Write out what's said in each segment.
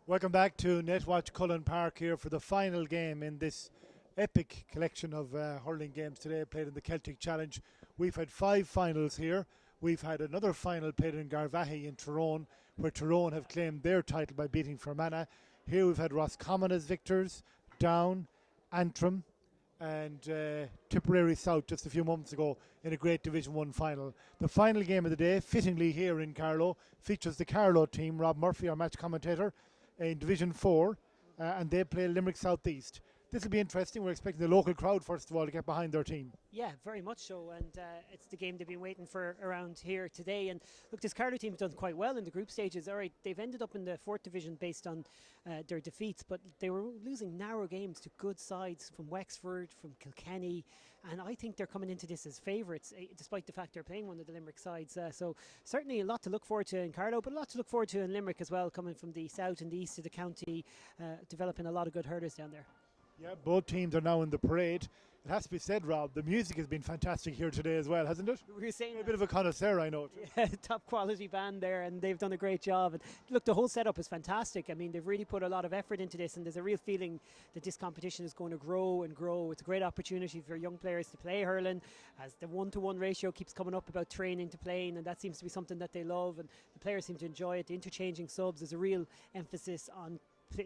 Welcome back to Netwatch Cullen Park here for the final game in this epic collection of hurling games today played in the Celtic Challenge. We've had 5 finals here. We've had another final played in Garvaghey in Tyrone, where Tyrone have claimed their title by beating Fermanagh. Here we've had Roscommon as victors, Down, Antrim and Tipperary South just a few moments ago in a great Division 1 final. The final game of the day, fittingly here in Carlow, features the Carlow team, Rob Murphy, our match commentator, in Division 4, and they play Limerick South East. This will be interesting. We're expecting the local crowd, first of all, to get behind their team. Yeah, very much so, and it's the game they've been waiting for around here today. And look, this Carlow team has done quite well in the group stages. All right, they've ended up in the 4th division based on their defeats, but they were losing narrow games to good sides from Wexford, from Kilkenny, and I think they're coming into this as favourites, despite the fact they're playing one of the Limerick sides. So certainly a lot to look forward to in Carlow, but a lot to look forward to in Limerick as well, coming from the south and the east of the county, developing a lot of good hurlers down there. Yeah, both teams are now in the parade. It has to be said, Rob, the music has been fantastic here today as well, hasn't it? We were saying a bit of a connoisseur, I know. Yeah, top quality band there, and they've done a great job. And look, the whole setup is fantastic. I mean, they've really put a lot of effort into this, and there's a real feeling that this competition is going to grow and grow. It's a great opportunity for young players to play hurling, as the 1-to-1 ratio keeps coming up about training to playing, and that seems to be something that they love, and the players seem to enjoy it. The interchanging subs, there's a real emphasis on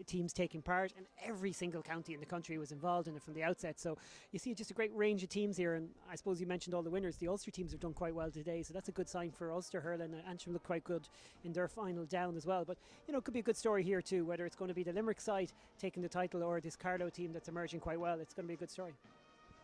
teams taking part, and every single county in the country was involved in it from the outset. So you see just a great range of teams here, and I suppose you mentioned all the winners. The Ulster teams have done quite well today, so that's a good sign for Ulster hurling. Antrim looked quite good in their final down as well, but you know, it could be a good story here too, whether it's going to be the Limerick side taking the title or this Carlow team that's emerging quite well. It's going to be a good story.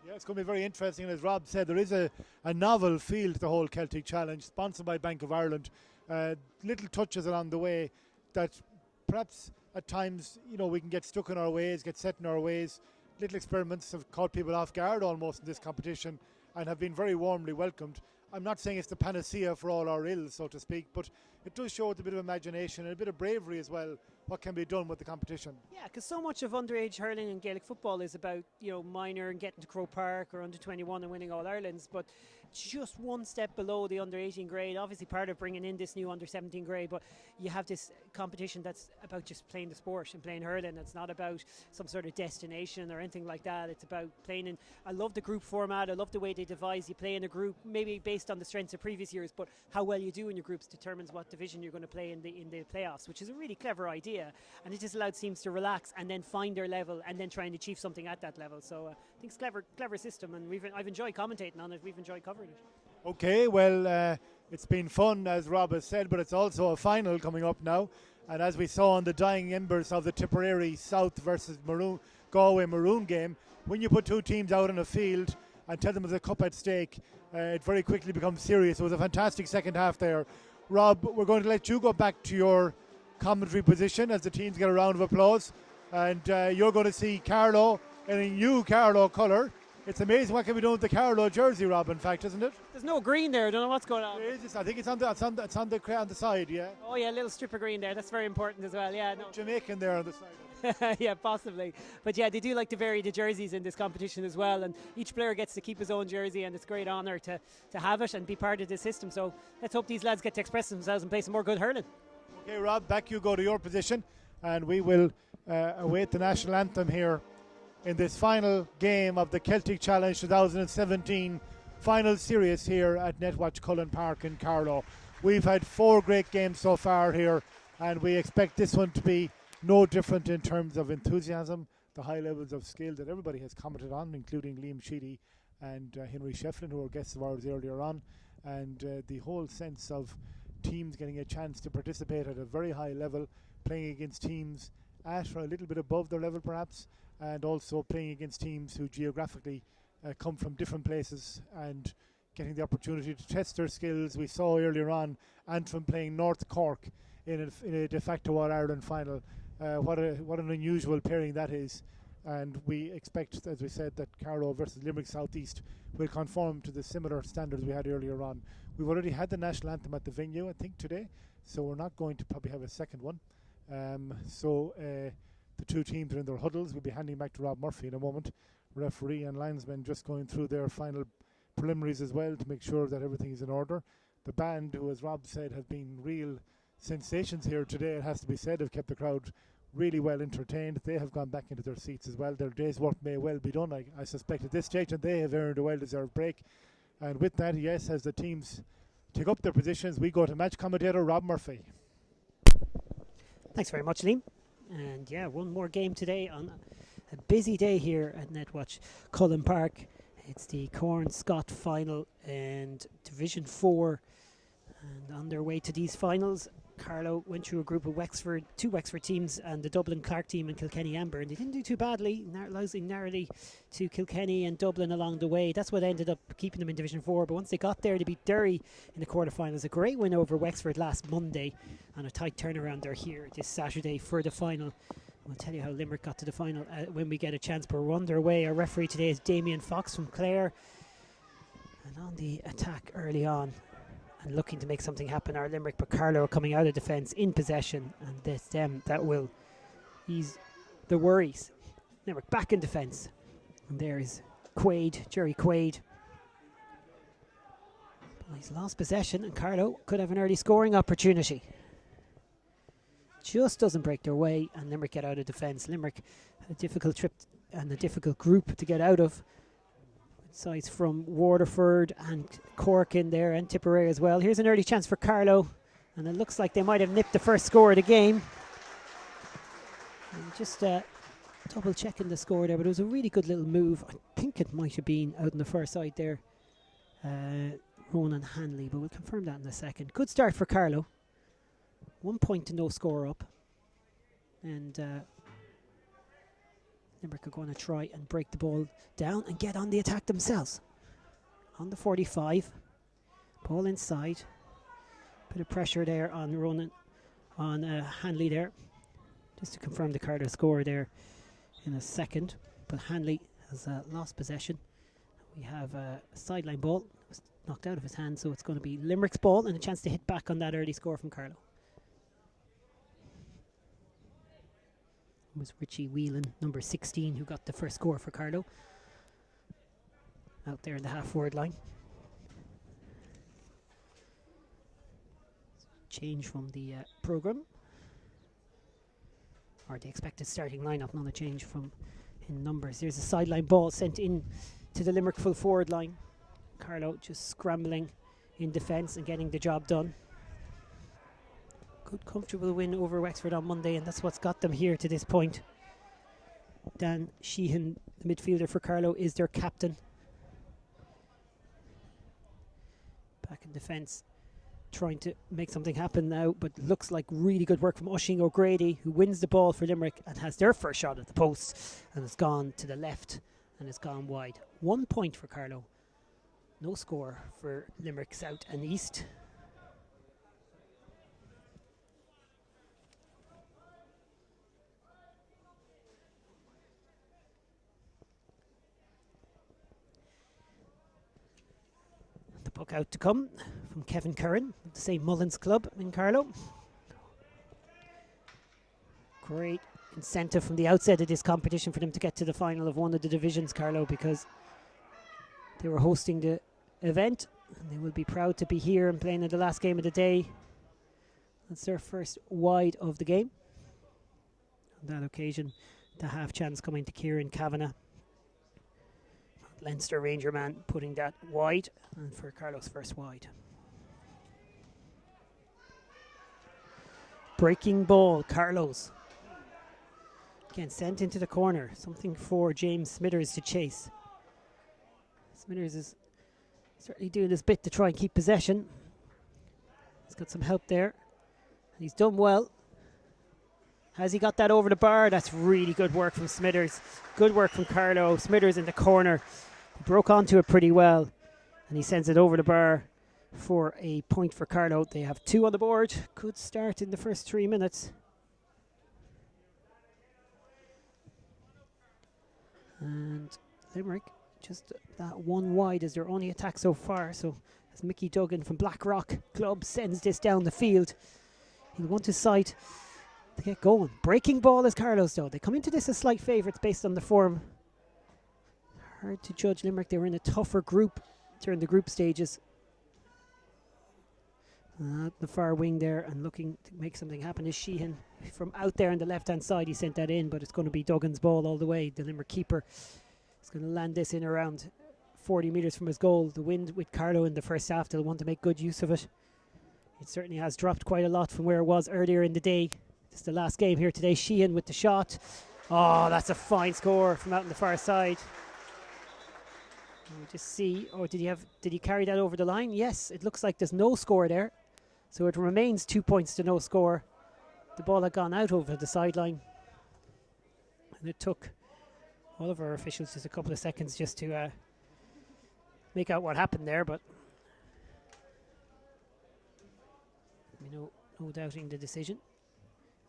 Yeah, it's going to be very interesting, and as Rob said, there is a novel feel to the whole Celtic Challenge, sponsored by Bank of Ireland. Little touches along the way that perhaps at times, you know, we can get stuck in our ways, get set in our ways. Little experiments have caught people off guard almost in this competition and have been very warmly welcomed. I'm not saying it's the panacea for all our ills, so to speak, but it does show with a bit of imagination and a bit of bravery as well what can be done with the competition. Yeah, because so much of underage hurling and Gaelic football is about, you know, minor and getting to Croke Park or under 21 and winning All Irelands, but just one step below the under 18 grade. Obviously part of bringing in this new under 17 grade, but you have this competition that's about just playing the sport and playing hurling. It's not about some sort of destination or anything like that. It's about playing in. I love the group format. I love the way they devise. You play in a group, maybe based on the strengths of previous years, but how well you do in your groups determines what division you're going to play in the playoffs, which is a really clever idea, and it just allowed teams to relax and then find their level and then try and achieve something at that level. So I think it's a clever system, and I've enjoyed commentating on it. We've enjoyed covering it. Okay, well, it's been fun, as Rob has said, but it's also a final coming up now. And as we saw on the dying embers of the Tipperary South versus Galway Maroon game, when you put two teams out on a field and tell them there's a cup at stake, it very quickly becomes serious. It was a fantastic second half there. Rob, we're going to let you go back to your commentary position as the teams get a round of applause. And you're going to see Carlow in a new Carlow colour. It's amazing what can be done with the Carlow jersey, Rob, in fact, isn't it? There's no green there. I don't know what's going on. I think it's on the side, yeah. Oh, yeah, a little strip of green there. That's very important as well, yeah. No. Jamaican there on the side. Yeah, possibly. But yeah, they do like to vary the jerseys in this competition as well, and each player gets to keep his own jersey, and it's a great honour to have it and be part of the system. So let's hope these lads get to express themselves and play some more good hurling. Okay, Rob, back you go to your position, and we will await the national anthem here in this final game of the Celtic Challenge 2017 final series here at Netwatch Cullen Park in Carlow. We've had 4 great games so far here, and we expect this one to be no different in terms of enthusiasm, the high levels of skill that everybody has commented on, including Liam Sheedy and Henry Shefflin, who were guests of ours earlier on, and the whole sense of teams getting a chance to participate at a very high level, playing against teams at or a little bit above their level perhaps, and also playing against teams who geographically come from different places and getting the opportunity to test their skills. We saw earlier on Antrim playing North Cork in a de facto All-Ireland final. What an unusual pairing that is, and we expect, as we said, that Carlow versus Limerick South East will conform to the similar standards we had earlier on. We've already had the national anthem at the venue, I think, today, so we're not going to probably have a second one. The two teams are in their huddles. We'll be handing back to Rob Murphy in a moment. Referee and linesmen just going through their final preliminaries as well to make sure that everything is in order. The band, who, as Rob said, have been real sensations here today, it has to be said, have kept the crowd really well entertained. They have gone back into their seats as well. Their day's work may well be done, I suspect, at this stage, and they have earned a well-deserved break. And with that, yes, as the teams take up their positions, we go to match commentator Rob Murphy. Thanks very much, Liam. And yeah, one more game today on a busy day here at Netwatch Cullen Park. It's the Corn Scott final and Division 4. And on their way to these finals, Carlow went through a group of two Wexford teams and the Dublin Clark team and Kilkenny Amber, and they didn't do too badly, losing narrowly to Kilkenny and Dublin along the way. That's what ended up keeping them in Division 4, but once they got there, they beat Derry in the quarterfinals. A great win over Wexford last Monday, and a tight turnaround there here this Saturday for the final. We'll tell you how Limerick got to the final when we get a chance, but we're underway. Our referee today is Damien Fox from Clare, and on the attack early on and looking to make something happen are Limerick, but Carlow are coming out of defence in possession, and it's them that will ease the worries. Limerick back in defence, and there's Jerry Quaid. But he's lost possession, and Carlow could have an early scoring opportunity. Just doesn't break their way, and Limerick get out of defence. Limerick had a difficult trip and a difficult group to get out of. Sides from Waterford and Cork in there, and Tipperary as well. Here's an early chance for Carlow, and it looks like they might have nipped the first score of the game. And just double checking the score there, but it was a really good little move. I think it might have been out on the far side there, Ronan Hanley, but we'll confirm that in a second. Good start for Carlow. 1 point to no score up, and Limerick are going to try and break the ball down and get on the attack themselves. On the 45, ball inside. Bit of pressure there on Ronan, on Hanley there. Just to confirm the Carlow score there in a second. But Hanley has lost possession. We have a sideline ball. It was knocked out of his hand, so it's going to be Limerick's ball and a chance to hit back on that early score from Carlow. Was Richie Whelan, number 16, who got the first score for Carlow. Out there in the half-forward line. Change from the programme. Or the expected starting lineup, not a change from in numbers. There's a sideline ball sent in to the Limerick full forward line. Carlow just scrambling in defence and getting the job done. Good comfortable win over Wexford on Monday, and that's what's got them here to this point. Dan Sheehan, the midfielder for Carlow, is their captain. Back in defence, trying to make something happen now, but looks like really good work from Oisin O'Grady, who wins the ball for Limerick and has their first shot at the post, and it's gone to the left and it's gone wide. 1 point for Carlow. No score for Limerick South and East. Puck out to come from Kevin Curran of the St. Mullins Club in Carlow. Great incentive from the outset of this competition for them to get to the final of one of the divisions, Carlow, because they were hosting the event and they will be proud to be here and playing in the last game of the day. That's their first wide of the game. On that occasion, the half chance coming to Kieran Kavanagh. Leinster Ranger man putting that wide, and for Carlow's first wide. Breaking ball, Carlow's. Again, sent into the corner. Something for James Smithers to chase. Smithers is certainly doing his bit to try and keep possession. He's got some help there. And he's done well. Has he got that over the bar? That's really good work from Smithers. Good work from Carlow. Smithers in the corner. He broke onto it pretty well. And he sends it over the bar for a point for Carlow. They have 2 on the board. Good start in the first 3 minutes. And Limerick, just that one wide is their only attack so far. So as Mickey Duggan from Blackrock Club sends this down the field, he'll want his side to get going. Breaking ball is Carlow's though. They come into this as slight favourites based on the form. Hard to judge Limerick. They were in a tougher group during the group stages. The far wing there and looking to make something happen is Sheehan. From out there on the left-hand side, he sent that in, but it's going to be Duggan's ball all the way. The Limerick keeper is going to land this in around 40 metres from his goal. The wind with Carlow in the first half, they'll want to make good use of it. It certainly has dropped quite a lot from where it was earlier in the day. It's the last game here today. Sheehan with the shot. Oh, that's a fine score from out on the far side. We'll just see. Oh, did he carry that over the line? Yes, it looks like there's no score there. So it remains 2 points to no score. The ball had gone out over the sideline. And it took all of our officials just a couple of seconds just to make out what happened there, but no doubting the decision.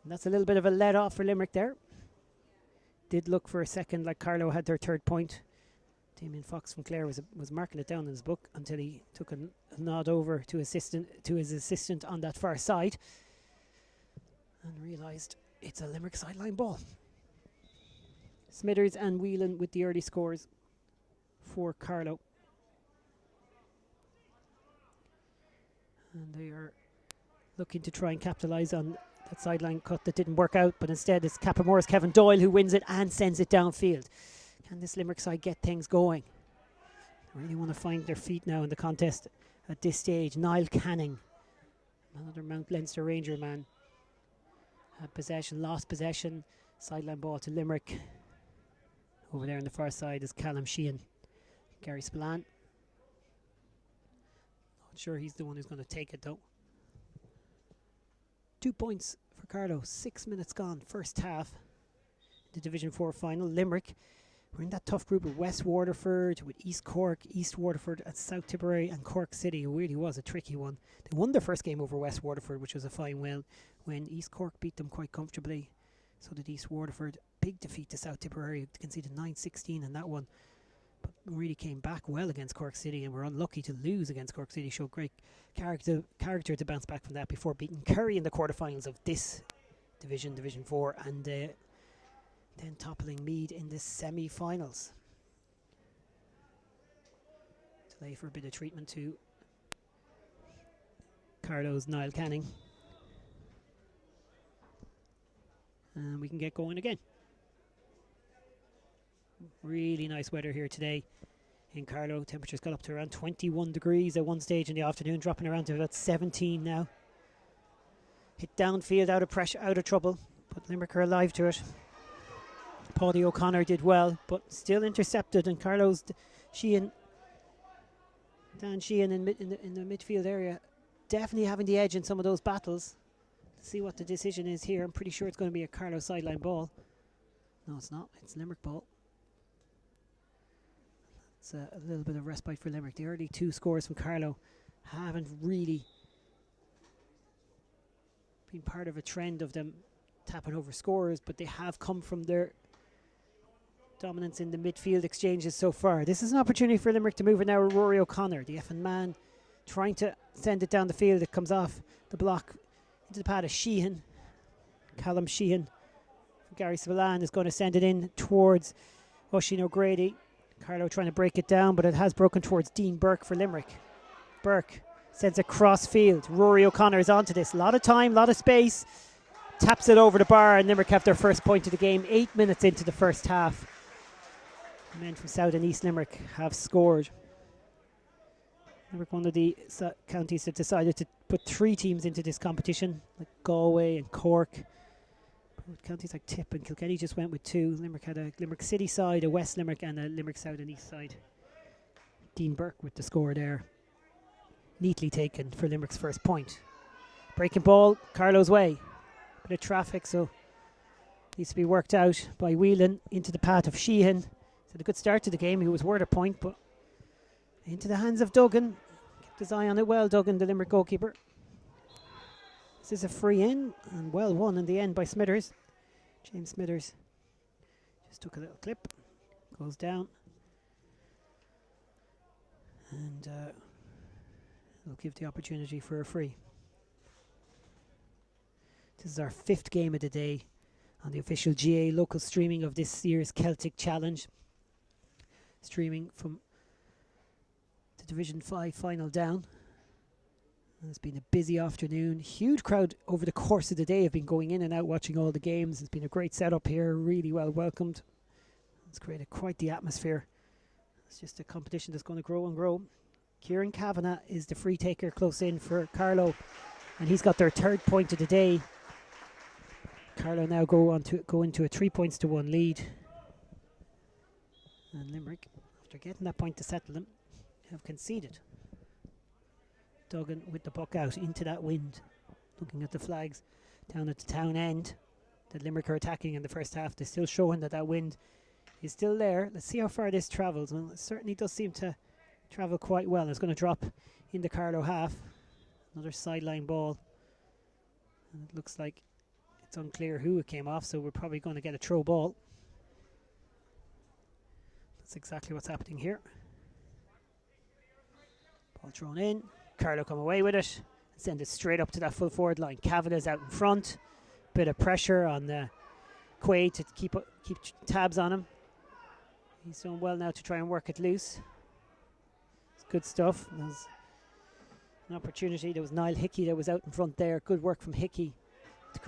And that's a little bit of a let off for Limerick there. Did look for a second like Carlow had their third point. Damien Fox from Clare was marking it down in his book until he took a nod over to his assistant on that far side and realised it's a Limerick sideline ball. Smithers and Whelan with the early scores for Carlow. And they are looking to try and capitalise on that sideline cut that didn't work out, but instead it's Cappamore's Kevin Doyle who wins it and sends it downfield. Can this Limerick side get things going? They really want to find their feet now in the contest at this stage. Niall Canning, another Mount Leinster Ranger man, had possession, lost possession. Sideline ball to Limerick. Over there on the far side is Callum Sheehan. Gary Spillane. Not sure he's the one who's going to take it though. 2 points for Carlow. 6 minutes gone. First half. The Division 4 final. Limerick. We're in that tough group with West Waterford, with East Cork, East Waterford, and South Tipperary and Cork City. It really was a tricky one. They won their first game over West Waterford, which was a fine win, when East Cork beat them quite comfortably. So did East Waterford. Big defeat to South Tipperary. Conceded 9-16 in that one. But really came back well against Cork City and were unlucky to lose against Cork City. Showed great character to bounce back from that before beating Kerry in the quarterfinals of this division, Division 4, and then toppling Meath in the semi-finals. Delay for a bit of treatment to Carlow's Niall Canning. And we can get going again. Really nice weather here today in Carlow. Temperatures got up to around 21 degrees at one stage in the afternoon, dropping around to about 17 now. Hit downfield, out of pressure, out of trouble, but Limerick are alive to it. Paddy O'Connor did well, but still intercepted, and Carlow's Dan Sheehan in the midfield area, definitely having the edge in some of those battles. Let's see what the decision is here. I'm pretty sure it's going to be a Carlow sideline ball. No, it's not. It's Limerick ball. It's a little bit of respite for Limerick. The early 2 scores from Carlow haven't really been part of a trend of them tapping over scores, but they have come from their dominance in the midfield exchanges so far. This is an opportunity for Limerick to move it now with Rory O'Connor, the effing man, trying to send it down the field. It comes off the block into the pad of Sheehan. Callum Sheehan. Gary Spillane is going to send it in towards Oisin O'Grady. Carlow trying to break it down, but it has broken towards Dean Burke for Limerick. Burke sends it cross field. Rory O'Connor is onto this. A lot of time, a lot of space. Taps it over the bar, and Limerick have their first point of the game 8 minutes into the first half. The men from South and East Limerick have scored. Limerick, one of the counties that decided to put 3 teams into this competition, like Galway and Cork. But counties like Tip and Kilkenny just went with 2. Limerick had a Limerick City side, a West Limerick, and a Limerick South and East side. Dean Burke with the score there. Neatly taken for Limerick's first point. Breaking ball, Carlow's way. Bit of traffic, so needs to be worked out by Whelan into the path of Sheehan. He's had a good start to the game. He was worth a point, but into the hands of Duggan. Kept his eye on it well, Duggan, the Limerick goalkeeper. This is a free in, and well won in the end by Smithers. James Smithers just took a little clip, goes down, and will give the opportunity for a free. This is our 5th game of the day on the official GA local streaming of this year's Celtic Challenge. Streaming from the Division 5 final down. It's been a busy afternoon. Huge crowd over the course of the day have been going in and out watching all the games. It's been a great setup here, really well welcomed. It's created quite the atmosphere. It's just a competition that's going to grow and grow. Kieran Kavanagh is the free taker close in for Carlow, and he's got their 3rd point of the day. Carlow now go into a 3-1 lead. And Limerick, after getting that point to settle them, have conceded. Duggan with the puck out into that wind, looking at the flags down at the town end that Limerick are attacking in the first half. They're still showing that wind is still there. Let's see how far this travels. Well, it certainly does seem to travel quite well. It's going to drop in the Carlow half. Another sideline ball. And it looks like it's unclear who it came off, so we're probably going to get a throw ball. That's exactly what's happening here. Ball thrown in. Carlow come away with it. Send it straight up to that full forward line. Kavanagh's out in front. Bit of pressure on Quaid to keep tabs on him. He's doing well now to try and work it loose. It's good stuff. There's an opportunity. There was Niall Hickey that was out in front there. Good work from Hickey to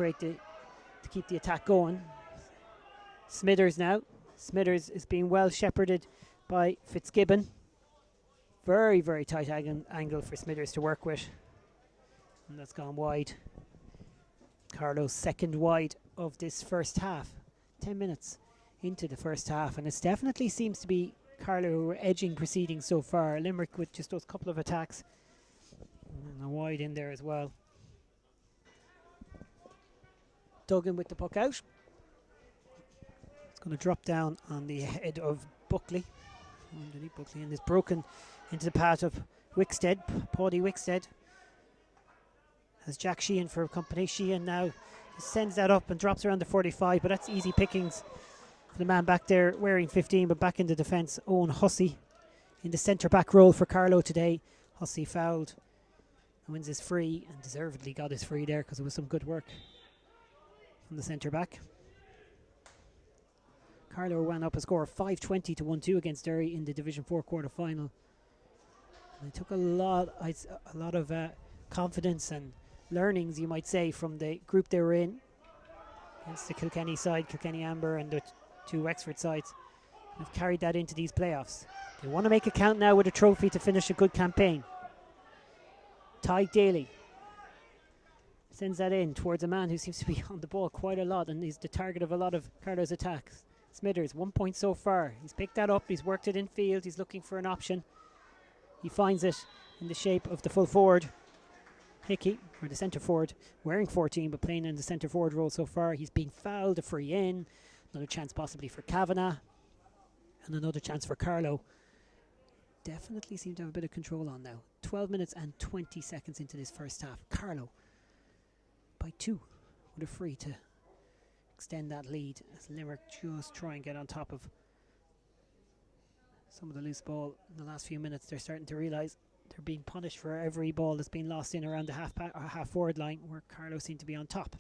keep the attack going. Smithers now. Smithers is being well shepherded by Fitzgibbon. Very, very tight angle for Smithers to work with. And that's gone wide. Carlow's 2nd wide of this first half. 10 minutes into the first half. And it definitely seems to be Carlow who are edging proceedings so far. Limerick with just those couple of attacks. And a wide in there as well. Duggan with the puck out. It's going to drop down on the head of Buckley. Underneath Buckley, and is broken into the path of Wickstead. Paddy Wickstead has Jack Sheehan for company. Sheehan now sends that up and drops around the 45, but that's easy pickings for the man back there wearing 15, but back in the defence. Owen Hussey in the centre back role for Carlow today. Hussey fouled and wins his free, and deservedly got his free there because it was some good work from the centre back. Carlow went up a score of 5-20 to 1-2 against Derry in the Division 4 quarter-final. They took a lot of confidence and learnings, you might say, from the group they were in against the Kilkenny side, Kilkenny Amber, and the 2 Wexford sides. They've carried that into these playoffs. They want to make a count now with a trophy to finish a good campaign. Tyke Daly sends that in towards a man who seems to be on the ball quite a lot and is the target of a lot of Carlow's attacks. Smithers, 1 point so far. He's picked that up, he's worked it in field, he's looking for an option. He finds it in the shape of the full forward, Hickey, or the centre forward, wearing 14 but playing in the centre forward role so far. He's been fouled, a free in. Another chance possibly for Kavanagh. And another chance for Carlow. Definitely seem to have a bit of control on now. 12 minutes and 20 seconds into this first half. Carlow by 2 with a free to extend that lead as Limerick just try and get on top of some of the loose ball in the last few minutes. They're starting to realise they're being punished for every ball that's been lost in around the half forward line, where Carlow seem to be on top.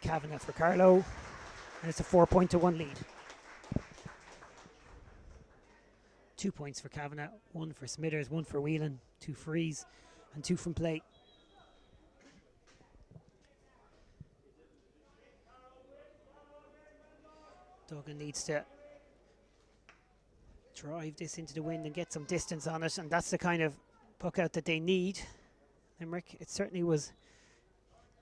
Kavanagh for Carlow, and it's a 4-1 lead. 2 points for Kavanagh, 1 for Smithers, 1 for Whelan, 2 frees and 2 from play. Duggan needs to drive this into the wind and get some distance on it, and that's the kind of puck out that they need. Limerick, it certainly was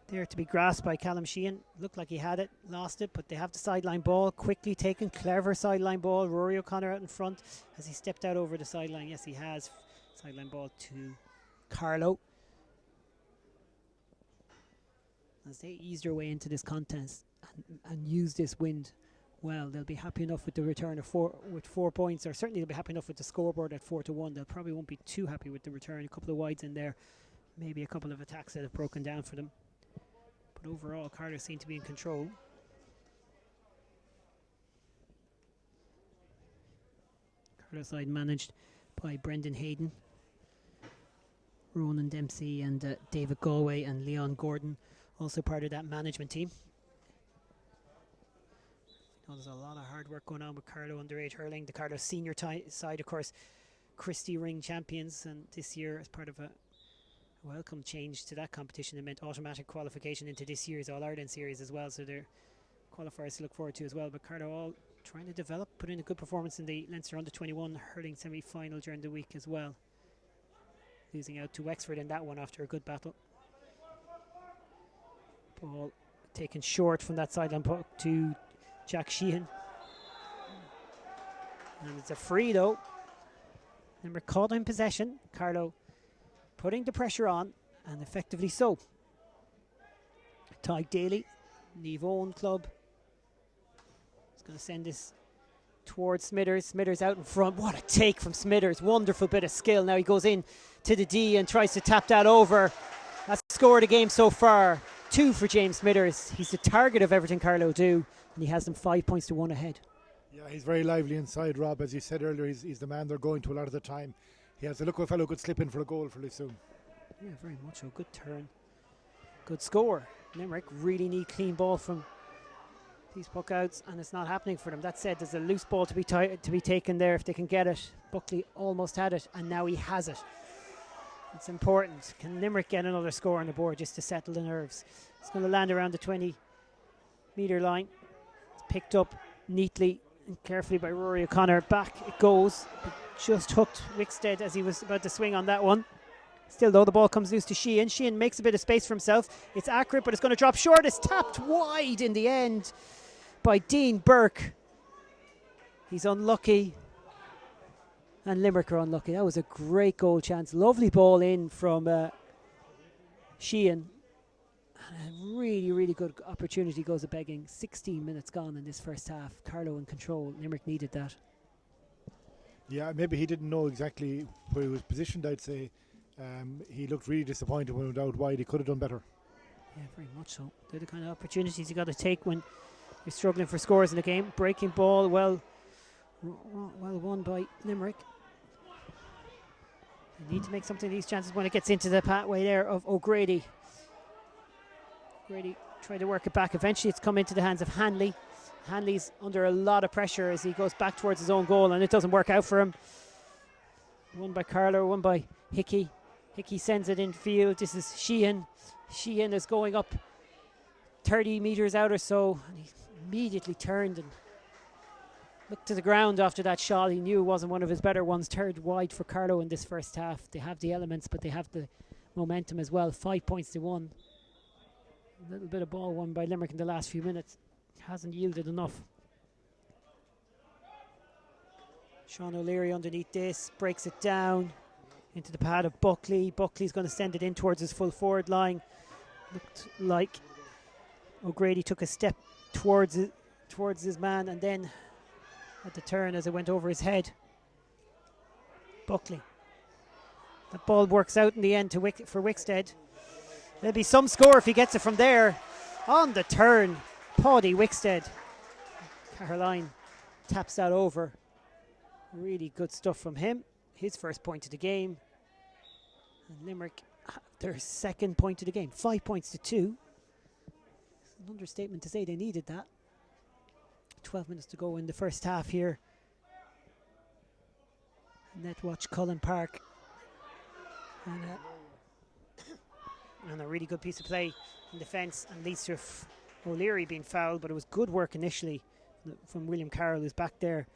there to be grasped by Callum Sheehan. Looked like he had it, lost it, but they have the sideline ball, quickly taken, clever sideline ball. Rory O'Connor out in front. Has he stepped out over the sideline? Yes, he has. Sideline ball to Carlow. As they ease their way into this contest and use this wind well, they'll be happy enough with the return of 4 points, or certainly they'll be happy enough with the scoreboard at 4-1. They probably won't be too happy with the return. A couple of wides in there, maybe a couple of attacks that have broken down for them. But overall, Carlow seem to be in control. Carlow side managed by Brendan Hayden, Ronan Dempsey and David Galway and Leon Gordon, also part of that management team. There's a lot of hard work going on with Carlow underage hurling. The Carlow senior side, of course, Christie Ring champions, and this year, as part of a welcome change to that competition, it meant automatic qualification into this year's All-Ireland series as well, so they're qualifiers to look forward to as well. But Carlow all trying to develop, put in a good performance in the Leinster Under-21 hurling semi-final during the week as well, losing out to Wexford in that one after a good battle. Ball taken short from that sideline puck to Jack Sheehan, and it's a free though. And we're caught in possession. Carlow putting the pressure on, and effectively so. Ty Daly, Niamh Owen club, is going to send this towards Smithers. Smithers out in front. What a take from Smithers. Wonderful bit of skill. Now he goes in to the D and tries to tap that over. That's scored a game so far. 2 for James Smithers. He's the target of everything Carlow do, and he has them 5 points to 1 ahead. Yeah, he's very lively inside, Rob. As you said earlier, he's the man they're going to a lot of the time. He has a look of a fellow who could slip in for a goal fairly soon. Yeah, very much so. Good turn. Good score. Limerick really need clean ball from these puck outs, and it's not happening for them. That said, there's a loose ball to be taken there if they can get it. Buckley almost had it, and now he has it. It's important. Can Limerick get another score on the board just to settle the nerves? It's going to land around the 20-metre line. It's picked up neatly and carefully by Rory O'Connor. Back it goes. It just hooked Wickstead as he was about to swing on that one. Still though, the ball comes loose to Sheehan. Sheehan makes a bit of space for himself. It's accurate, but it's going to drop short. It's tapped wide in the end by Dean Burke. He's unlucky, and Limerick are unlucky. That was a great goal chance. Lovely ball in from Sheehan. And a really, really good opportunity goes a begging. 16 minutes gone in this first half. Carlow in control. Limerick needed that. Yeah, maybe he didn't know exactly where he was positioned, I'd say. He looked really disappointed when he went out wide. He could have done better. Yeah, very much so. They're the kind of opportunities you got to take when you're struggling for scores in the game. Breaking ball, well won by Limerick. They need to make something of these chances when it gets into the pathway there of O'Grady. O'Grady tried to work it back. Eventually it's come into the hands of Hanley. Hanley's under a lot of pressure as he goes back towards his own goal, and it doesn't work out for him. One by Carlow, one by Hickey. Hickey sends it in field. This is Sheehan. Sheehan is going up 30 metres out or so, and he immediately turned and looked to the ground after that shot. He knew it wasn't one of his better ones. Third wide for Carlow in this first half. They have the elements, but they have the momentum as well. 5 points to 1. A little bit of ball won by Limerick in the last few minutes. Hasn't yielded enough. Sean O'Leary underneath this, breaks it down into the pad of Buckley. Buckley's going to send it in towards his full forward line. Looked like O'Grady took a step towards his man and then had to turn as it went over his head. Buckley. The ball works out in the end for Wickstead. There'll be some score if he gets it from there. On the turn, Paddy Wickstead. Caroline taps that over. Really good stuff from him. His first point of the game. And Limerick, their second point of the game. 5 points to 2. It's an understatement to say they needed that. 12 minutes to go in the first half here. Netwatch Cullen Park. And a really good piece of play in defence, and leads to O'Leary being fouled, but it was good work initially from William Carroll, who's back there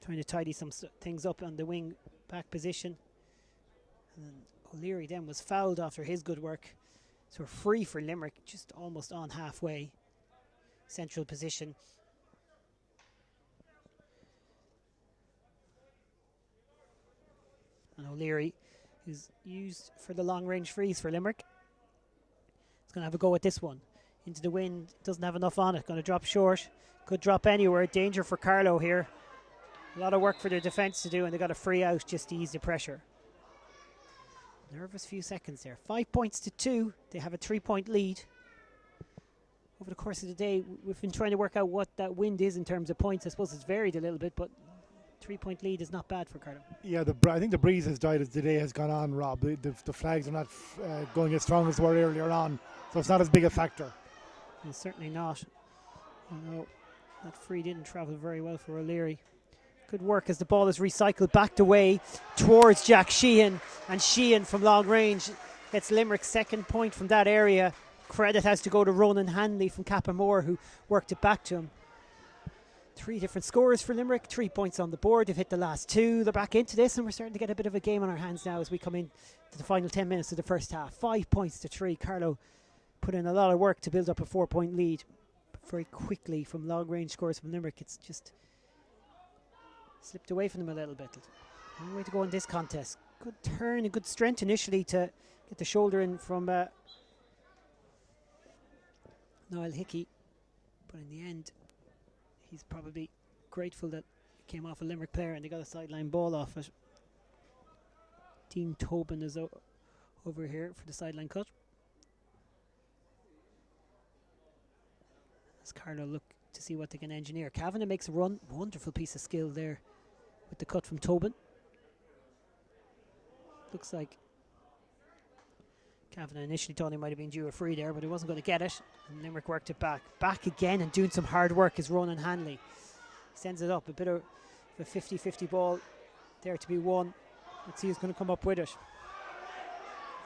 trying to tidy some things up on the wing back position. And O'Leary then was fouled after his good work, so we're free for Limerick, just almost on halfway. Central position. And O'Leary is used for the long range freeze for Limerick. He's going to have a go at this one. Into the wind, doesn't have enough on it, going to drop short. Could drop anywhere. Danger for Carlow here. A lot of work for their defence to do, and they got a free out just to ease the pressure. Nervous few seconds there. 5 points to 2. They have a 3-point lead. Over the course of the day, we've been trying to work out what that wind is in terms of points. I suppose it's varied a little bit, but 3-point lead is not bad for Carlow. Yeah, I think the breeze has died as the day has gone on, Rob. The flags are not going as strong as they were earlier on, so it's not as big a factor. It's certainly not. That free didn't travel very well for O'Leary. Good work as the ball is recycled back away towards Jack Sheehan, and Sheehan from long range gets Limerick's second point from that area. Credit has to go to Ronan Hanley from Cappamore, who worked it back to him. 3 different scores for Limerick, 3 points on the board. They've hit the last 2. They're back into this, and we're starting to get a bit of a game on our hands now as we come in to the final 10 minutes of the first half. 5 points to 3. Carlow put in a lot of work to build up a 4-point lead. But very quickly from long range scores from Limerick, it's just slipped away from them a little bit. Long way to go in this contest. Good turn and good strength initially to get the shoulder in from Niall Hickey, but in the end he's probably grateful that it came off a Limerick player and they got a sideline ball off it. Dean Tobin is over here for the sideline cut. As Carlow look to see what they can engineer. Kavanagh makes a run. Wonderful piece of skill there with the cut from Tobin. Looks like Kavanagh initially thought he might have been due a free there, but he wasn't going to get it. And Limerick worked it back. Back again and doing some hard work is Ronan Hanley. He sends it up. A bit of a 50-50 ball there to be won. Let's see who's going to come up with it.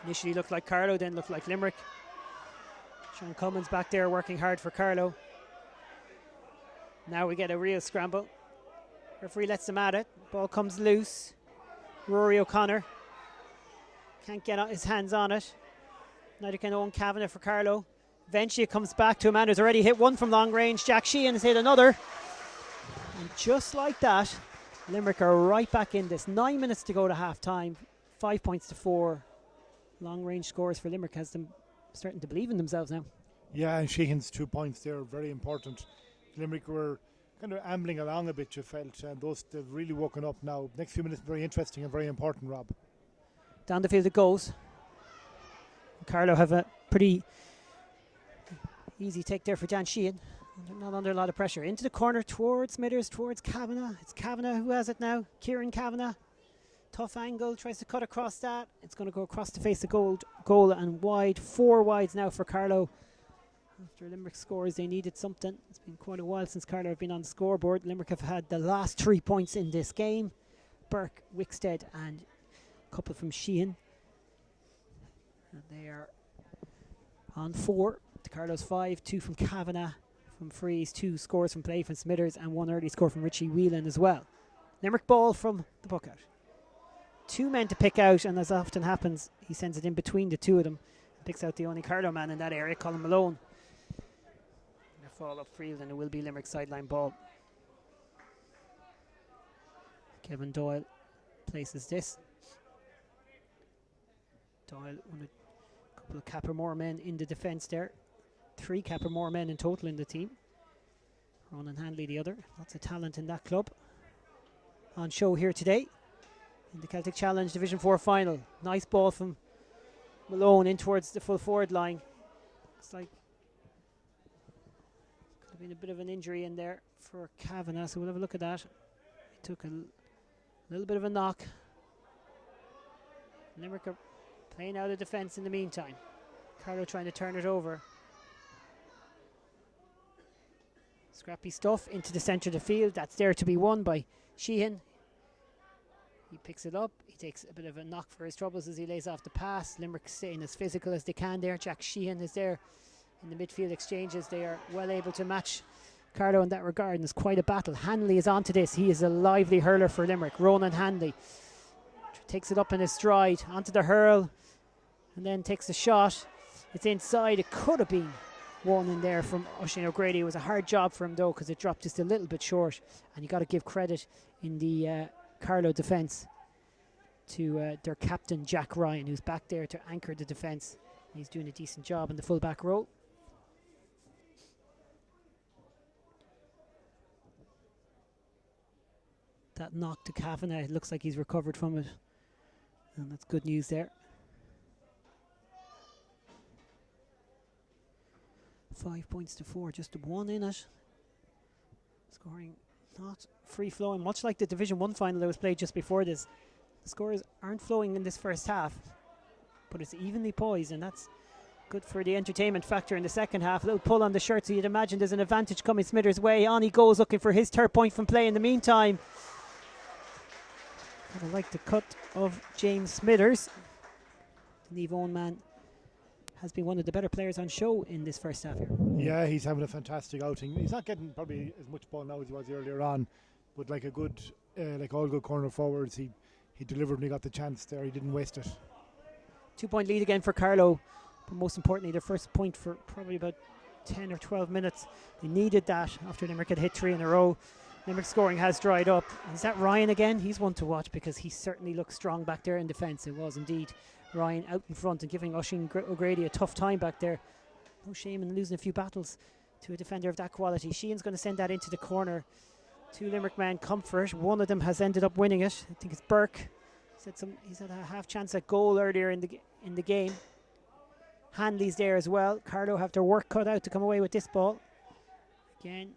Initially looked like Carlow, then looked like Limerick. Sean Cummins back there working hard for Carlow. Now we get a real scramble. Referee lets them at it. Ball comes loose. Rory O'Connor can't get his hands on it. Neither can Owen Kavanagh for Carlow. Eventually it comes back to a man who's already hit one from long range. Jack Sheehan has hit another. And just like that, Limerick are right back in this. 9 minutes to go to half time. 5 points to 4. Long range scores for Limerick has them starting to believe in themselves now. Yeah, and Sheehan's 2 points there, very important. Limerick were kind of ambling along a bit, you felt, and they've really woken up now. Next few minutes very interesting and very important, Rob. Down the field it goes. Carlow have a pretty easy take there for Dan Sheehan. They're not under a lot of pressure. Into the corner towards Smithers, towards Kavanagh. It's Kavanagh who has it now. Kieran Kavanagh. Tough angle, tries to cut across that. It's going to go across the face of goal and wide. 4 wides now for Carlow. After Limerick scores, they needed something. It's been quite a while since Carlow have been on the scoreboard. Limerick have had the last 3 points in this game. Burke, Wickstead and a couple from Sheehan. And they are on 4. The Carlow's 5, 2 from Kavanagh from frees, 2 scores from play from Smithers and 1 early score from Richie Whelan as well. Limerick ball from the puck out. 2 men to pick out, and as often happens, he sends it in between the 2 of them and picks out the only Carlow man in that area, Colin Malone. Fall upfield and it will be Limerick sideline ball. Kevin Doyle places this. Doyle, a couple of Cappamore men in the defence there. 3 Cappamore men in total in the team. Ronan Hanley the other. Lots of talent in that club. On show here today in the Celtic Challenge Division 4 final. Nice ball from Malone in towards the full forward line. Looks like been a bit of an injury in there for Kavanagh, so we'll have a look at that. He took a little bit of a knock. Limerick are playing out of defence in the meantime. Carlow trying to turn it over. Scrappy stuff into the centre of the field. That's there to be won by Sheehan. He picks it up. He takes a bit of a knock for his troubles as he lays off the pass. Limerick staying as physical as they can there. Jack Sheehan is there. In the midfield exchanges, they are well able to match Carlow in that regard, and it's quite a battle. Hanley is onto this. He is a lively hurler for Limerick. Ronan Hanley takes it up in his stride, onto the hurl, and then takes a shot. It's inside. It could have been one in there from Oisin O'Grady. It was a hard job for him, though, because it dropped just a little bit short, and you got to give credit in the Carlow defence to their captain, Jack Ryan, who's back there to anchor the defence. He's doing a decent job in the full-back role. That knock to Kavanagh, it looks like he's recovered from it, and that's good news there. 5 points to 4, just 1 in it. Scoring not free-flowing, much like the Division 1 final that was played just before this. The scores aren't flowing in this first half, but it's evenly poised, and that's good for the entertainment factor in the second half. A little pull on the shirt, so you'd imagine there's an advantage coming Smithers' way. On he goes, looking for his third point from play in the meantime. I like the cut of James Smithers. The Niamh Owen man has been one of the better players on show in this first half here. Yeah, he's having a fantastic outing. He's not getting probably as much ball now as he was earlier on, but like a good, like all good corner forwards, he delivered when he got the chance there. He didn't waste it. 2-point lead again for Carlow, but most importantly, their first point for probably about 10 or 12 minutes. They needed that after Limerick had hit 3 in a row. Limerick scoring has dried up. Is that Ryan again? He's one to watch because he certainly looks strong back there in defence. It was indeed Ryan out in front and giving Oisin O'Grady a tough time back there. No shame in losing a few battles to a defender of that quality. Sheehan's going to send that into the corner. 2 Limerick men come for it. One of them has ended up winning it. I think it's Burke. He's had a half chance at goal earlier in the game. Hanley's there as well. Carlow have their work cut out to come away with this ball. Again,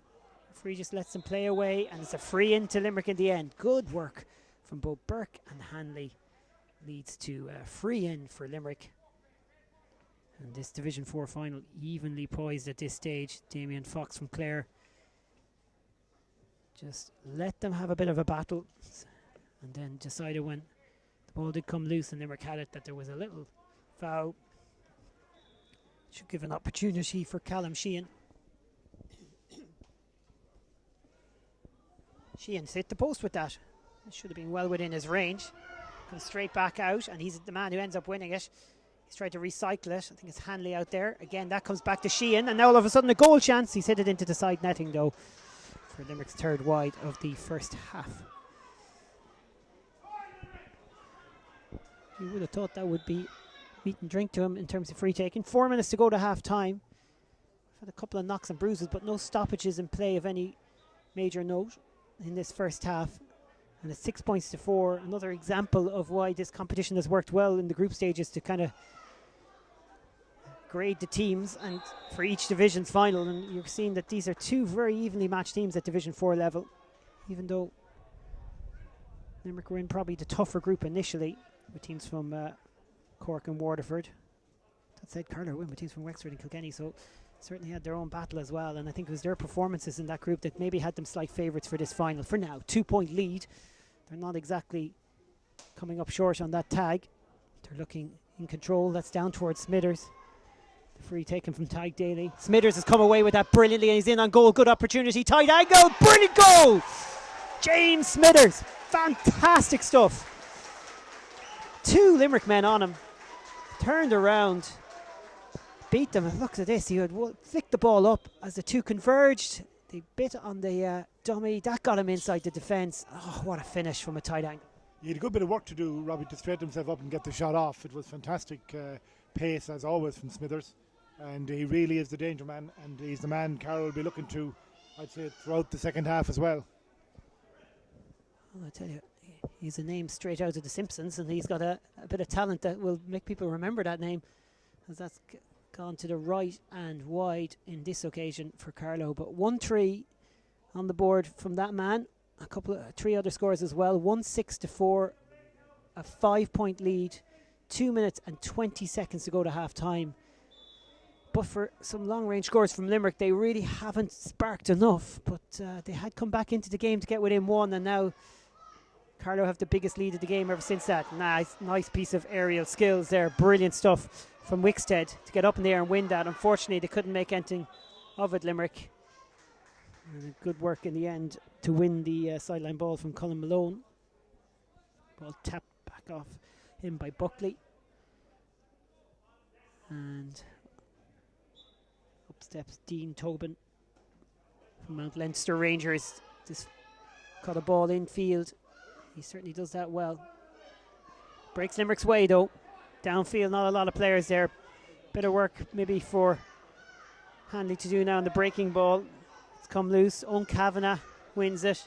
referee just lets them play away, and it's a free in to Limerick in the end. Good work from both Burke and Hanley. Leads to a free in for Limerick. And this Division 4 final evenly poised at this stage. Damien Fox from Clare just let them have a bit of a battle, and then decided when the ball did come loose and Limerick had it that there was a little foul. Should give an opportunity for Callum Sheehan. Sheehan's hit the post with that. It should have been well within his range. Comes straight back out, and he's the man who ends up winning it. He's tried to recycle it. I think it's Hanley out there. Again, that comes back to Sheehan, and now all of a sudden a goal chance. He's hit it into the side netting, though, for Limerick's third wide of the first half. You would have thought that would be meat and drink to him in terms of free taking. 4 minutes to go to half time. Had a couple of knocks and bruises, but no stoppages in play of any major note in this first half. And it's 6 points to 4. Another example of why this competition has worked well in the group stages to kind of grade the teams and for each division's final. And you're seeing that these are 2 very evenly matched teams at Division 4 level, even though Limerick were in probably the tougher group initially with teams from Cork and Waterford. That said, Carlow win with teams from Wexford and Kilkenny, so certainly had their own battle as well. And I think it was their performances in that group that maybe had them slight favourites for this final. For now, 2-point lead. They're not exactly coming up short on that tag. They're looking in control. That's down towards Smithers. The free taken from Tadhg Daly. Smithers has come away with that brilliantly, and he's in on goal. Good opportunity. Tight angle. Brilliant goal. James Smithers. Fantastic stuff. 2 Limerick men on him. Turned around. Beat them. And look at this. He had flicked the ball up as the 2 converged. They bit on the dummy. That got him inside the defence. Oh, what a finish from a tight angle. He had a good bit of work to do, Robbie, to straighten himself up and get the shot off. It was fantastic pace, as always, from Smithers. And he really is the danger man. And he's the man Carroll will be looking to, I'd say, throughout the second half as well. Well, I tell you, he's a name straight out of The Simpsons. And he's got a bit of talent that will make people remember that name. As that's gone to the right and wide in this occasion for Carlow, but 1-3 on the board from that man. A couple of 3 other scores as well. 1-6 to 4, a 5-point lead, 2 minutes and 20 seconds to go to half time. But for some long range scores from Limerick, they really haven't sparked enough, but they had come back into the game to get within 1, and now Carlow have the biggest lead of the game ever since that. Nice piece of aerial skills there. Brilliant stuff from Wickstead to get up in the air and win that. Unfortunately, they couldn't make anything of it, Limerick. And good work in the end to win the sideline ball from Cullen Malone. Ball tapped back off him by Buckley. And up steps Dean Tobin from Mount Leinster Rangers. Just got a ball in field. He certainly does that well. Breaks Limerick's way though. Downfield, not a lot of players there. Bit of work maybe for Hanley to do now on the breaking ball. It's come loose. Owen Kavanagh wins it.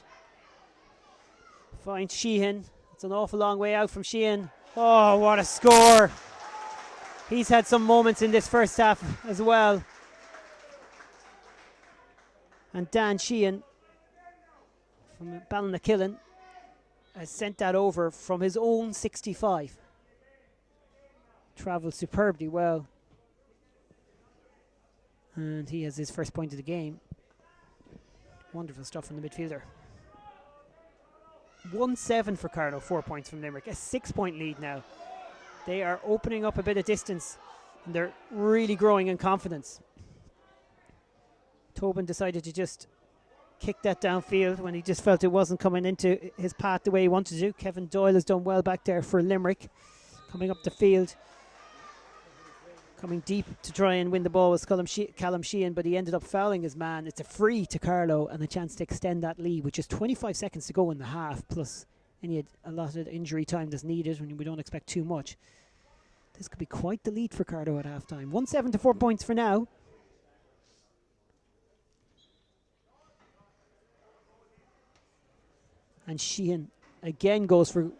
Finds Sheehan. It's an awful long way out from Sheehan. Oh, what a score. He's had some moments in this first half as well. And Dan Sheehan from Ballinaquillen has sent that over from his own 65. Travelled superbly well. And he has his first point of the game. Wonderful stuff from the midfielder. 1-7 for Carlow, 4 points from Limerick. A 6-point lead now. They are opening up a bit of distance, and they're really growing in confidence. Tobin decided to just kick that downfield when he just felt it wasn't coming into his path the way he wanted to. Kevin Doyle has done well back there for Limerick. Coming up the field, coming deep to try and win the ball was Callum Sheehan, but he ended up fouling his man. It's a free to Carlow and a chance to extend that lead with just 25 seconds to go in the half, plus any allotted injury time that's needed when we don't expect too much. This could be quite the lead for Carlow at half time. 1-7 to 4 points for now. And Sheehan again goes for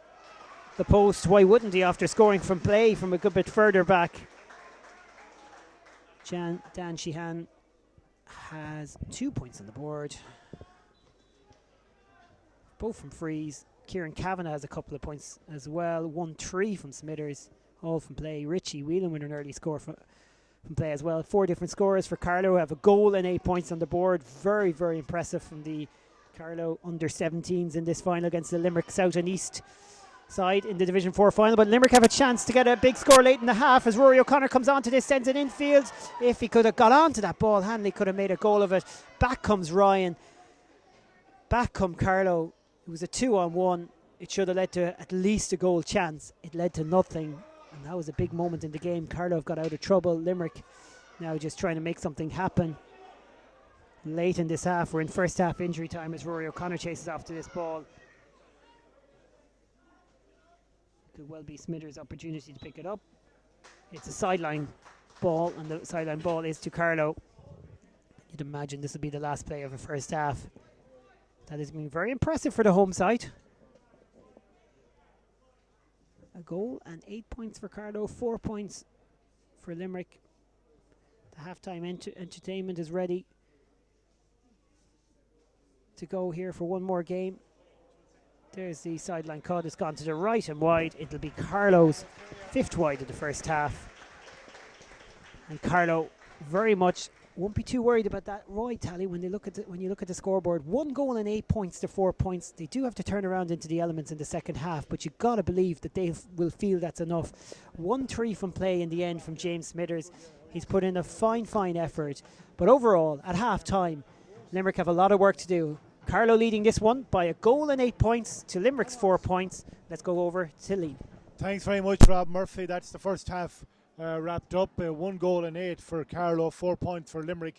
the post. Why wouldn't he after scoring from play from a good bit further back? Dan Sheehan has 2 points on the board. Both from frees. Kieran Kavanagh has a couple of points as well. 1-3 from Smithers, all from play. Richie Whelan with an early score from play as well. 4 different scorers for Carlow. Have a goal and 8 points on the board. Very, very impressive from the Carlow under-17s in this final against the Limerick South and East side in the Division 4 final. But Limerick have a chance to get a big score late in the half as Rory O'Connor comes on to this, sends it infield. If he could have got onto that ball, Hanley could have made a goal of it. Back comes Ryan. Back come Carlow. It was a 2-on-1. It should have led to at least a goal chance. It led to nothing, and that was a big moment in the game. Carlow got out of trouble. Limerick now just trying to make something happen. Late in this half, we're in first half injury time as Rory O'Connor chases after this ball. Could well be Smithers' opportunity to pick it up. It's a sideline ball, and the sideline ball is to Carlow. You'd imagine this will be the last play of the first half. That has been very impressive for the home side. A goal and 8 points for Carlow, 4 points for Limerick. The halftime entertainment is ready to go here for one more game. There's the sideline cut. It's gone to the right and wide. It'll be Carlow's 5th wide of the first half. And Carlow very much won't be too worried about that wide tally when you look at the scoreboard. 1 goal and 8 points to 4 points. They do have to turn around into the elements in the second half, but you've got to believe that they will feel that's enough. 1-3 from play in the end from James Smithers. He's put in a fine effort. But overall, at half time, Limerick have a lot of work to do. Carlow leading this one by a goal and 8 points to Limerick's 4 points. Let's go over to Lee. Thanks very much, Rob Murphy. That's the first half wrapped up. 1 goal and 8 for Carlow, 4 points for Limerick.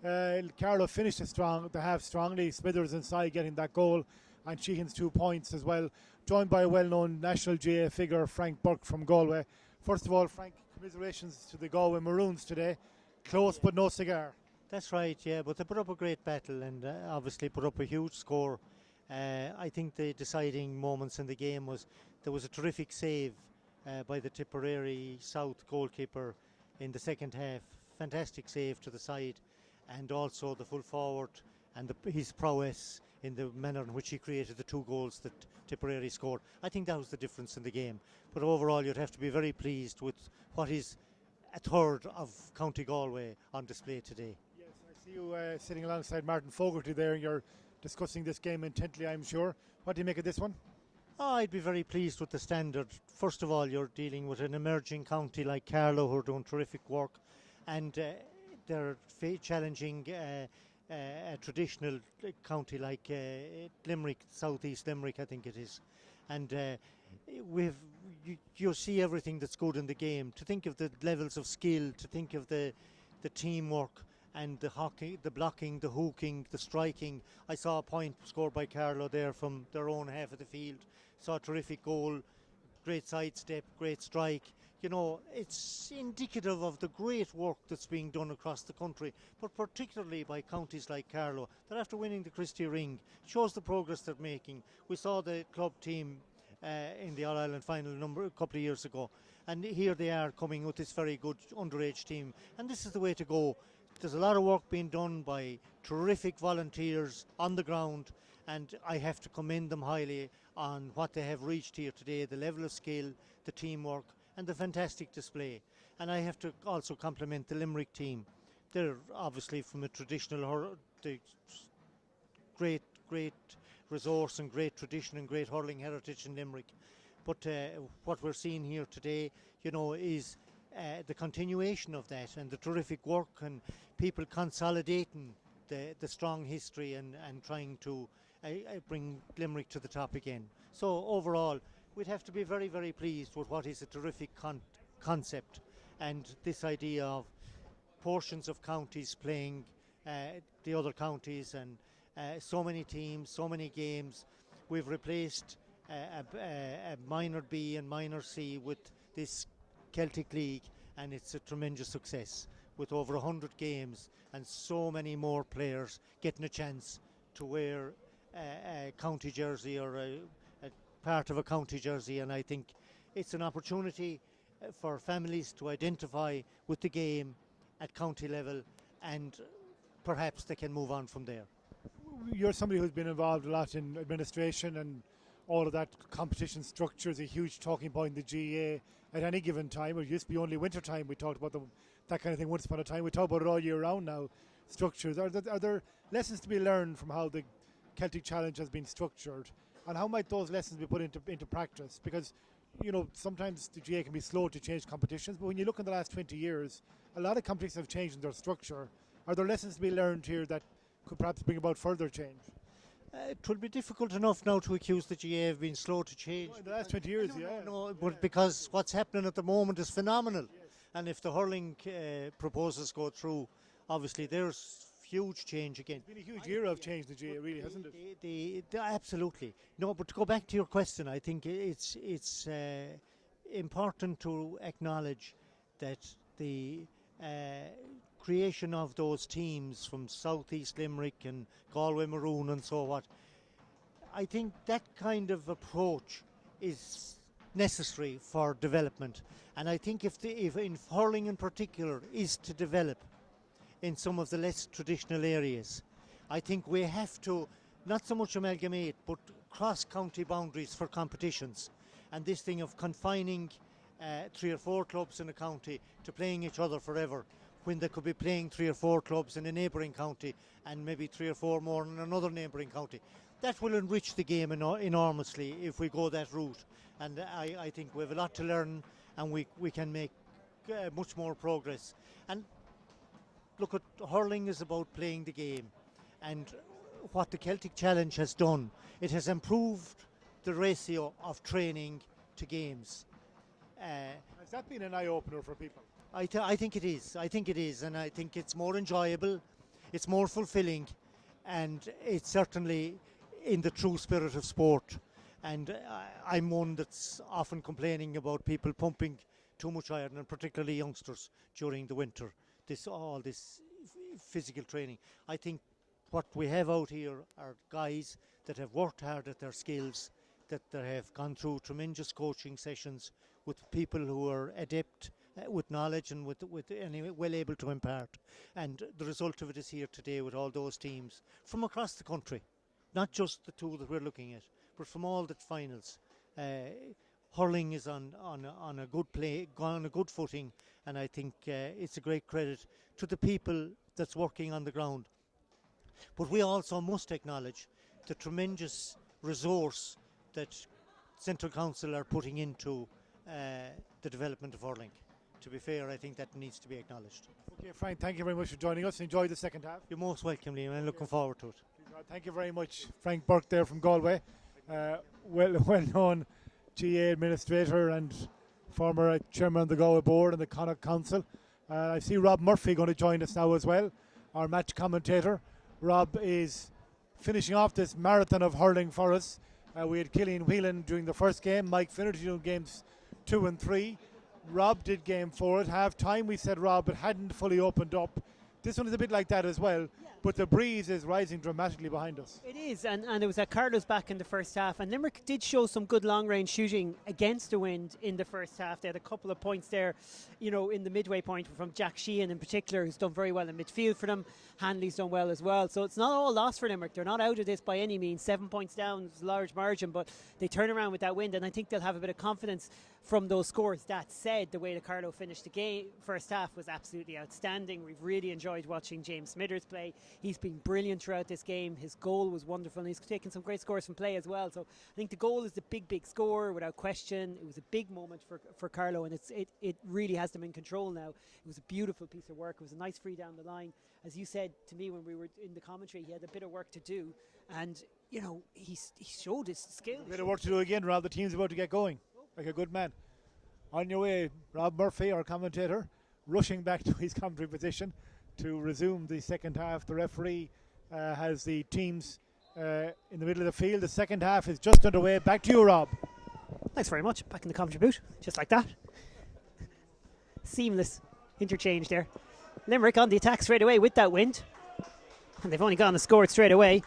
Carlow finished the half strongly. Smithers inside getting that goal, and Sheehan's 2 points as well. Joined by a well-known national GA figure, Frank Burke from Galway. First of all, Frank, commiserations to the Galway Maroons today. Close but no cigar. That's right, yeah, but they put up a great battle and obviously put up a huge score. I think the deciding moments in the game was there was a terrific save by the Tipperary South goalkeeper in the second half. Fantastic save to the side, and also the full forward and his prowess in the manner in which he created the 2 goals that Tipperary scored. I think that was the difference in the game. But overall, you'd have to be very pleased with what is a third of County Galway on display today. I see you sitting alongside Martin Fogarty there, and you're discussing this game intently, I'm sure. What do you make of this one? Oh, I'd be very pleased with the standard. First of all, you're dealing with an emerging county like Carlow who are doing terrific work, and they're challenging a traditional county like Limerick, southeast Limerick, I think it is. And you see everything that's good in the game. To think of the levels of skill, to think of the teamwork, and the hockey, the blocking, the hooking, the striking. I saw a point scored by Carlow there from their own half of the field. Saw a terrific goal, great sidestep, great strike. You know, it's indicative of the great work that's being done across the country, but particularly by counties like Carlow. That after winning the Christie Ring, shows the progress they're making. We saw the club team in the All-Ireland final a couple of years ago, and here they are coming with this very good underage team, and this is the way to go. There's a lot of work being done by terrific volunteers on the ground, and I have to commend them highly on what they have reached here today, the level of skill, the teamwork, and the fantastic display. And I have to also compliment the Limerick team. they're obviously from a traditional, the great resource and great tradition and great hurling heritage in Limerick. But what we're seeing here today, is the continuation of that and the terrific work and people consolidating the strong history and trying to bring Limerick to the top again. So overall, we'd have to be very, very pleased with what is a terrific concept, and this idea of portions of counties playing the other counties, and so many teams, so many games. We've replaced a minor B and minor C with this Celtic League, and it's a tremendous success with over 100 games and so many more players getting a chance to wear a county jersey or a part of a county jersey. And I think it's an opportunity for families to identify with the game at county level, and perhaps they can move on from there. You're somebody who's been involved a lot in administration, and all of that competition structure is a huge talking point in the GAA at any given time. It used to be only winter time we talked about that kind of thing once upon a time. We talk about it all year round now, structures. Are there lessons to be learned from how the Celtic Challenge has been structured, and how might those lessons be put into practice? Because sometimes the GAA can be slow to change competitions, but when you look in the last 20 years, a lot of competitions have changed in their structure. Are there lessons to be learned here that could perhaps bring about further change? It will be difficult enough now to accuse the GAA of being slow to change. In the last 20 years, But because what's happening at the moment is phenomenal. Yes. And if the hurling proposals go through, obviously there's huge change again. It's been a huge era of change, the GAA, really, hasn't it? Absolutely. No, but to go back to your question, I think it's important to acknowledge that the creation of those teams from South East Limerick and Galway Maroon and so what, I think that kind of approach is necessary for development. And I think if in hurling in particular is to develop in some of the less traditional areas, I think we have to not so much amalgamate but cross county boundaries for competitions. And this thing of confining 3 or 4 clubs in a county to playing each other forever, when they could be playing 3 or 4 clubs in a neighbouring county and maybe 3 or 4 more in another neighbouring county. That will enrich the game enormously if we go that route. And I think we have a lot to learn, and we can make much more progress. And look, hurling is about playing the game. And what the Celtic Challenge has done, it has improved the ratio of training to games. Has that been an eye-opener for people? I think it is. I think it is, and I think it's more enjoyable, it's more fulfilling, and it's certainly in the true spirit of sport. And I'm one that's often complaining about people pumping too much iron, and particularly youngsters during the winter. All this physical training. I think what we have out here are guys that have worked hard at their skills, that they have gone through tremendous coaching sessions with people who are adept with knowledge and with well able to impart. And the result of it is here today with all those teams from across the country, not just the 2 that we're looking at, but from all the finals. Hurling is on a good footing, and I think it's a great credit to the people that's working on the ground. But we also must acknowledge the tremendous resource that Central Council are putting into the development of hurling. To be fair, I think that needs to be acknowledged. Okay, Frank, thank you very much for joining us. Enjoy the second half. You're most welcome, Liam. I'm looking forward to it. Thank you very much, Frank Burke there from Galway, well-known GAA administrator and former chairman of the Galway board and the Connacht Council. I see Rob Murphy going to join us now as well, our match commentator. Rob is finishing off this marathon of hurling for us. We had Killian Whelan during the first game, Mike Finnerty doing games 2 and 3. Rob did game 4 at half time. We said Rob, it hadn't fully opened up. This one is a bit like that as well, but the breeze is rising dramatically behind us. It is, and it was at Carlow's back in the first half, and Limerick did show some good long-range shooting against the wind in the first half. They had a couple of points there, in the midway point from Jack Sheehan in particular, who's done very well in midfield for them. Hanley's done well as well, so it's not all lost for Limerick. They're not out of this by any means. 7 points down is a large margin, but they turn around with that wind, and I think they'll have a bit of confidence from those scores. That said, the way that Carlow finished the game first half was absolutely outstanding. We've really enjoyed enjoyed watching James Smithers play. He's been brilliant throughout this game. His goal was wonderful, and he's taken some great scores from play as well. So I think the goal is the big score without question. It was a big moment for Carlow, and it really has them in control now. It was a beautiful piece of work. It was a nice free down the line. As you said to me when we were in the commentary, he had a bit of work to do, and you know he showed his skill. A bit of work to do again, Rob. The team's about to get going, like a good man. On your way, Rob Murphy, our commentator, rushing back to his commentary position to resume the second half. The referee has the teams in the middle of the field. The second half is just underway. Back to you, Rob. Thanks very much. Back in the commentary booth, just like that. Seamless interchange there. Limerick on the attack straight away with that wind. And they've only gone and scored straight away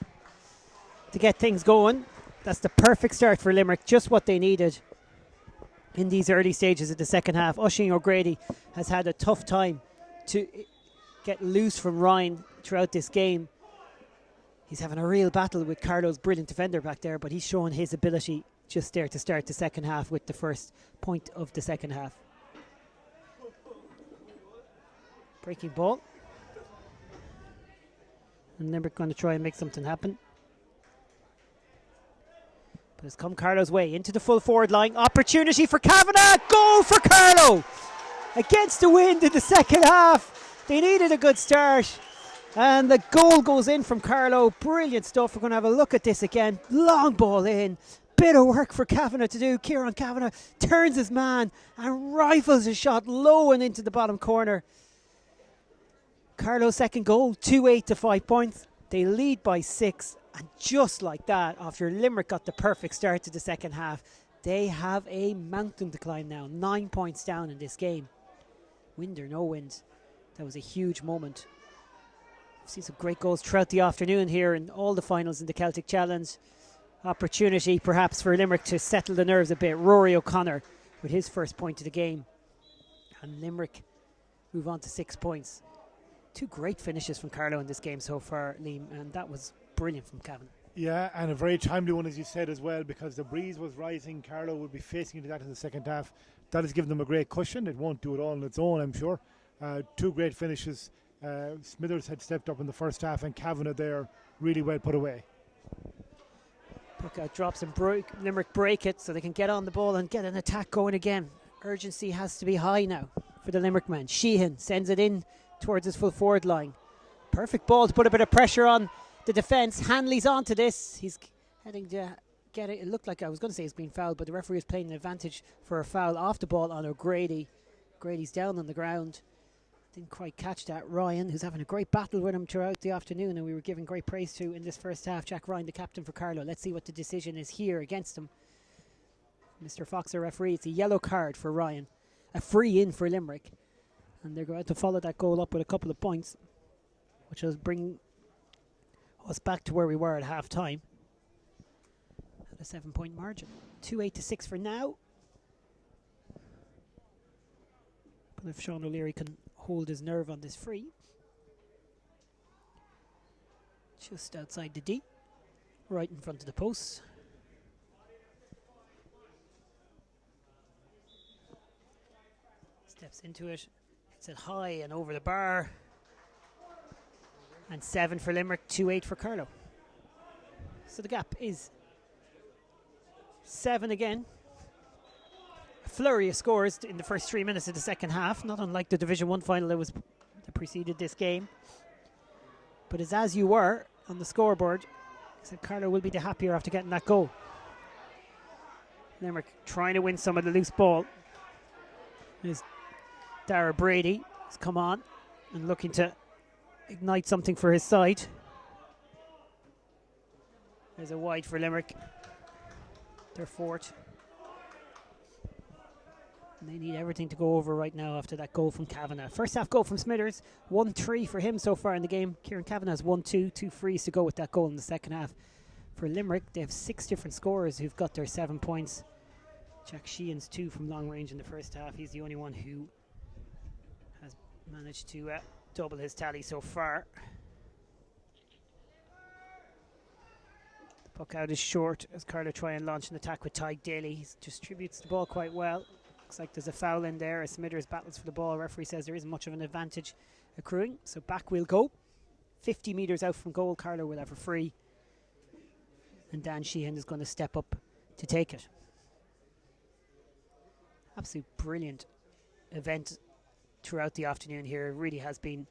to get things going. That's the perfect start for Limerick, just what they needed in these early stages of the second half. Oisin O'Grady has had a tough time to get loose from Ryan throughout this game. He's having a real battle with Carlow's brilliant defender back there, but he's showing his ability just there to start the second half with the first point of the second half. Breaking ball. And Limerick going to try and make something happen. But it's come Carlow's way into the full forward line. Opportunity for Kavanagh. Goal for Carlow. Against the wind in the second half. They needed a good start. And the goal goes in from Carlow. Brilliant stuff. We're going to have a look at this again. Long ball in. Bit of work for Kavanagh to do. Kieran Kavanagh turns his man and rifles a shot low and into the bottom corner. Carlow's second goal, 2-8 to 5 points. They lead by 6. And just like that, after Limerick got the perfect start to the second half, they have a mountain to climb now. 9 points down in this game. Wind or no wind, that was a huge moment. We've seen some great goals throughout the afternoon here in all the finals in the Celtic Challenge. Opportunity perhaps for Limerick to settle the nerves a bit. Rory O'Connor with his first point of the game. And Limerick move on to 6 points. Two great finishes from Carlow in this game so far, Liam, and that was brilliant from Kavanagh. Yeah, and a very timely one, as you said, as well, because the breeze was rising. Carlow would be facing into that in the second half. That has given them a great cushion. It won't do it all on its own, I'm sure. Two great finishes. Smithers had stepped up in the first half, and Kavanagh there really well put away. Puck out drops and Limerick break it so they can get on the ball and get an attack going again. Urgency has to be high now for the Limerick man. Sheehan sends it in towards his full forward line. Perfect ball to put a bit of pressure on the defence. Hanley's onto this. He's heading to get it. It looked like I was going to say he's been fouled, but the referee is playing an advantage for a foul off the ball on O'Grady. Grady's down on the ground. Didn't quite catch that. Ryan, who's having a great battle with him throughout the afternoon, and we were giving great praise to in this first half. Jack Ryan, the captain for Carlow. Let's see what the decision is here against him. Mr. Fox, our referee. It's a yellow card for Ryan. A free in for Limerick. And they're going to follow that goal up with a couple of points, which will bring us back to where we were at half time at a 7-point margin. 2-8 to 6 for now. But if Sean O'Leary can hold his nerve on this free. Just outside the D, right in front of the post. Steps into it. Hits it high and over the bar. And 7 for Limerick, 2-8 for Carlow. So the gap is 7 again. A flurry of scores in the first 3 minutes of the second half, not unlike the Division 1 final that preceded this game. But it's as you were on the scoreboard. So Carlow will be the happier after getting that goal. Limerick trying to win some of the loose ball. There's Dara Brady has come on and looking to ignite something for his side. There's a wide for Limerick. They're fourth. And they need everything to go over right now after that goal from Kavanagh. First half goal from Smithers. 1-3 for him so far in the game. Kieran Kavanagh has 1-2. 2 frees to go with that goal in the second half. For Limerick, they have 6 different scorers who've got their 7 points. Jack Sheehan's 2 from long range in the first half. He's the only one who has managed to double his tally so far. The puck out is short as Carlow try and launch an attack with Tyke Daly. He distributes the ball quite well. Looks like there's a foul in there as Smithers battles for the ball. Referee says there isn't much of an advantage accruing, so back we'll go. 50 metres out from goal, Carlow will have a free, and Dan Sheehan is going to step up to take it. Absolute brilliant event throughout the afternoon here. It really has been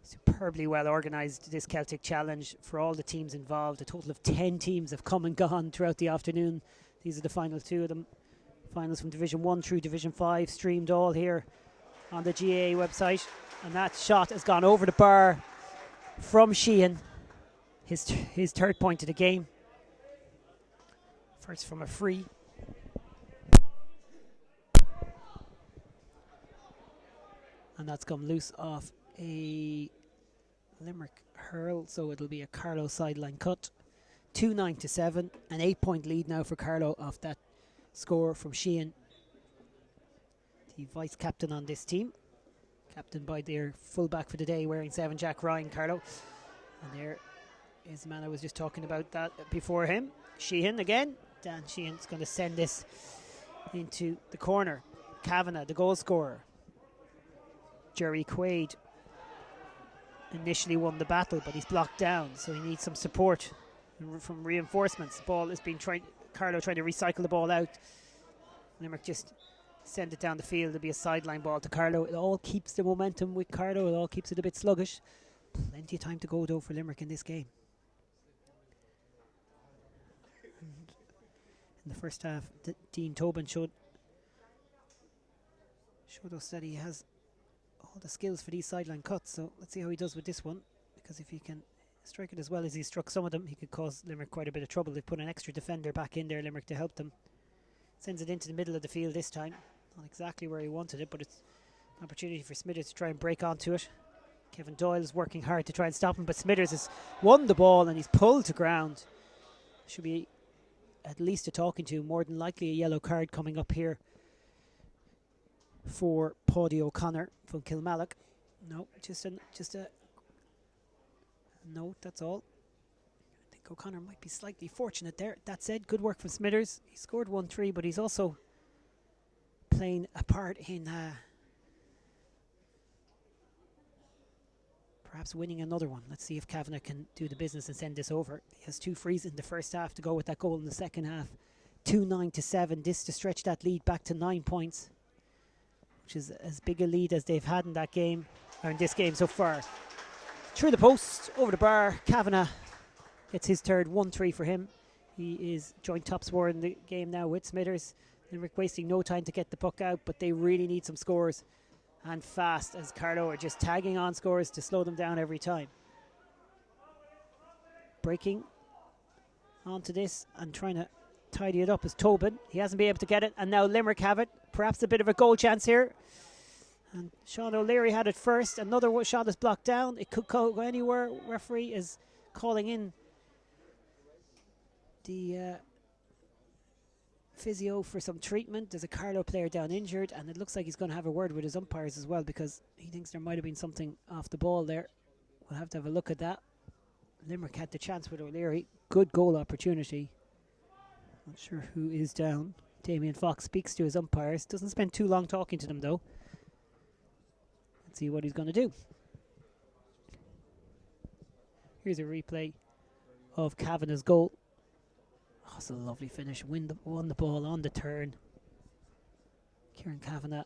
superbly well organised, this Celtic Challenge, for all the teams involved. A total of 10 teams have come and gone throughout the afternoon. These are the final two of them. Finals from Division 1 through Division 5, streamed all here on the GAA website. And that shot has gone over the bar from Sheehan. His third point of the game. First from a free. And that's come loose off a Limerick hurl, so it'll be a Carlow sideline cut. 2-9-7, an 8-point lead now for Carlow off that score from Sheehan, the vice captain on this team, captained by their fullback for the day wearing 7, Jack Ryan, Carlow. And there is the man I was just talking about that before him, Sheehan again. Dan Sheehan's going to send this into the corner. Kavanagh, the goal scorer. Jerry Quaid initially won the battle, but he's blocked down, so he needs some support from reinforcements. The ball is being Carlow trying to recycle the ball out. Limerick just send it down the field. It'll be a sideline ball to Carlow. It all keeps the momentum with Carlow. It all keeps it a bit sluggish. Plenty of time to go though for Limerick in this game. And in the first half, Dean Tobin showed us that he has all the skills for these sideline cuts, so let's see how he does with this one, because if he can strike it as well as he struck some of them, he could cause Limerick quite a bit of trouble. They've put an extra defender back in there, Limerick, to help them. Sends it into the middle of the field this time. Not exactly where he wanted it, but it's an opportunity for Smithers to try and break onto it. Kevin Doyle is working hard to try and stop him, but Smithers has won the ball and he's pulled to ground. Should be at least a talking to, more than likely a yellow card coming up here for Paddy O'Connor from Kilmallock. No, just a note, that's all. I think O'Connor might be slightly fortunate there. That said, good work from Smithers. He scored 1-3, but he's also playing a part in perhaps winning another one. Let's see if Kavanagh can do the business and send this over. He has 2 frees in the first half to go with that goal in the second half. 2-9-7, this to stretch that lead back to 9 points, which is as big a lead as they've had in that game, or in this game so far. Through the post, over the bar, Kavanagh gets his third, 1-3 for him. He is joint top scorer in the game now with Smithers. Limerick wasting no time to get the puck out, but they really need some scores, and fast, as Carlow are just tagging on scores to slow them down every time. Breaking onto this and trying to tidy it up is Tobin. He hasn't been able to get it, and now Limerick have it. Perhaps a bit of a goal chance here. And Sean O'Leary had it first. Another shot is blocked down. It could go anywhere. Referee is calling in the physio for some treatment. There's a Carlow player down injured, and it looks like he's going to have a word with his umpires as well, because he thinks there might have been something off the ball there. We'll have to have a look at that. Limerick had the chance with O'Leary. Good goal opportunity. Not sure who is down. Damien Fox speaks to his umpires. Doesn't spend too long talking to them though. Let's see what he's going to do. Here's a replay of Kavanagh's goal. Oh, it's a lovely finish. Won the ball on the turn. Kieran Kavanagh.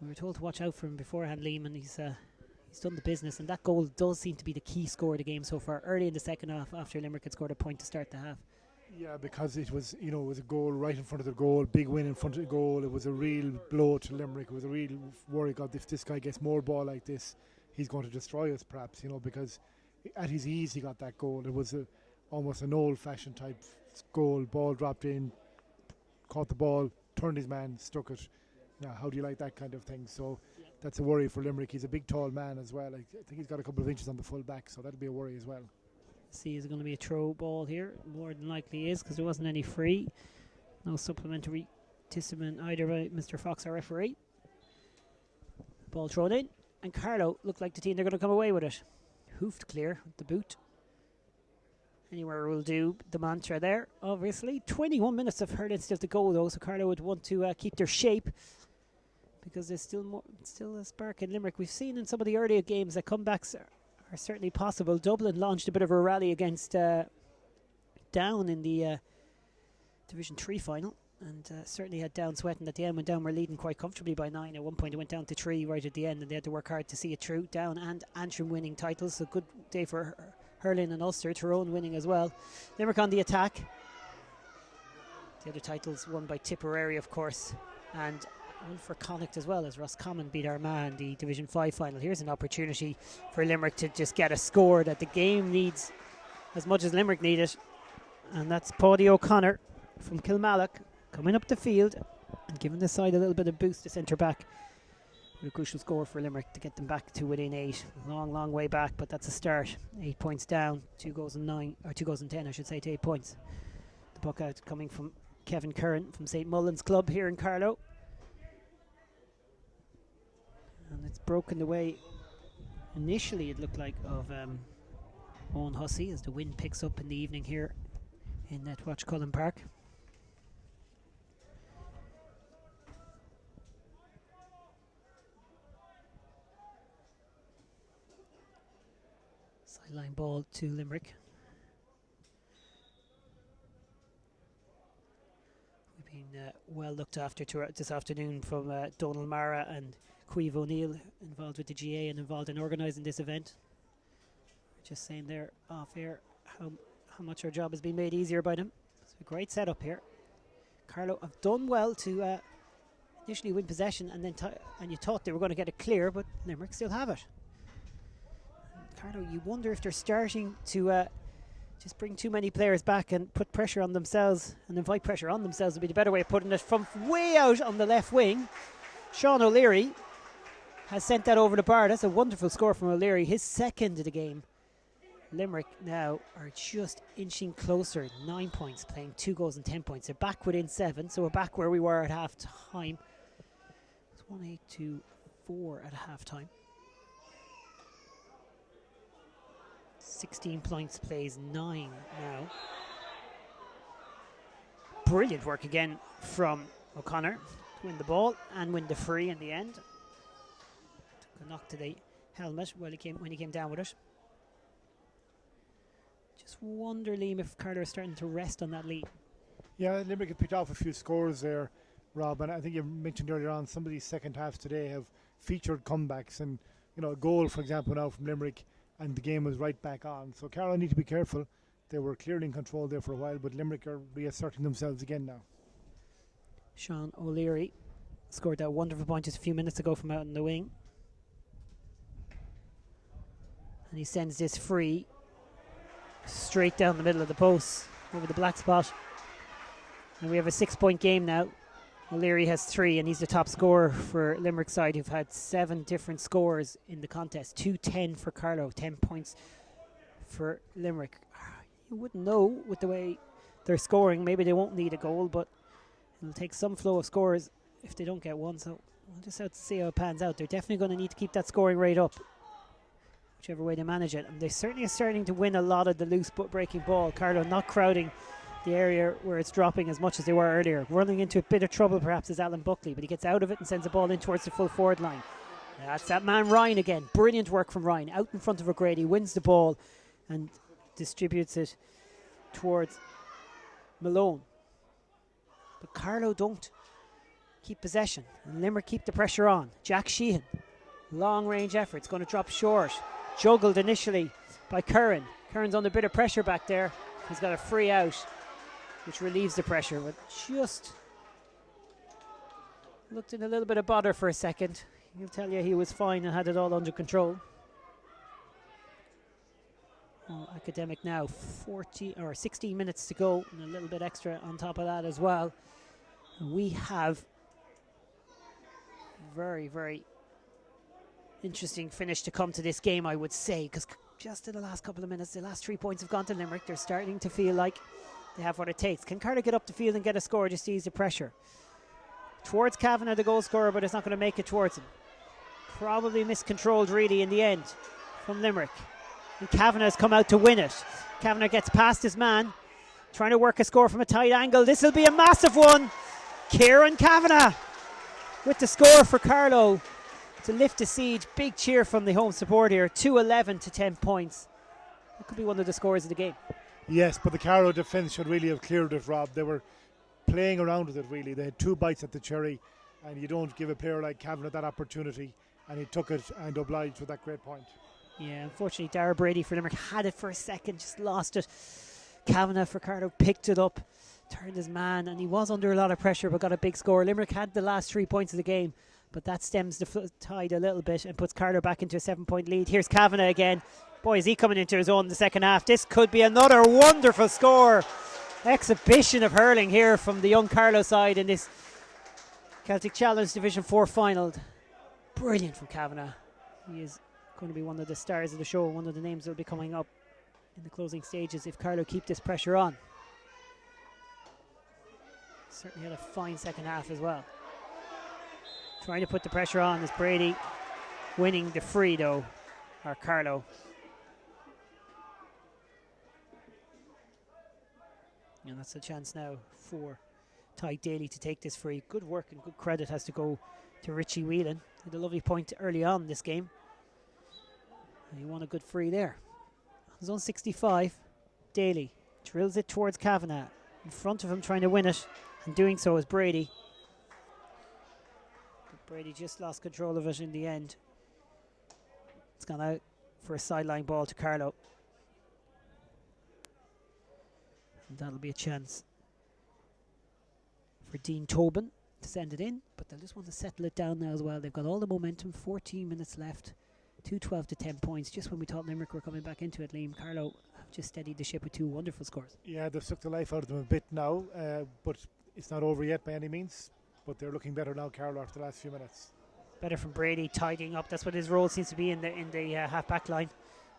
We were told to watch out for him beforehand, Liam, and he's done the business. And that goal does seem to be the key score of the game so far. Early in the second half, after Limerick had scored a point to start the half. Yeah, because it was, it was a goal right in front of the goal, big win in front of the goal. It was a real blow to Limerick. It was a real worry. God, if this guy gets more ball like this, he's going to destroy us, perhaps. Because at his ease he got that goal. It was almost an old-fashioned type goal. Ball dropped in, caught the ball, turned his man, stuck it. Now, how do you like that kind of thing? So that's a worry for Limerick. He's a big, tall man as well. I think he's got a couple of inches on the full back, so that'll be a worry as well. See, is it going to be a throw ball here? More than likely is, because there wasn't any free. No supplementary participant either by Mr. Fox, our referee. Ball thrown in, and Carlow look like the team they're going to come away with it. Hoofed clear with the boot. Anywhere will do, the mantra there, obviously. 21 minutes of hurling still to go, though, so Carlow would want to keep their shape because there's still a spark in Limerick. We've seen in some of the earlier games that comebacks are certainly possible. Dublin launched a bit of a rally against Down in the Division 3 final, and certainly had Down sweating at the end when Down were leading quite comfortably by 9. At one point it went down to 3 right at the end, and they had to work hard to see it through. Down and Antrim winning titles, so good day for hurling and Ulster. Tyrone winning as well. Limerick on the attack. The other titles won by Tipperary, of course, and one for Connacht as well, as Roscommon beat Armagh in the Division 5 final. Here's an opportunity for Limerick to just get a score that the game needs as much as Limerick need it, and that's Paddy O'Connor from Kilmallock coming up the field and giving the side a little bit of boost to centre back. A crucial score for Limerick to get them back to within 8. Long way back, but that's a start. 8 points down, 2 goals and 9, or 2 goals and 10, I should say, to 8 points. The puck out coming from Kevin Curran from St Mullins Club here in Carlow. And it's broken the way initially it looked like of Owen Hussey as the wind picks up in the evening here in Netwatch Cullen Park. Sideline ball to Limerick. We've been well looked after this afternoon from Donald Mara and Queeve O'Neill, involved with the GA and involved in organising this event. Just saying there off air how much our job has been made easier by them. It's a great setup here. Carlow have done well to initially win possession, and then and you thought they were going to get it clear, but Limerick still have it. Carlow, you wonder if they're starting to just bring too many players back and put pressure on themselves, and invite pressure on themselves would be the better way of putting it. From way out on the left wing, Sean O'Leary has sent that over the bar. That's a wonderful score from O'Leary, his second of the game. Limerick now are just inching closer, 9 points, playing 2 goals and 10 points. They're back within 7, so we're back where we were at half time. It's 1-8-2-4 at half time. 16 points, plays 9 now. Brilliant work again from O'Connor to win the ball and win the free in the end. Took a knock to the helmet when he came down with it. Just wonder, Liam, if Carlow are starting to rest on that lead. Yeah, Limerick have picked off a few scores there, Rob, and I think you mentioned earlier on some of these second halves today have featured comebacks, and a goal, for example, now from Limerick, and the game was right back on. So Carlow need to be careful. They were clearly in control there for a while, but Limerick are reasserting themselves again now. Sean O'Leary scored that wonderful point just a few minutes ago from out in the wing. And he sends this free straight down the middle of the post over the black spot. And we have a 6-point game now. O'Leary has 3, and he's the top scorer for Limerick side, who've had 7 different scores in the contest. 2-10 for Carlow, 10 points for Limerick. You wouldn't know with the way they're scoring. Maybe they won't need a goal, but it'll take some flow of scores if they don't get one. So we'll just have to see how it pans out. They're definitely going to need to keep that scoring rate up, whichever way they manage it. And they certainly are starting to win a lot of the loose breaking ball. Carlow not crowding the area where it's dropping as much as they were earlier. Running into a bit of trouble perhaps is Alan Buckley, but he gets out of it and sends the ball in towards the full forward line. That's that man Ryan again. Brilliant work from Ryan. Out in front of O'Grady, wins the ball and distributes it towards Malone. But Carlow don't keep possession, and Limerick keep the pressure on. Jack Sheehan, long range effort, it's going to drop short. Juggled initially by Curran. Curran's under a bit of pressure back there. He's got a free out, which relieves the pressure, but just looked in a little bit of bother for a second. He'll tell you he was fine and had it all under control. Academic now 16 minutes to go, and a little bit extra on top of that as well. And we have very, very interesting finish to come to this game, I would say, because just in the last couple of minutes, the last 3 points have gone to Limerick. They're starting to feel like they have what it takes. Can Carlow get up the field and get a score just to ease the pressure? Towards Kavanagh, the goal scorer, but it's not going to make it towards him. Probably miscontrolled really in the end from Limerick. And Kavanagh has come out to win it. Kavanagh gets past his man, trying to work a score from a tight angle. This will be a massive one. Kieran Kavanagh with the score for Carlow to lift the siege. Big cheer from the home support here. 2-11 to 10 points. That could be one of the scores of the game. Yes, but the Carlow defence should really have cleared it, Rob. They were playing around with it, really. They had 2 bites at the cherry, and you don't give a player like Kavanagh that opportunity, and he took it and obliged with that great point. Yeah, unfortunately, Dara Brady for Limerick had it for a second, just lost it. Kavanagh for Carlow picked it up, turned his man, and he was under a lot of pressure but got a big score. Limerick had the last 3 points of the game, but that stems the tide a little bit and puts Carlow back into a 7-point lead. Here's Kavanagh again. Boy, is he coming into his own in the second half. This could be another wonderful score. Exhibition of hurling here from the young Carlow side in this Celtic Challenge Division 4 final. Brilliant from Kavanagh. He is going to be one of the stars of the show, one of the names that will be coming up in the closing stages if Carlow keep this pressure on. Certainly had a fine second half as well. Trying to put the pressure on is Brady, winning the free though, or Carlow. And that's a chance now for Tyke Daly to take this free. Good work and good credit has to go to Richie Whelan. Had a lovely point early on in this game. And he won a good free there. Zone 65, Daly drills it towards Kavanagh. In front of him trying to win it, and doing so is Brady. But Brady just lost control of it in the end. It's gone out for a sideline ball to Carlow. And that'll be a chance for Dean Tobin to send it in, but they'll just want to settle it down now as well. They've got all the momentum, 14 minutes left, 2-12 to 10 points. Just when we thought Limerick were coming back into it, Liam, Carlow have just steadied the ship with 2 wonderful scores. Yeah, they've sucked the life out of them a bit now, but it's not over yet by any means. But they're looking better now, Carlow, after the last few minutes. Better from Brady, tidying up. That's what his role seems to be in the half-back line.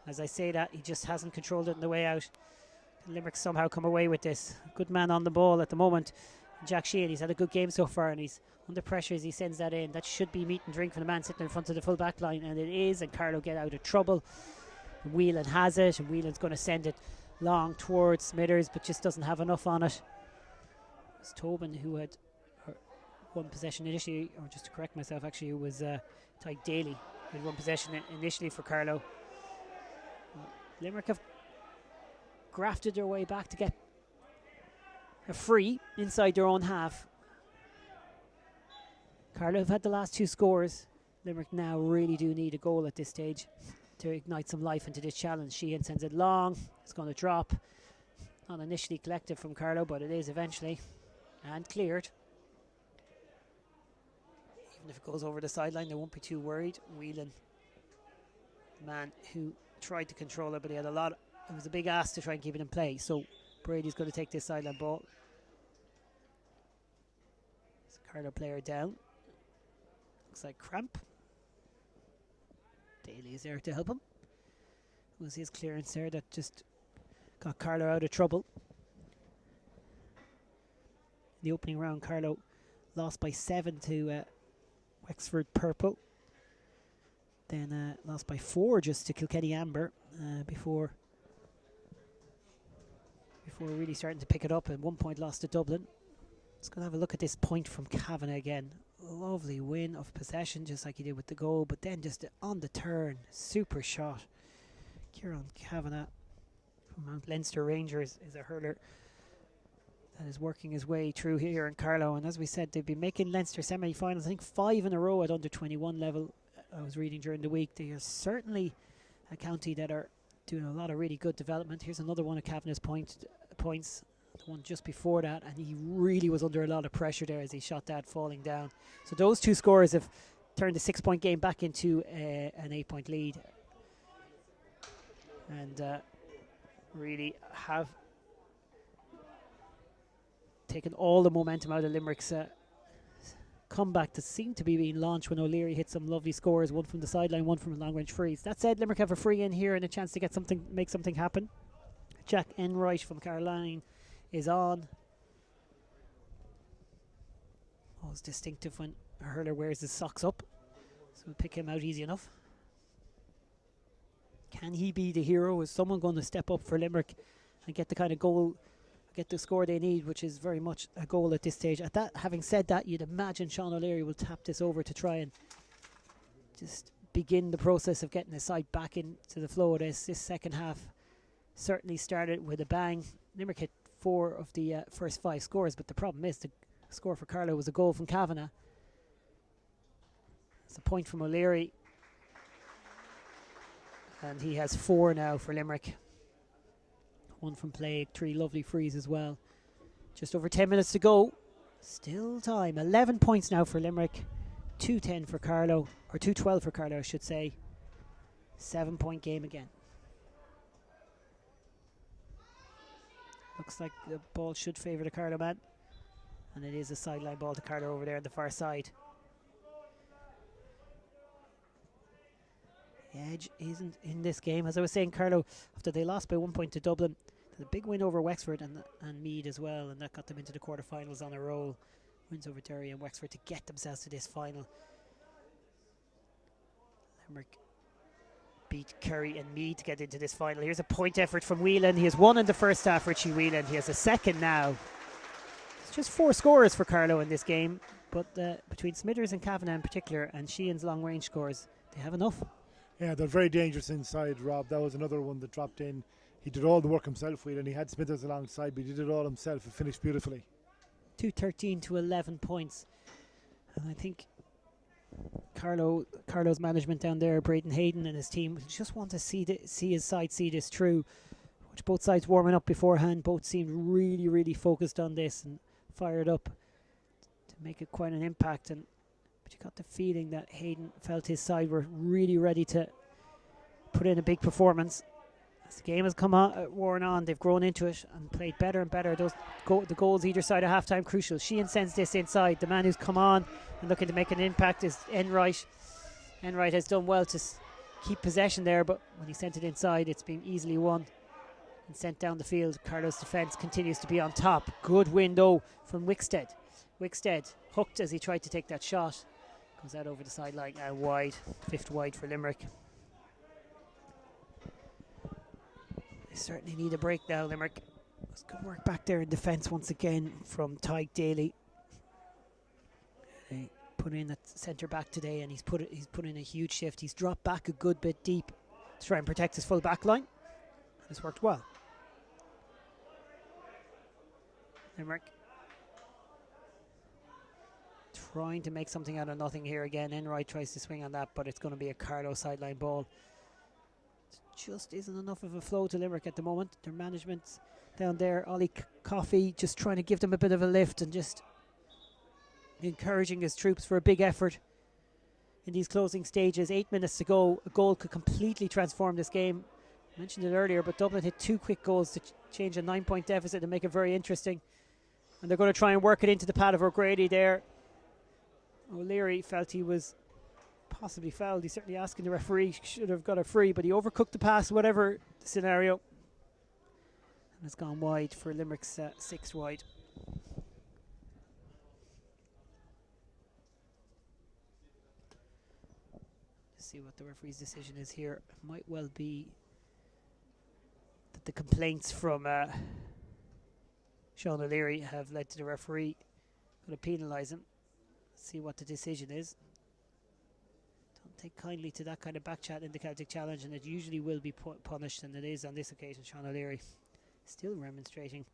As I say that, he just hasn't controlled it on the way out. Limerick somehow come away with this. Good man on the ball at the moment. Jack Sheehan, he's had a good game so far, and he's under pressure as he sends that in. That should be meat and drink for the man sitting in front of the full back line, and it is, and Carlow get out of trouble. Whelan has it, and Whelan's going to send it long towards Smithers, but just doesn't have enough on it. It's Tobin who had one possession initially, or just to correct myself, actually, it was Tyke Daly who had one possession initially for Carlow. Limerick have grafted their way back to get a free inside their own half. Carlow have had the last 2 scores. Limerick now really do need a goal at this stage to ignite some life into this challenge. Sheehan sends it long. It's going to drop. Not initially collected from Carlow, but it is eventually. And cleared. Even if it goes over the sideline, they won't be too worried. Whelan, the man who tried to control it, but he had a lot. It was a big ask to try and keep it in play. So Brady's going to take this sideline ball. It's a Carlow player down. Looks like cramp. Daly is there to help him. It was his clearance there that just got Carlow out of trouble. In the opening round, Carlow lost by 7 to Wexford Purple. Then lost by 4 just to Kilkenny Amber before really starting to pick it up, and 1 point lost to Dublin. Let's go have a look at this point from Kavanagh again. Lovely win of possession, just like he did with the goal, but then just on the turn, super shot. Kieran Kavanagh from Mount Leinster Rangers is a hurler that is working his way through here in Carlow, and as we said, they've been making Leinster semi-finals, I think 5 in a row at under 21 level. I was reading during the week. They are certainly a county that are doing a lot of really good development. Here's another one of Kavanagh's points, the one just before that, and he really was under a lot of pressure there as he shot that falling down. So those 2 scores have turned the 6-point game back into an 8-point lead, and really have taken all the momentum out of Limerick's comeback that seemed to be being launched when O'Leary hit some lovely scores, one from the sideline, one from a long-range freeze. That said, Limerick have a free in here and a chance to get something, make something happen. Jack Enright from Caroline is on. Always distinctive when a hurler wears his socks up, so we'll pick him out easy enough. Can he be the hero? Is someone going to step up for Limerick and get the kind of goal, get the score they need, which is very much a goal at this stage? Having said that, you'd imagine Sean O'Leary will tap this over to try and just begin the process of getting the side back into the flow of this. This second half certainly started with a bang. Limerick hit 4 of the first 5 scores, but the problem is the score for Carlow was a goal from Kavanagh. It's a point from O'Leary, and he has 4 now for Limerick. 1 from play, 3 lovely frees as well. Just over 10 minutes to go. Still time. 11 points now for Limerick. 2-10 for Carlow, or 2-12 for Carlow, I should say. 7-point game again. Looks like the ball should favour the Carlow man, and it is a sideline ball to Carlow over there on the far side. The edge isn't in this game. As I was saying, Carlow, after they lost by 1 point to Dublin, had a big win over Wexford and Meath as well, and that got them into the quarterfinals on a roll. Wins over Derry and Wexford to get themselves to this final. Limerick beat Kerry and Meath to get into this final. Here's a point effort from Whelan. He has 1 in the first half, Richie Whelan. He has a second now. It's just 4 scorers for Carlow in this game, but between Smithers and Kavanagh in particular, and Sheehan's long range scores, they have enough. Yeah, they're very dangerous inside, Rob. That was another one that dropped in. He did all the work himself, Whelan. He had Smithers alongside, but he did it all himself. It finished beautifully. 2-13 to 11 points. And I think Carlow's management down there, Braden Hayden and his team, just want to see his side see this through. Which both sides warming up beforehand. Both seemed really, really focused on this and fired up to make it quite an impact. But you got the feeling that Hayden felt his side were really ready to put in a big performance. As the game has worn on, they've grown into it and played better and better. The goals either side of half-time crucial. Sheehan sends this inside. The man who's come on and looking to make an impact is Enright. Enright has done well to keep possession there, but when he sent it inside, it's been easily won and sent down the field. Carlow's defence continues to be on top. Good window from Wickstead. Wickstead hooked as he tried to take that shot. Goes out over the sideline and wide. 5th wide for Limerick. They certainly need a break now, Limerick. It's good work back there in defence once again from Tyke Daly. They put in a centre back today, and he's put in a huge shift. He's dropped back a good bit deep to try and protect his full back line. It's worked well. Limerick trying to make something out of nothing here again. Enright tries to swing on that, but it's going to be a Carlow sideline ball. Just isn't enough of a flow to Limerick at the moment. Their management down there, Ollie Coffey, just trying to give them a bit of a lift and just encouraging his troops for a big effort in these closing stages. 8 minutes to go. A goal could completely transform this game. I mentioned it earlier, but Dublin hit 2 quick goals to change a 9-point deficit and make it very interesting. And they're going to try and work it into the pad of O'Grady there. O'Leary felt he was possibly fouled. He's certainly asking the referee, should have got a free, but he overcooked the pass, whatever the scenario. And it's gone wide for Limerick's 6th wide. Let's see what the referee's decision is here. It might well be that the complaints from Sean O'Leary have led to the referee going to penalise him. Let's see what the decision is. Take kindly to that kind of back chat in the Celtic Challenge, and it usually will be punished, and it is on this occasion. Sean O'Leary still remonstrating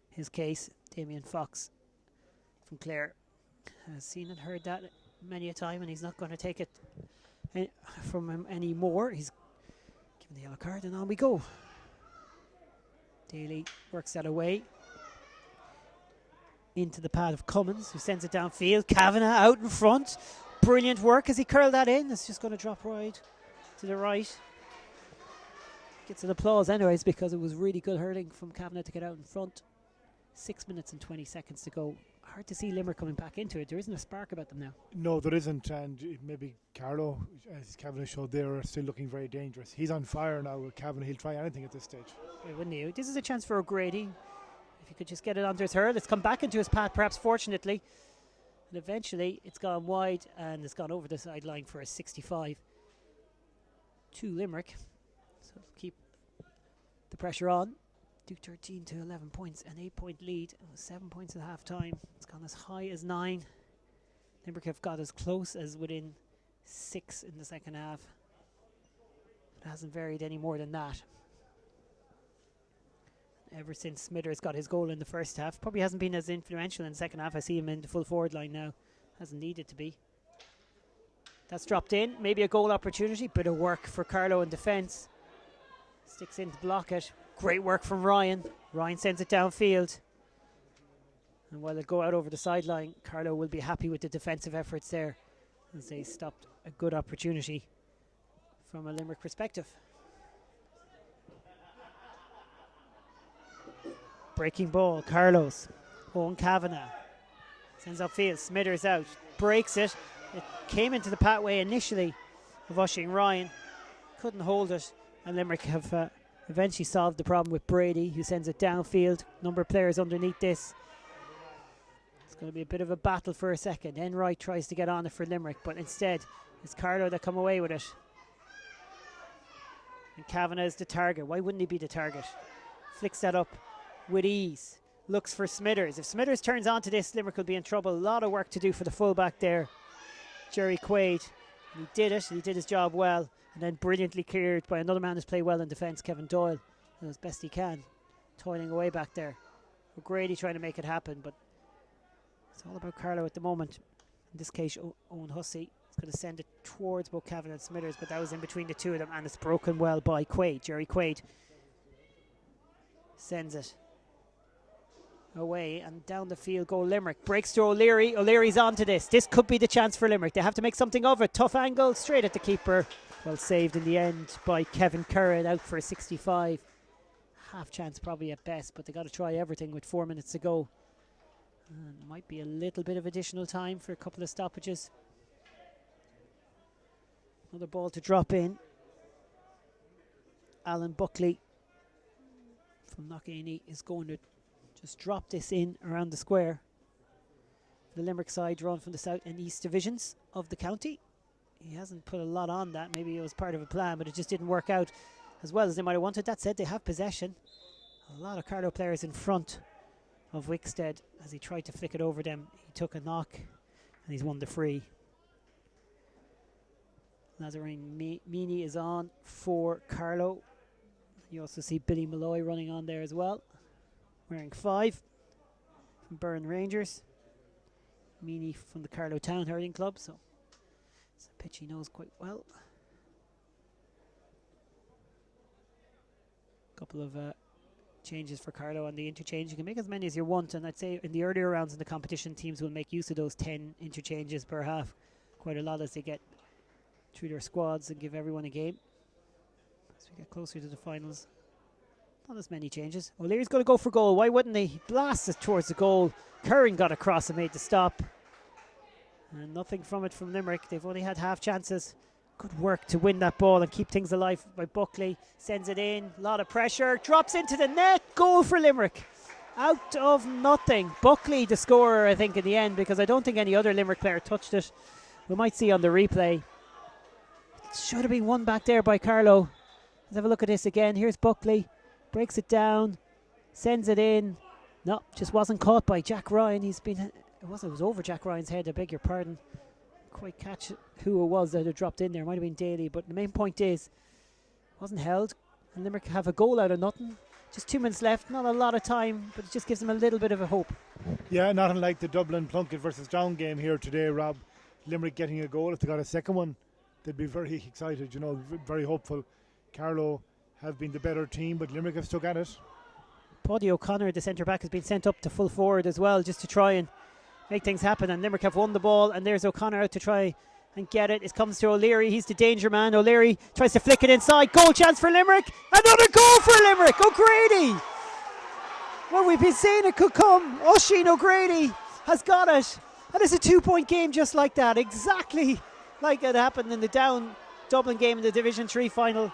his case. Damien Fox from Clare has seen and heard that many a time, and he's not going to take it from him anymore. He's given the yellow card, and on we go. Daly works that away into the pad of Cummins, who sends it downfield. Kavanagh out in front. Brilliant work as he curled that in. It's just going to drop right to the right. Gets an applause anyways, because it was really good hurling from Kavanagh to get out in front. 6 minutes and 20 seconds to go. Hard to see Limerick coming back into it. There isn't a spark about them now. No, there isn't, and maybe Carlow, as Kavanagh showed there, are still looking very dangerous. He's on fire now with Kavanagh. He'll try anything at this stage. Yeah, wouldn't he? This is a chance for O'Grady. If he could just get it onto his hurl. It's come back into his path, perhaps fortunately. And eventually it's gone wide and it's gone over the sideline for a 65 to Limerick. keep the pressure on. Duke 13 to 11 points, an 8-point lead. It was 7 points at half time. It's gone as high as 9. Limerick have got as close as within 6 in the second half. It hasn't varied any more than that. Ever since Smithers got his goal in the first half, probably hasn't been as influential in the second half. I see him in the full forward line now. Hasn't needed to be. That's dropped in. Maybe a goal opportunity. Bit of work for Carlow in defence. Sticks in to block it. Great work from Ryan. Ryan sends it downfield. And while it go out over the sideline, Carlow will be happy with the defensive efforts there, as they stopped a good opportunity from a Limerick perspective. Breaking ball, Carlow's. Owen Kavanagh sends upfield. Smithers out. Breaks it. It came into the pathway initially of Ushing Ryan. Couldn't hold it. And Limerick have eventually solved the problem with Brady, who sends it downfield. Number of players underneath this. It's going to be a bit of a battle for a second. Enright tries to get on it for Limerick, but instead it's Carlow that come away with it. And Kavanagh is the target. Why wouldn't he be the target? Flicks that up with ease. Looks for Smithers. If Smithers turns onto this, Limerick will be in trouble. A lot of work to do for the fullback there, Jerry Quaid. He did it. He did his job well. And then brilliantly cleared by another man who's played well in defence, Kevin Doyle. As best he can. Toiling away back there. O'Grady trying to make it happen, but it's all about Carlow at the moment. In this case, Owen Hussey is going to send it towards both Kavanagh and Smithers, but that was in between the two of them, and it's broken well by Quaid. Jerry Quaid sends it away, and down the field go Limerick. Breaks to O'Leary. O'Leary's onto this. This could be the chance for Limerick. They have to make something of it. Tough angle, straight at the keeper. Well saved in the end by Kevin Curran, out for a 65. Half chance probably at best, but they got to try everything with 4 minutes to go. And might be a little bit of additional time for a couple of stoppages. Another ball to drop in. Alan Buckley from Knockany is going to just drop this in around the square. The Limerick side drawn from the south and east divisions of the county. He hasn't put a lot on that. Maybe it was part of a plan, but it just didn't work out as well as they might have wanted. That said, they have possession. A lot of Carlow players in front of Wickstead as he tried to flick it over them. He took a knock and he's won the free. Nazarene Meany is on for Carlow. You also see Billy Malloy running on there as well, wearing 5 from Burren Rangers. Meany from the Carlow Town Hurling Club, so it's a pitch he knows quite well. Couple of changes for Carlow on the interchange. You can make as many as you want, and I'd say in the earlier rounds in the competition, teams will make use of those 10 interchanges per half. Quite a lot as they get through their squads and give everyone a game. As we get closer to the finals, not as many changes. O'Leary's going to go for goal. Why wouldn't he? He blasts it towards the goal. Curran got across and made the stop. And nothing from it from Limerick. They've only had half chances. Good work to win that ball and keep things alive by Buckley. Sends it in. A lot of pressure. Drops into the net. Goal for Limerick. Out of nothing. Buckley the scorer, I think, in the end, because I don't think any other Limerick player touched it. We might see on the replay. It should have been won back there by Carlow. Let's have a look at this again. Here's Buckley. Breaks it down. Sends it in. No, just wasn't caught by Jack Ryan. It was over Jack Ryan's head. I beg your pardon. Quite catch who it was that had dropped in there. Might have been Daly, but the main point is wasn't held, and Limerick have a goal out of nothing. Just 2 minutes left, not a lot of time, but it just gives them a little bit of a hope. Yeah, not unlike the Dublin Plunkett versus Down game here today, Rob. Limerick getting a goal. If they got a second one, they'd be very excited, very hopeful. Carlow have been the better team, but Limerick have stuck at it. Paddy O'Connor, the centre back, has been sent up to full forward as well, just to try and make things happen, and Limerick have won the ball, and there's O'Connor out to try and get it. It comes to O'Leary. He's the danger man. O'Leary tries to flick it inside. Goal chance for Limerick. Another goal for Limerick. O'Grady. Well, we've been saying it could come. Oisin O'Grady has got it. And it's a 2-point game just like that. Exactly like it happened in the Down Dublin game in the Division 3 final.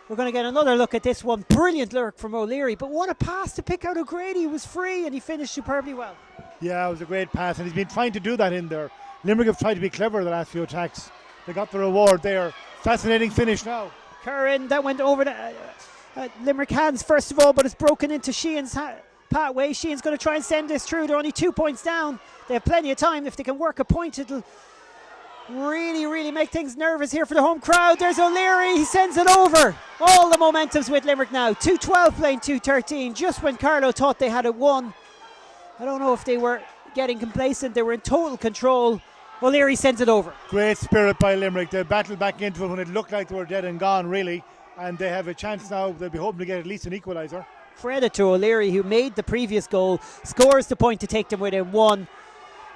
We're going to get another look at this one. Brilliant lurk from O'Leary, but what a pass to pick out O'Grady. He was free and he finished superbly well. Yeah, it was a great pass, and he's been trying to do that in there. Limerick have tried to be clever the last few attacks. They got the reward there. Fascinating finish now Curran, that went over the Limerick hands first of all, but it's broken into Sheehan's pathway. Sheehan's going to try and send this through. They're only 2 points down. They have plenty of time. If they can work a point, it'll really make things nervous here for the home crowd. There's O'Leary, he sends it over. All the momentum's with Limerick now. 2:12 playing 2:13, just when Carlow thought they had it won. I don't know if they were getting complacent. They were in total control. O'Leary sends it over. Great spirit by Limerick. They battled back into it when it looked like they were dead and gone, really, and they have a chance now. They'll be hoping to get at least an equaliser. Credit to O'Leary, who made the previous goal, scores the point to take them within 1.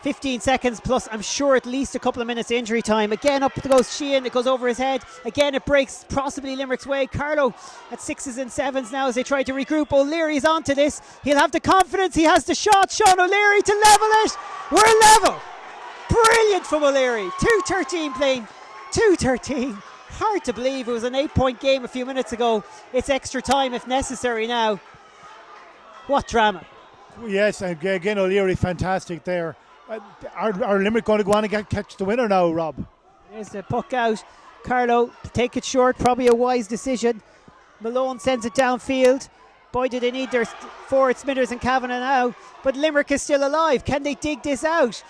15 seconds plus, I'm sure, at least a couple of minutes injury time. Again, up goes Sheehan, it goes over his head. Again, it breaks possibly Limerick's way. Carlow at 6s and 7s now as they try to regroup. O'Leary's onto this. He'll have the confidence, he has the shot. Sean O'Leary to level it. We're level. Brilliant from O'Leary. 2:13 playing, 2:13. Hard to believe it was an 8-point game a few minutes ago. It's extra time if necessary now. What drama. Yes, and again, O'Leary fantastic there. Are Limerick going to go on and catch the winner now, Rob? There's the puck out. Carlow take it short, probably a wise decision. Malone sends it downfield. Boy, do they need their forward Smithers and Kavanagh now. But Limerick is still alive. Can they dig this out?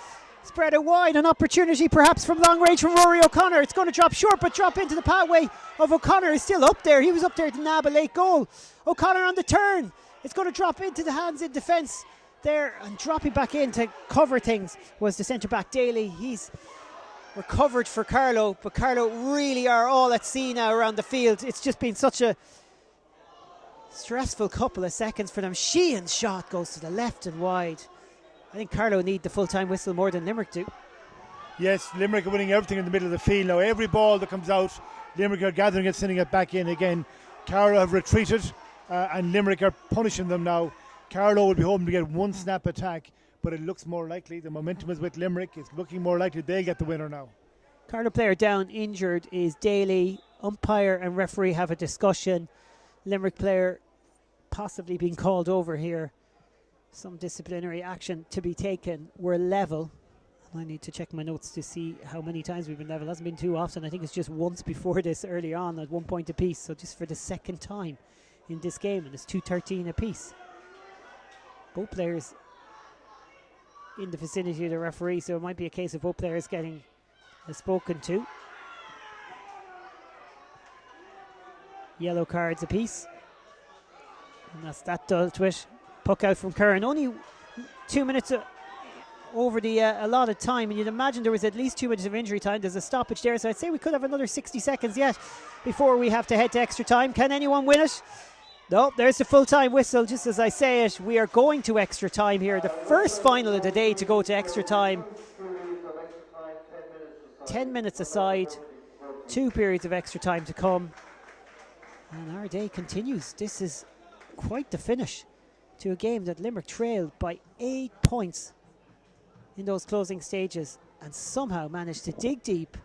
Spread it wide, an opportunity perhaps from long range from Rory O'Connor. It's going to drop short, but drop into the pathway of O'Connor. Is still up there. He was up there to nab a late goal. O'Connor on the turn. It's going to drop into the hands in defence there, and dropping back in to cover things was the centre back Daly. He's recovered for Carlow, but Carlow really are all at sea now around the field. It's just been such a stressful couple of seconds for them. Sheehan's shot goes to the left and wide. I think Carlow need the full-time whistle more than Limerick do. Yes, Limerick are winning everything in the middle of the field. Now every ball that comes out, Limerick are gathering it, sending it back in again. Carlow have retreated and Limerick are punishing them now. Carlow will be hoping to get one snap attack, but it looks more likely. The momentum is with Limerick. It's looking more likely they'll get the winner now. Carlow player down injured is Daly. Umpire and referee have a discussion. Limerick player possibly being called over here. Some disciplinary action to be taken. We're level. I need to check my notes to see how many times we've been level. It hasn't been too often. I think it's just once before this early on at 1 point apiece. So just for the second time in this game, and it's 2:13 apiece. Both players in the vicinity of the referee, so it might be a case of both players getting spoken to. Yellow cards apiece, and that's that dealt with. Puck out from Curran. Only 2 minutes over the allotted time, and you'd imagine there was at least 2 minutes of injury time. There's a stoppage there, so I'd say we could have another 60 seconds yet before we have to head to extra time. Can anyone win it? No, there's the full-time whistle. Just as I say it, we are going to extra time here. The first final of the day to go to extra time. 10 minutes aside, 2 periods of extra time to come. And our day continues. This is quite the finish to a game that Limerick trailed by 8 points in those closing stages and somehow managed to dig deep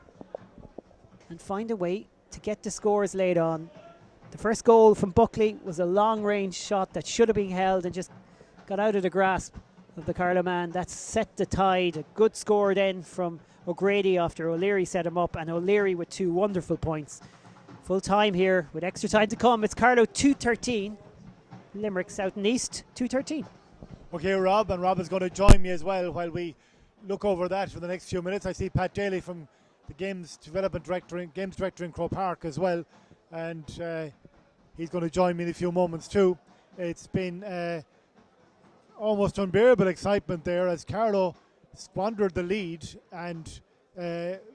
and find a way to get the scores laid on. The first goal from Buckley was a long-range shot that should have been held and just got out of the grasp of the Carlow man. That set the tide. A good score then from O'Grady after O'Leary set him up, and O'Leary with 2 wonderful points. Full time here with extra time to come. It's Carlow 2:13. Limerick South and East 2:13. Okay, Rob, and Rob is going to join me as well while we look over that for the next few minutes. I see Pat Daly from the Games Director in Croke Park as well, and he's going to join me in a few moments too. It's been almost unbearable excitement there as Carlow squandered the lead, and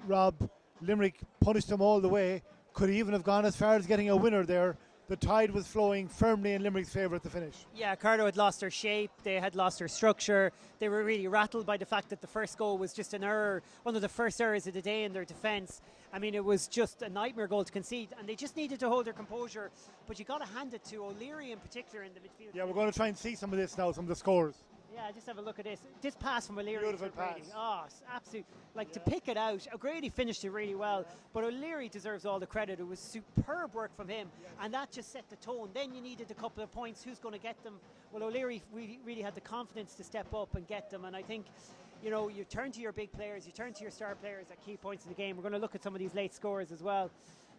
Rob, Limerick punished them all the way. Could even have gone as far as getting a winner there. The tide was flowing firmly in Limerick's favour at the finish. Yeah, Carlow had lost their shape, they had lost their structure. They were really rattled by the fact that the first goal was just an error, one of the first errors of the day in their defence. I mean, it was just a nightmare goal to concede, and they just needed to hold their composure. But you got to hand it to O'Leary in particular in the midfield. Yeah, we're going to try and see some of this now, some of the scores. Yeah, just have a look at this. This pass from O'Leary. Beautiful pass. Oh, it's absolute. Like, to pick it out. O'Grady finished it really well, but O'Leary deserves all the credit. It was superb work from him, and that just set the tone. Then you needed a couple of points. Who's going to get them? Well, O'Leary really had the confidence to step up and get them, and I think, you know, you turn to your big players, you turn to your star players at key points in the game. We're going to look at some of these late scores as well.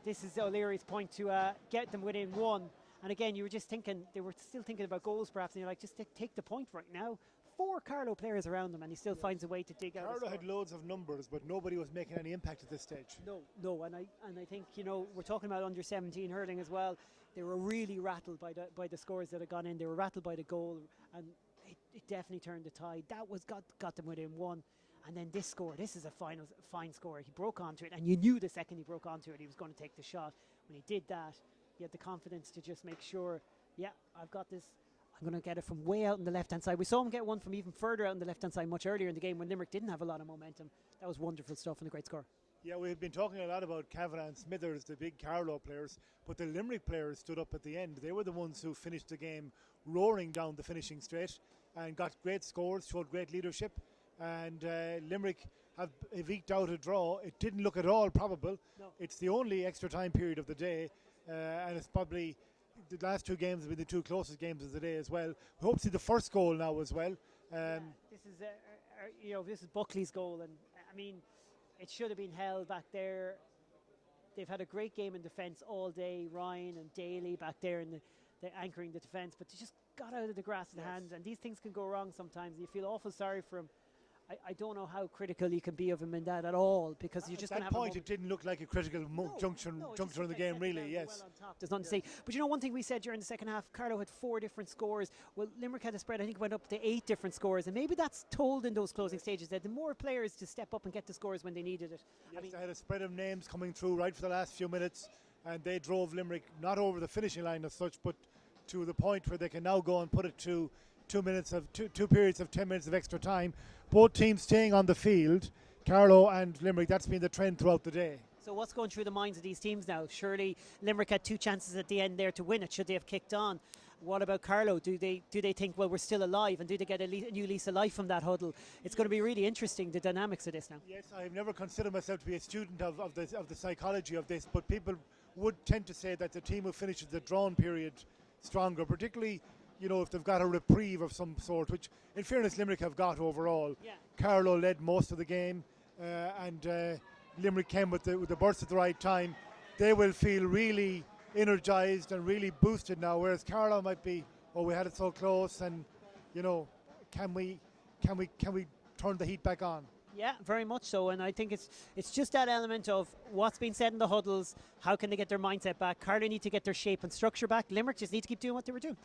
this is O'Leary's point to get them within one. And again, you were just thinking, they were still thinking about goals perhaps, and you're like, just take the point right now. 4 Carlow players around them, and he still finds a way to dig out. Carlow had loads of numbers, but nobody was making any impact at this stage. No, and I think, you know, we're talking about under 17 hurling as well. They were really rattled by the scores that had gone in. They were rattled by the goal, and it definitely turned the tide. That was got them within one. And then this score, this is a fine score. He broke onto it, and you knew the second he broke onto it, he was going to take the shot. When he did that, he had the confidence to just make sure, yeah, I've got this. I'm going to get it from way out on the left-hand side. We saw him get one from even further out on the left-hand side much earlier in the game when Limerick didn't have a lot of momentum. That was wonderful stuff and a great score. Yeah, we've been talking a lot about Kavanagh and Smithers, the big Carlow players, but the Limerick players stood up at the end. They were the ones who finished the game roaring down the finishing straight and got great scores, showed great leadership, and Limerick have eked out a draw. It didn't look at all probable. No. It's the only extra time period of the day, and it's probably the last 2 games have been the 2 closest games of the day as well. We hope to see the first goal now as well. This is this is Buckley's goal, and I mean, it should have been held back there. They've had a great game in defence all day. Ryan and Daly back there in the anchoring the defence, but they just got out of the grass in hand, and these things can go wrong sometimes. And you feel awful sorry for him. I don't know how critical you can be of him in that at all, because you're just going to have at that point. It didn't look like a critical juncture in the game, really. Yes, well, there's nothing to say. But you know, one thing we said during the second half, Carlow had 4 different scores. Well, Limerick had a spread. I think it went up to 8 different scores, and maybe that's told in those closing stages that the more players to step up and get the scores when they needed it. Yes, they had a spread of names coming through right for the last few minutes, and they drove Limerick not over the finishing line as such, but to the point where they can now go and put it to 2 periods of 10 minutes of extra time. Both teams staying on the field, Carlow and Limerick. That's been the trend throughout the day. So what's going through the minds of these teams now? Surely Limerick had 2 chances at the end there to win it, should they have kicked on. What about Carlow? Do they think, well, we're still alive, and do they get a new lease of life from that huddle? It's going to be really interesting, the dynamics of this now. Yes, I've never considered myself to be a student of the psychology of this, but people would tend to say that the team who finishes the drawn period stronger, particularly, you know, if they've got a reprieve of some sort, which in fairness Limerick have got overall. Yeah. Carlow led most of the game, and Limerick came with the burst at the right time. They will feel really energised and really boosted now, whereas Carlow might be, oh, we had it so close, and you know, can we turn the heat back on? Yeah, very much so, and I think it's just that element of what's been said in the huddles. How can they get their mindset back? Carlow need to get their shape and structure back. Limerick just need to keep doing what they were doing.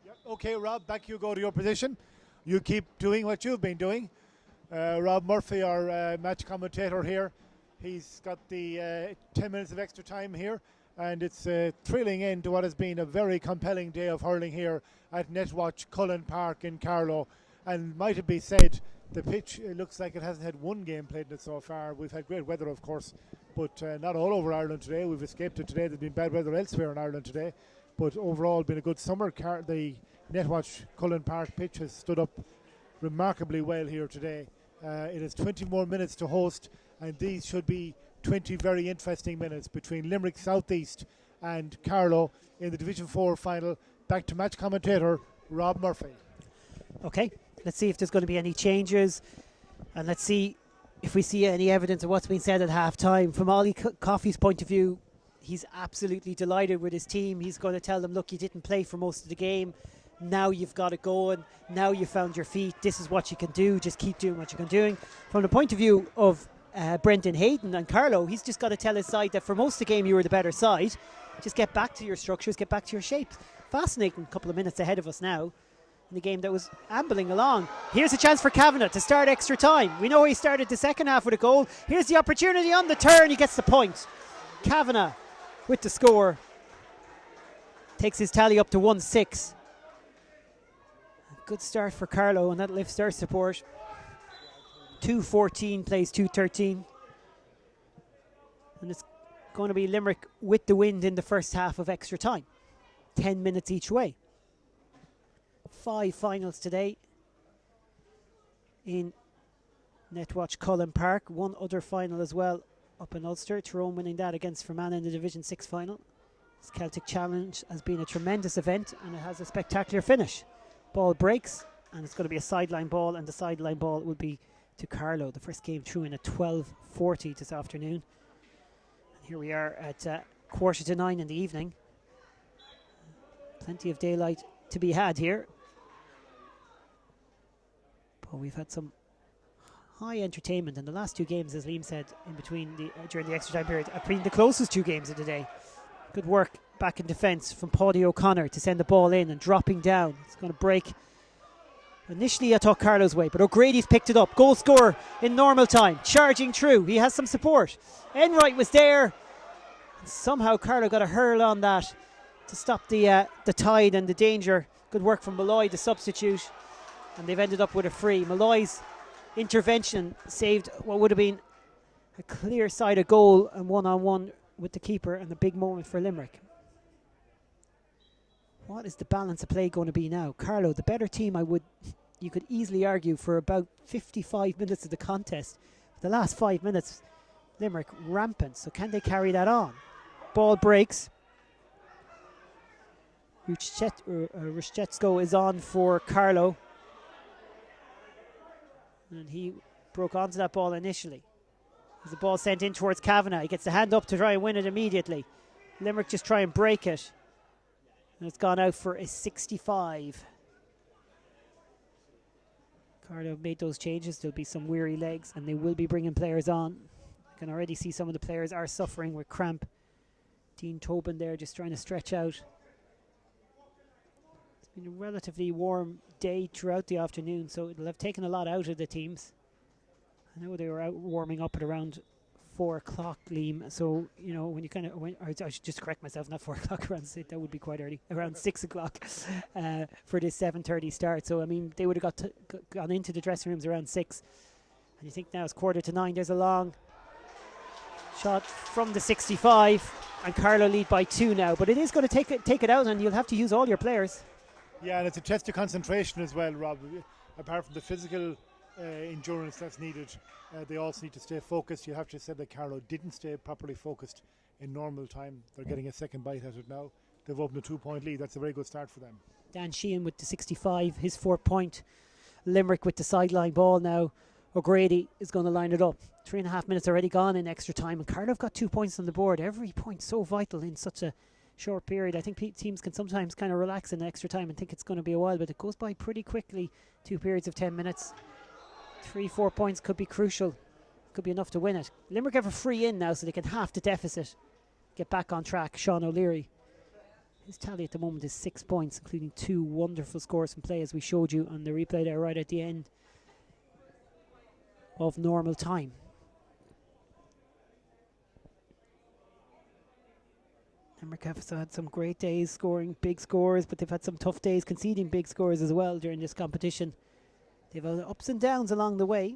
Yep. Okay, Rob, back you go to your position. You keep doing what you've been doing. Rob Murphy, our match commentator here, he's got the 10 minutes of extra time here, and it's a thrilling end to what has been a very compelling day of hurling here at Netwatch Cullen Park in Carlow. And might it be said, the pitch, it looks like it hasn't had one game played in it so far. We've had great weather, of course, but not all over Ireland today. We've escaped it today. There's been bad weather elsewhere in Ireland today, but overall been a good summer. The Netwatch Cullen Park pitch has stood up remarkably well here today. It has 20 more minutes to host, and these should be 20 very interesting minutes between Limerick Southeast and Carlow in the Division 4 final. Back to match commentator Rob Murphy. Okay, let's see if there's going to be any changes, and let's see if we see any evidence of what's been said at half-time. From Ollie Coffey's point of view, he's absolutely delighted with his team. He's going to tell them, look, you didn't play for most of the game. Now you've got it going. Now you've found your feet. This is what you can do. Just keep doing what you can doing. From the point of view of Brendan Hayden and Carlow, he's just got to tell his side that for most of the game you were the better side. Just get back to your structures, get back to your shapes. Fascinating couple of minutes ahead of us now in the game that was ambling along. Here's a chance for Kavanagh to start extra time. We know he started the second half with a goal. Here's the opportunity on the turn. He gets the point. Kavanagh with the score. Takes his tally up to 1-6. Good start for Carlow, and that lifts their support. 2-14 plays 2-13. And it's going to be Limerick with the wind in the first half of extra time. 10 minutes each way. 5 finals today in Netwatch Cullen Park. One other final as well up in Ulster. Jerome winning that against Fermanagh in the Division 6 final. This Celtic Challenge has been a tremendous event, and it has a spectacular finish. Ball breaks, and it's going to be a sideline ball, and the sideline ball will be to Carlow. The first game threw in at 12:40 this afternoon. And here we are at 9:15 in the evening. Plenty of daylight to be had here. But we've had some high entertainment in the last 2 games, as Liam said, in between during the extra time period. Been the closest 2 games of the day. Good work back in defence from Paddy O'Connor to send the ball in and dropping down. It's going to break. Initially I thought Carlow's way, but O'Grady's picked it up. Goal scorer in normal time, charging through. He has some support. Enright was there. And somehow Carlow got a hurl on that to stop the tide and the danger. Good work from Malloy, the substitute. And they've ended up with a free. Malloy's intervention saved what would have been a clear-sided goal and one-on-one with the keeper, and a big moment for Limerick. What is the balance of play going to be now? Carlow, the better team, you could easily argue, for about 55 minutes of the contest. The last 5 minutes, Limerick rampant. So can they carry that on? Ball breaks. Ruszczycko is on for Carlow. And he broke onto that ball initially. As the ball sent in towards Kavanagh, he gets the hand up to try and win it immediately. Limerick just try and break it. And it's gone out for a 65. Carlow made those changes. There'll be some weary legs, and they will be bringing players on. I can already see some of the players are suffering with cramp. Dean Tobin there just trying to stretch out. It's been a relatively warm day throughout the afternoon, so it'll have taken a lot out of the teams. I know they were out warming up at around 4 o'clock, Liam. So, you know, when you kind of, I should just correct myself, not 4 o'clock, around 6, that would be quite early, around 6 o'clock for this 7:30 start. So, I mean, they would have gone into the dressing rooms around 6. And you think now it's 8:45. There's a long shot from the 65, and Carlow lead by 2 now. But it is going to take it out, and you'll have to use all your players. Yeah, and it's a test of concentration as well, Rob. Apart from the physical endurance that's needed, they also need to stay focused. You have to say that Carlow didn't stay properly focused in normal time. They're getting a second bite at it now. They've opened a 2-point lead. That's a very good start for them. Dan Sheehan with the 65, his 4th point. Limerick with the sideline ball now. O'Grady is going to line it up. 3.5 minutes already gone in extra time, and Carlow have got 2 points on the board. Every point so vital in such a short period. I think teams can sometimes kind of relax in extra time and think it's going to be a while, but it goes by pretty quickly. 2 periods of 10 minutes. 3-4 points could be crucial. Could be enough to win it. Limerick have a free in now, so they can half the deficit. Get back on track. Sean O'Leary. His tally at the moment is 6 points, including 2 wonderful scores from play, as we showed you on the replay there right at the end of normal time. Limerick have had some great days scoring big scores, but they've had some tough days conceding big scores as well during this competition. They've had ups and downs along the way,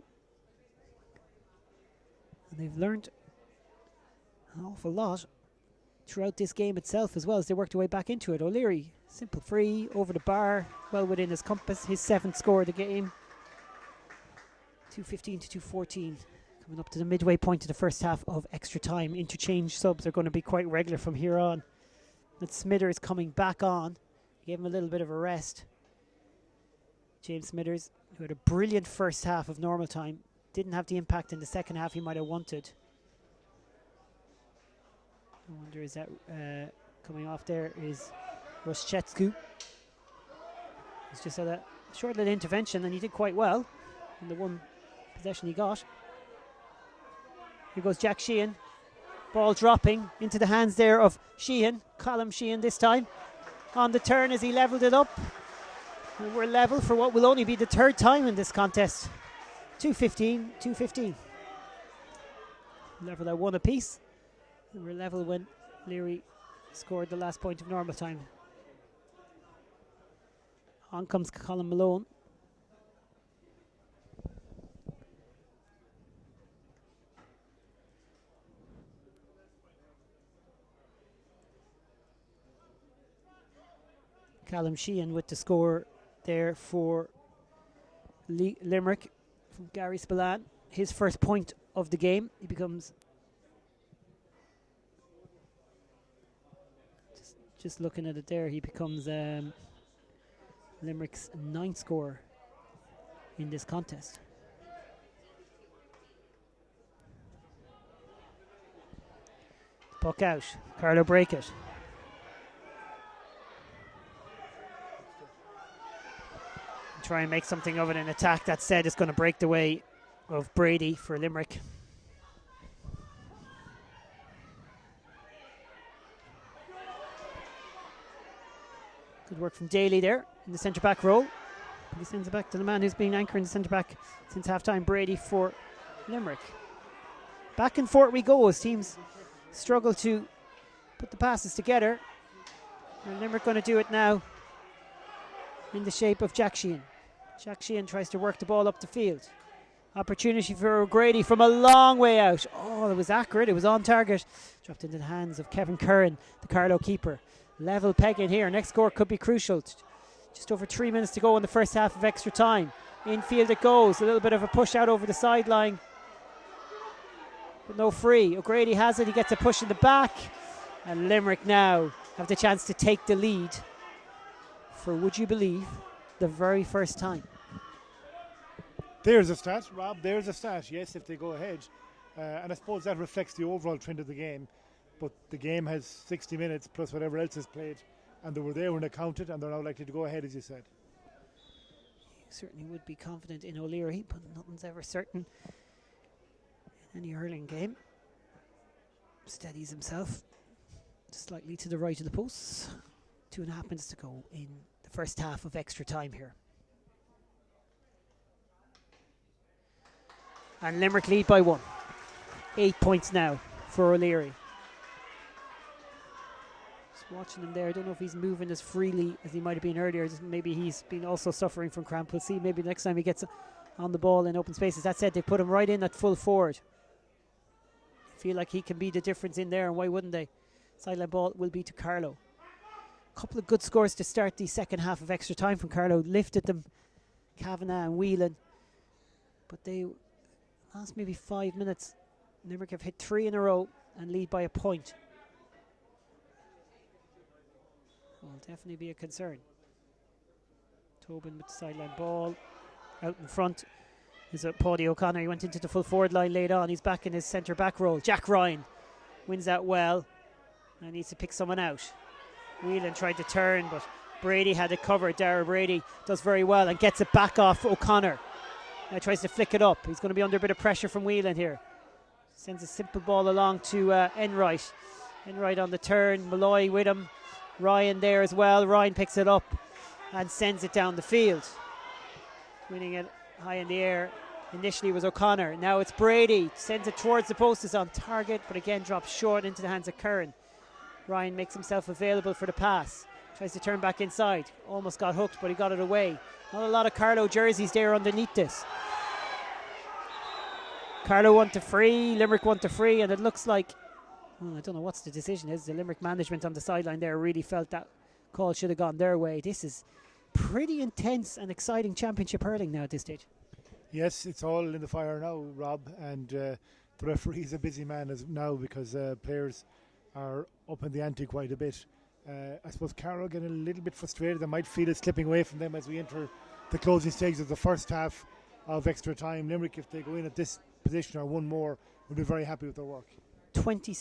and they've learned an awful lot throughout this game itself as well as they worked their way back into it. O'Leary, simple free over the bar, well within his compass, his 7th score of the game. 2:15 to 2:14, coming up to the midway point of the first half of extra time. Interchange subs are going to be quite regular from here on. And Smithers coming back on, gave him a little bit of a rest. James Smithers, who had a brilliant first half of normal time, didn't have the impact in the second half he might have wanted. I wonder, is that coming off there is Ruszczycko. He's just had a short little intervention, and he did quite well in the one possession he got. Here goes Jack Sheehan. Ball dropping into the hands there of Sheehan, Colin Sheehan this time. On the turn as he levelled it up. And we're level for what will only be the 3rd time in this contest. 2:15. Level at 1 apiece. And we're level when Leary scored the last point of normal time. On comes Colin Malone. Callum Sheehan with the score there for Limerick from Gary Spillane. His first point of the game. He becomes, just looking at it there, he becomes Limerick's 9th scorer in this contest. Puck out. Carlow break it. Try and make something of it in attack. That said, it's going to break the way of Brady for Limerick. Good work from Daly there in the centre back role. He sends it back to the man who's been anchoring the centre back since half time, Brady for Limerick. Back and forth we go as teams struggle to put the passes together. And Limerick going to do it now in the shape of Jack Sheehan. Jack Sheehan tries to work the ball up the field. Opportunity for O'Grady from a long way out. Oh, it was accurate. It was on target. Dropped into the hands of Kevin Curran, the Carlow keeper. Level pegging here. Next score could be crucial. Just over 3 minutes to go in the first half of extra time. Infield it goes. A little bit of a push out over the sideline. But no free. O'Grady has it. He gets a push in the back. And Limerick now have the chance to take the lead for, would you believe, the very first time. There's a stat, Rob. There's a stat. Yes, if they go ahead. And I suppose that reflects the overall trend of the game. But the game has 60 minutes plus whatever else is played. And they were there when they counted, and they're now likely to go ahead, as you said. You certainly would be confident in O'Leary, but nothing's ever certain in any hurling game. Steadies himself slightly to the right of the posts. 2.5 minutes to go in the first half of extra time here. And Limerick lead by 1. 8 points now for O'Leary. Watching him there, I don't know if he's moving as freely as he might have been earlier. Just maybe he's been also suffering from cramp. We'll see maybe next time he gets on the ball in open spaces. That said, they put him right in at full forward. Feel like he can be the difference in there, and why wouldn't they? Sideline ball will be to Carlow. A couple of good scores to start the second half of extra time from Carlow. Lifted them, Kavanagh and Whelan. But they, last maybe 5 minutes, Limerick have hit 3 in a row and lead by a point. Will definitely be a concern. Tobin with the sideline ball. Out in front is Paddy O'Connor. He went into the full forward line late on. He's back in his centre back role. Jack Ryan wins that well. Now needs to pick someone out. Whelan tried to turn, but Brady had it covered. Dara Brady does very well and gets it back off O'Connor. Now tries to flick it up. He's going to be under a bit of pressure from Whelan here. Sends a simple ball along to Enright. Enright on the turn. Malloy with him. Ryan there as well. Ryan picks it up and sends it down the field. Winning it high in the air initially was O'Connor. Now it's Brady. Sends it towards the post. Is on target, but again drops short into the hands of Curran. Ryan makes himself available for the pass. Tries to turn back inside. Almost got hooked, but he got it away. Not a lot of Carlow jerseys there underneath this. Carlow want to free. Limerick want to free, and it looks like, I don't know what's the decision is. The Limerick management on the sideline there really felt that call should have gone their way. This is pretty intense and exciting championship hurling now at this stage. Yes, it's all in the fire now, Rob, and the referee's a busy man now because players are up in the ante quite a bit. I suppose Carlow getting a little bit frustrated. They might feel it slipping away from them as we enter the closing stages of the first half of extra time. Limerick, if they go in at this position or one more, will be very happy with their work. 15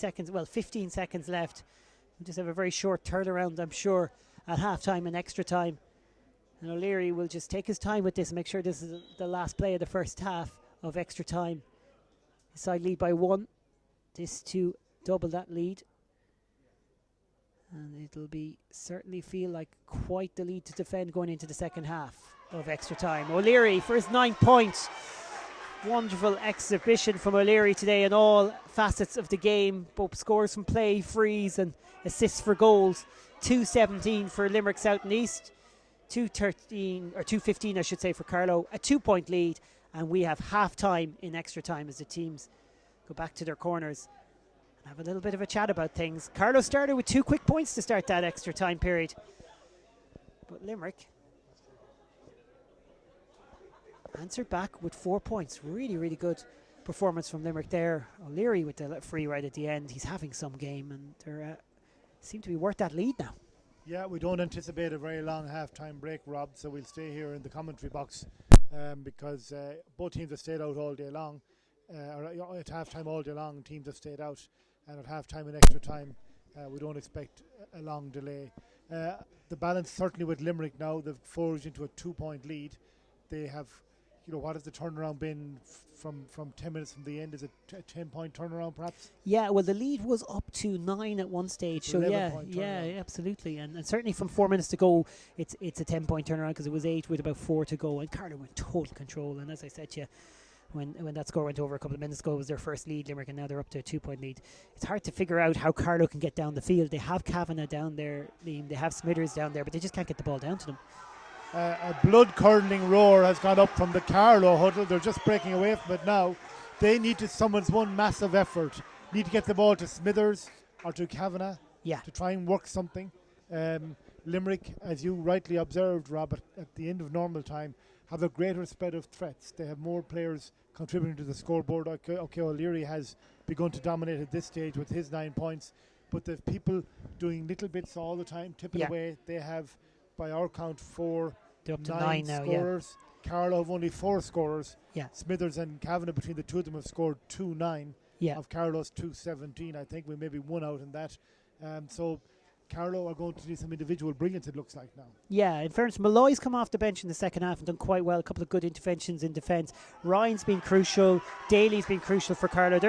seconds left. We'll just have a very short turnaround, I'm sure, at half-time and extra time. And O'Leary will just take his time with this and make sure this is the last play of the first half of extra time. His side lead by 1. This to double that lead. And it'll be certainly feel like quite the lead to defend going into the second half of extra time. O'Leary for his 9 points. Wonderful exhibition from O'Leary today in all facets of the game, both scores from play, frees and assists for goals. 2-17 for Limerick South and East, 2-15 I should say for Carlow, a 2-point lead, and we have half time in extra time as the teams go back to their corners and have a little bit of a chat about things. Carlow started with 2 quick points to start that extra time period, but Limerick answered back with 4 points. Really, really good performance from Limerick there. O'Leary with the free right at the end. He's having some game, and they seem to be worth that lead now. Yeah, we don't anticipate a very long half-time break, Rob, so we'll stay here in the commentary box because both teams have stayed out all day long. Or at half-time all day long, teams have stayed out. and at half time and extra time, we don't expect a long delay. The balance certainly with Limerick now, they've forged into a 2-point lead. They have, what has the turnaround been from 10 minutes from the end? Is it a 10-point turnaround perhaps? Yeah, well, the lead was up to 9 at one stage. So yeah, absolutely. And certainly from 4 minutes to go, it's a 10-point turnaround, because it was 8 with about 4 to go. And Carlow were in total control. And as I said to you, when that score went over a couple of minutes ago, it was their first lead, Limerick, and now they're up to a 2-point lead. It's hard to figure out how Carlow can get down the field. They have Kavanagh down there, Liam. They have Smithers down there, but they just can't get the ball down to them. A blood-curdling roar has gone up from the Carlow huddle. They're just breaking away from it now. They need to summons one massive effort. Need to get the ball to Smithers or to Kavanagh to try and work something. Limerick, as you rightly observed, Rob, at the end of normal time, have a greater spread of threats. They have more players contributing to the scoreboard. Okay, O'Leary has begun to dominate at this stage with his 9 points, but the people doing little bits all the time, tipping away. They have, by our count, 4. They're up to 9 now, scorers. Carlow have only 4 scorers. Yeah. Smithers and Kavanagh, between the two of them, have scored 2-9. Of Carlow's 2-17, I think. We may be 1 out in that. So Carlow are going to need some individual brilliance, it looks like now. Yeah, in fairness, Malloy's come off the bench in the second half and done quite well. A couple of good interventions in defence. Ryan's been crucial. Daly's been crucial for Carlow.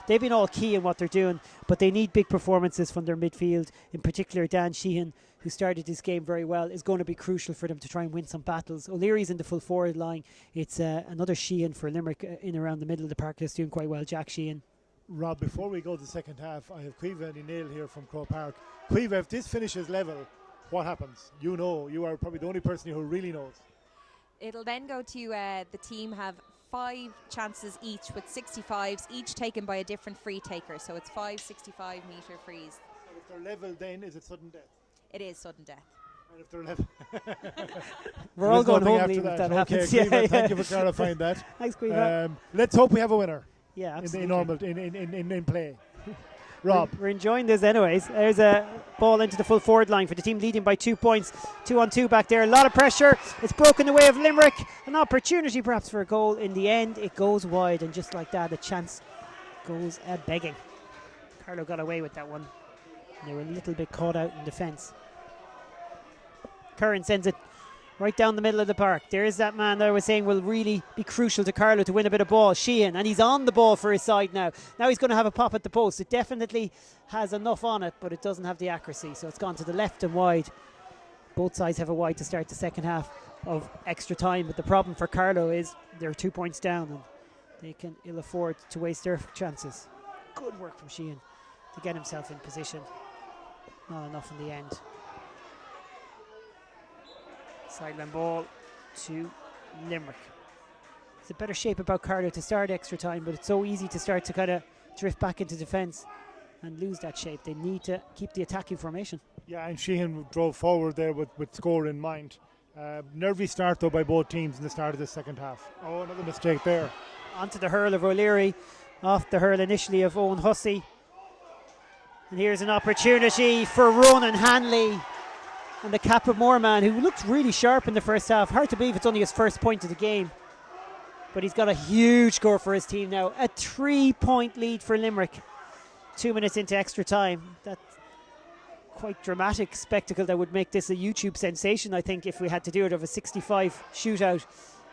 They've been all key in what they're doing, but they need big performances from their midfield. In particular, Dan Sheehan, who started this game very well, is going to be crucial for them to try and win some battles. O'Leary's in the full forward line. It's another Sheehan for Limerick in around the middle of the park that's doing quite well, Jack Sheehan. Rob, before we go to the second half, I have Caoimhe and Neil here from Crow Park. Caoimhe, if this finishes level, what happens? You are probably the only person who really knows. It'll then go to the team have 5 chances each with 65s, each taken by a different free taker. So it's 5 65-metre frees. And if they're level, then is it sudden death? It is sudden death. And if they're level, we're all going home after if that happens. Caoimhe, thank you for clarifying that. Thanks, Caoimhe. Let's hope we have a winner. Yeah, absolutely. In play. Rob. We're enjoying this anyways. There's a ball into the full forward line for the team leading by 2 points. 2-on-2 back there. A lot of pressure. It's broken the way of Limerick. An opportunity perhaps for a goal. In the end, it goes wide. And just like that, a chance goes begging. Carlow got away with that one. They were a little bit caught out in defence. Curran sends it right down the middle of the park. There is that man that I was saying will really be crucial to Carlow to win a bit of ball, Sheehan, and he's on the ball for his side now. Now he's going to have a pop at the post. It definitely has enough on it, but it doesn't have the accuracy, so it's gone to the left and wide. Both sides have a wide to start the second half of extra time, but the problem for Carlow is they're 2 points down and they can ill afford to waste their chances. Good work from Sheehan to get himself in position. Not enough in the end. Sideline ball to Limerick. It's a better shape about Carlow to start extra time, but it's so easy to start to kind of drift back into defence and lose that shape. They need to keep the attacking formation. Yeah, and Sheehan drove forward there with score in mind. Nervy start though by both teams in the start of the second half. Oh, another mistake there. Onto the hurl of O'Leary, off the hurl initially of Owen Hussey. And here's an opportunity for Ronan Hanley. And the Capamore man, who looked really sharp in the first half. Hard to believe it's only his first point of the game. But he's got a huge score for his team now. A 3-point lead for Limerick. 2 minutes into extra time. That's quite dramatic spectacle that would make this a YouTube sensation, I think, if we had to do it of a 65 shootout.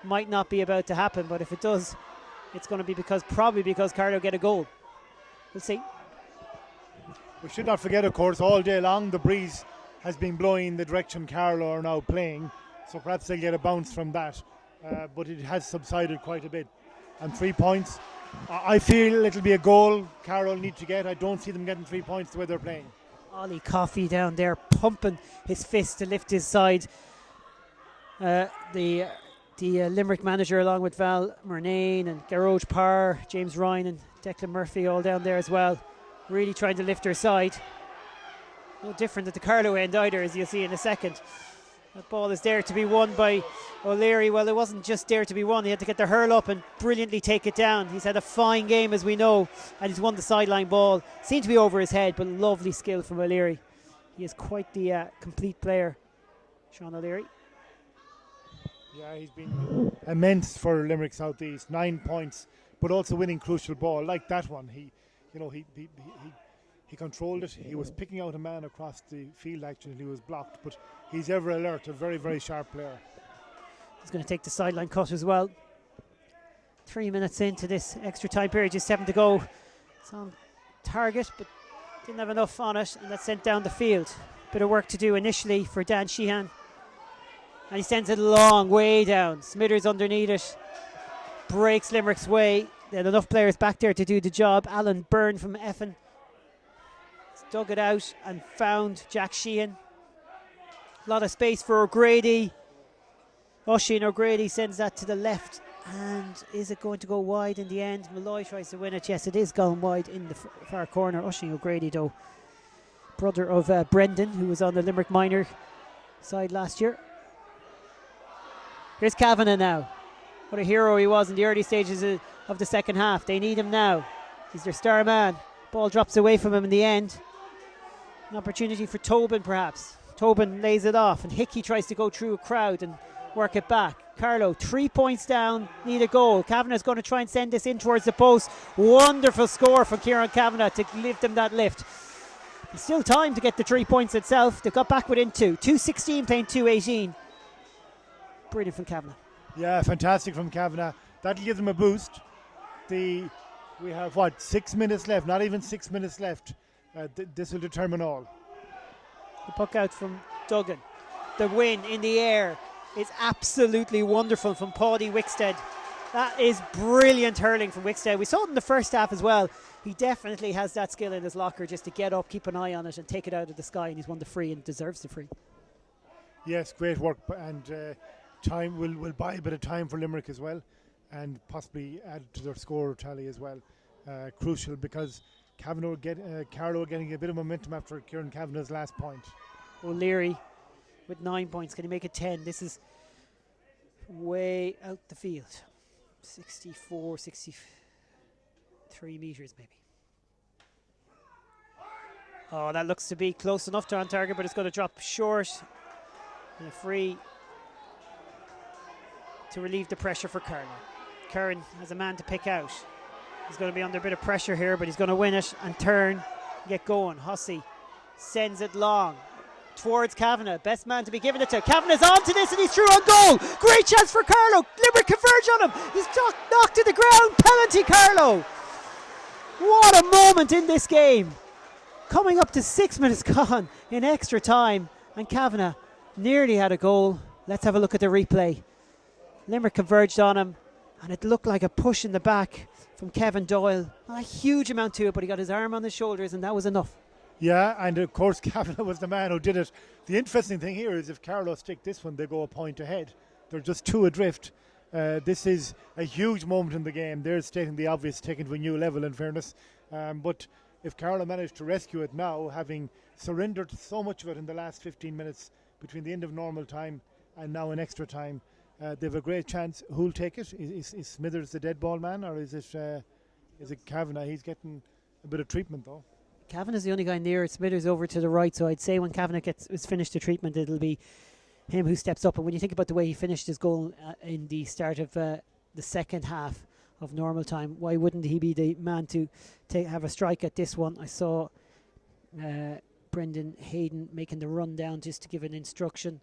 Might not be about to happen, but if it does, it's going to be probably because Carlow get a goal. We'll see. We should not forget, of course, all day long the breeze has been blowing the direction Carlow are now playing, so perhaps they'll get a bounce from that, but it has subsided quite a bit. And 3 points, I feel it'll be a goal Carlow need to get. I don't see them getting 3 points the way they're playing. Ollie Coffey down there pumping his fist to lift his side. The Limerick manager, along with Val Murnane and Garage Parr, James Ryan and Declan Murphy, all down there as well, really trying to lift her side. No different at the Carlow end either, as you'll see in a second. That ball is there to be won by O'Leary. Well, it wasn't just there to be won. He had to get the hurl up and brilliantly take it down. He's had a fine game, as we know, and he's won the sideline ball. Seemed to be over his head, but lovely skill from O'Leary. He is quite the complete player, Sean O'Leary. Yeah, he's been immense for Limerick South East. 9 points, but also winning crucial ball like that one. He controlled it. He was picking out a man across the field actually. He was blocked, but he's ever alert, a very, very sharp player. He's going to take the sideline cut as well. 3 minutes into this extra time period, just 7 to go. It's on target, but didn't have enough on it, and that's sent down the field. Bit of work to do initially for Dan Sheehan. And he sends it long way down. Smithers underneath it. Breaks Limerick's way. They had enough players back there to do the job. Alan Byrne from Effin dug it out and found Jack Sheehan. A lot of space for O'Grady. Oisin O'Grady sends that to the left. And is it going to go wide in the end? Malloy tries to win it. Yes, it is going wide in the far corner. Oisin O'Grady, though, brother of Brendan, who was on the Limerick minor side last year. Here's Kavanagh now. What a hero he was in the early stages of the second half. They need him now. He's their star man. Ball drops away from him in the end. An opportunity for Tobin, perhaps. Tobin lays it off, and Hickey tries to go through a crowd and work it back. Carlow, 3 points down, need a goal. Kavanagh's going to try and send this in towards the post. Wonderful score from Kieran Kavanagh to give them that lift. There's still time to get the 3 points itself. They got back within 2. 2:16 playing 2:18. Brilliant from Kavanagh. Yeah, fantastic from Kavanagh. That'll give them a boost. We have 6 minutes left, not even 6 minutes left. This will determine all. The puck out from Duggan. The win in the air is absolutely wonderful from Paddy Wickstead. That is brilliant hurling from Wickstead. We saw it in the first half as well. He definitely has that skill in his locker just to get up, keep an eye on it and take it out of the sky, and he's won the free and deserves the free. Yes, great work, and time will buy a bit of time for Limerick as well, and possibly add to their score tally as well. Crucial because Carlow getting a bit of momentum after Kieran Kavanagh's last point. O'Leary with 9 points. Can he make it 10? This is way out the field. 64, 63 metres maybe. Oh, that looks to be close enough to on target, but it's going to drop short. And a free to relieve the pressure for Carlow. Curran has a man to pick out. He's going to be under a bit of pressure here, but he's going to win it and turn, get going. Hussey sends it long towards Kavanagh. Best man to be giving it to. Kavanagh's on to this and he's through on goal. Great chance for Carlow. Limerick converge on him. He's knocked to the ground. Penalty, Carlow. What a moment in this game. Coming up to 6 minutes gone in extra time, and Kavanagh nearly had a goal. Let's have a look at the replay. Limerick converged on him, and it looked like a push in the back from Kevin Doyle. Not a huge amount to it, but he got his arm on his shoulders, and that was enough. Yeah, and of course Kavanagh was the man who did it. The interesting thing here is if Carlow stick this one, they go a point ahead. They're just 2 adrift. This is a huge moment in the game. They're stating the obvious, taken to a new level in fairness. But if Carlow managed to rescue it now, having surrendered so much of it in the last 15 minutes between the end of normal time and now in extra time, they have a great chance. Who'll take it? Is Smithers the dead ball man, or is it Kavanagh? He's getting a bit of treatment though. Kavanagh's the only guy near it. Smithers over to the right, so I'd say when Kavanagh is finished the treatment, it'll be him who steps up. And when you think about the way he finished his goal in the start of the second half of normal time, why wouldn't he be the man to have a strike at this one? I saw Brendan Hayden making the run down just to give an instruction.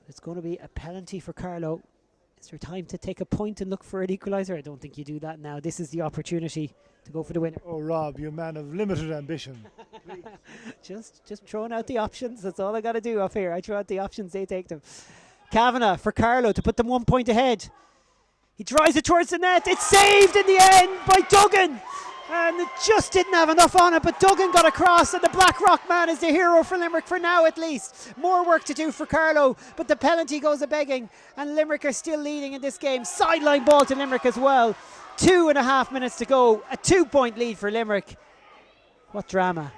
It's going to be a penalty for Carlow. Is there time to take a point and look for an equaliser? I don't think you do that now. This is the opportunity to go for the winner. Oh, Rob, you're a man of limited ambition. just throwing out the options. That's all I got to do up here. I throw out the options, they take them. Kavanagh for Carlow to put them 1 point ahead. He drives it towards the net. It's saved in the end by Duggan. And it just didn't have enough on it, but Duggan got across, and the Blackrock man is the hero for Limerick for now at least. More work to do for Carlow, but the penalty goes a-begging, and Limerick are still leading in this game. Sideline ball to Limerick as well. 2.5 minutes to go. A 2-point lead for Limerick. What drama.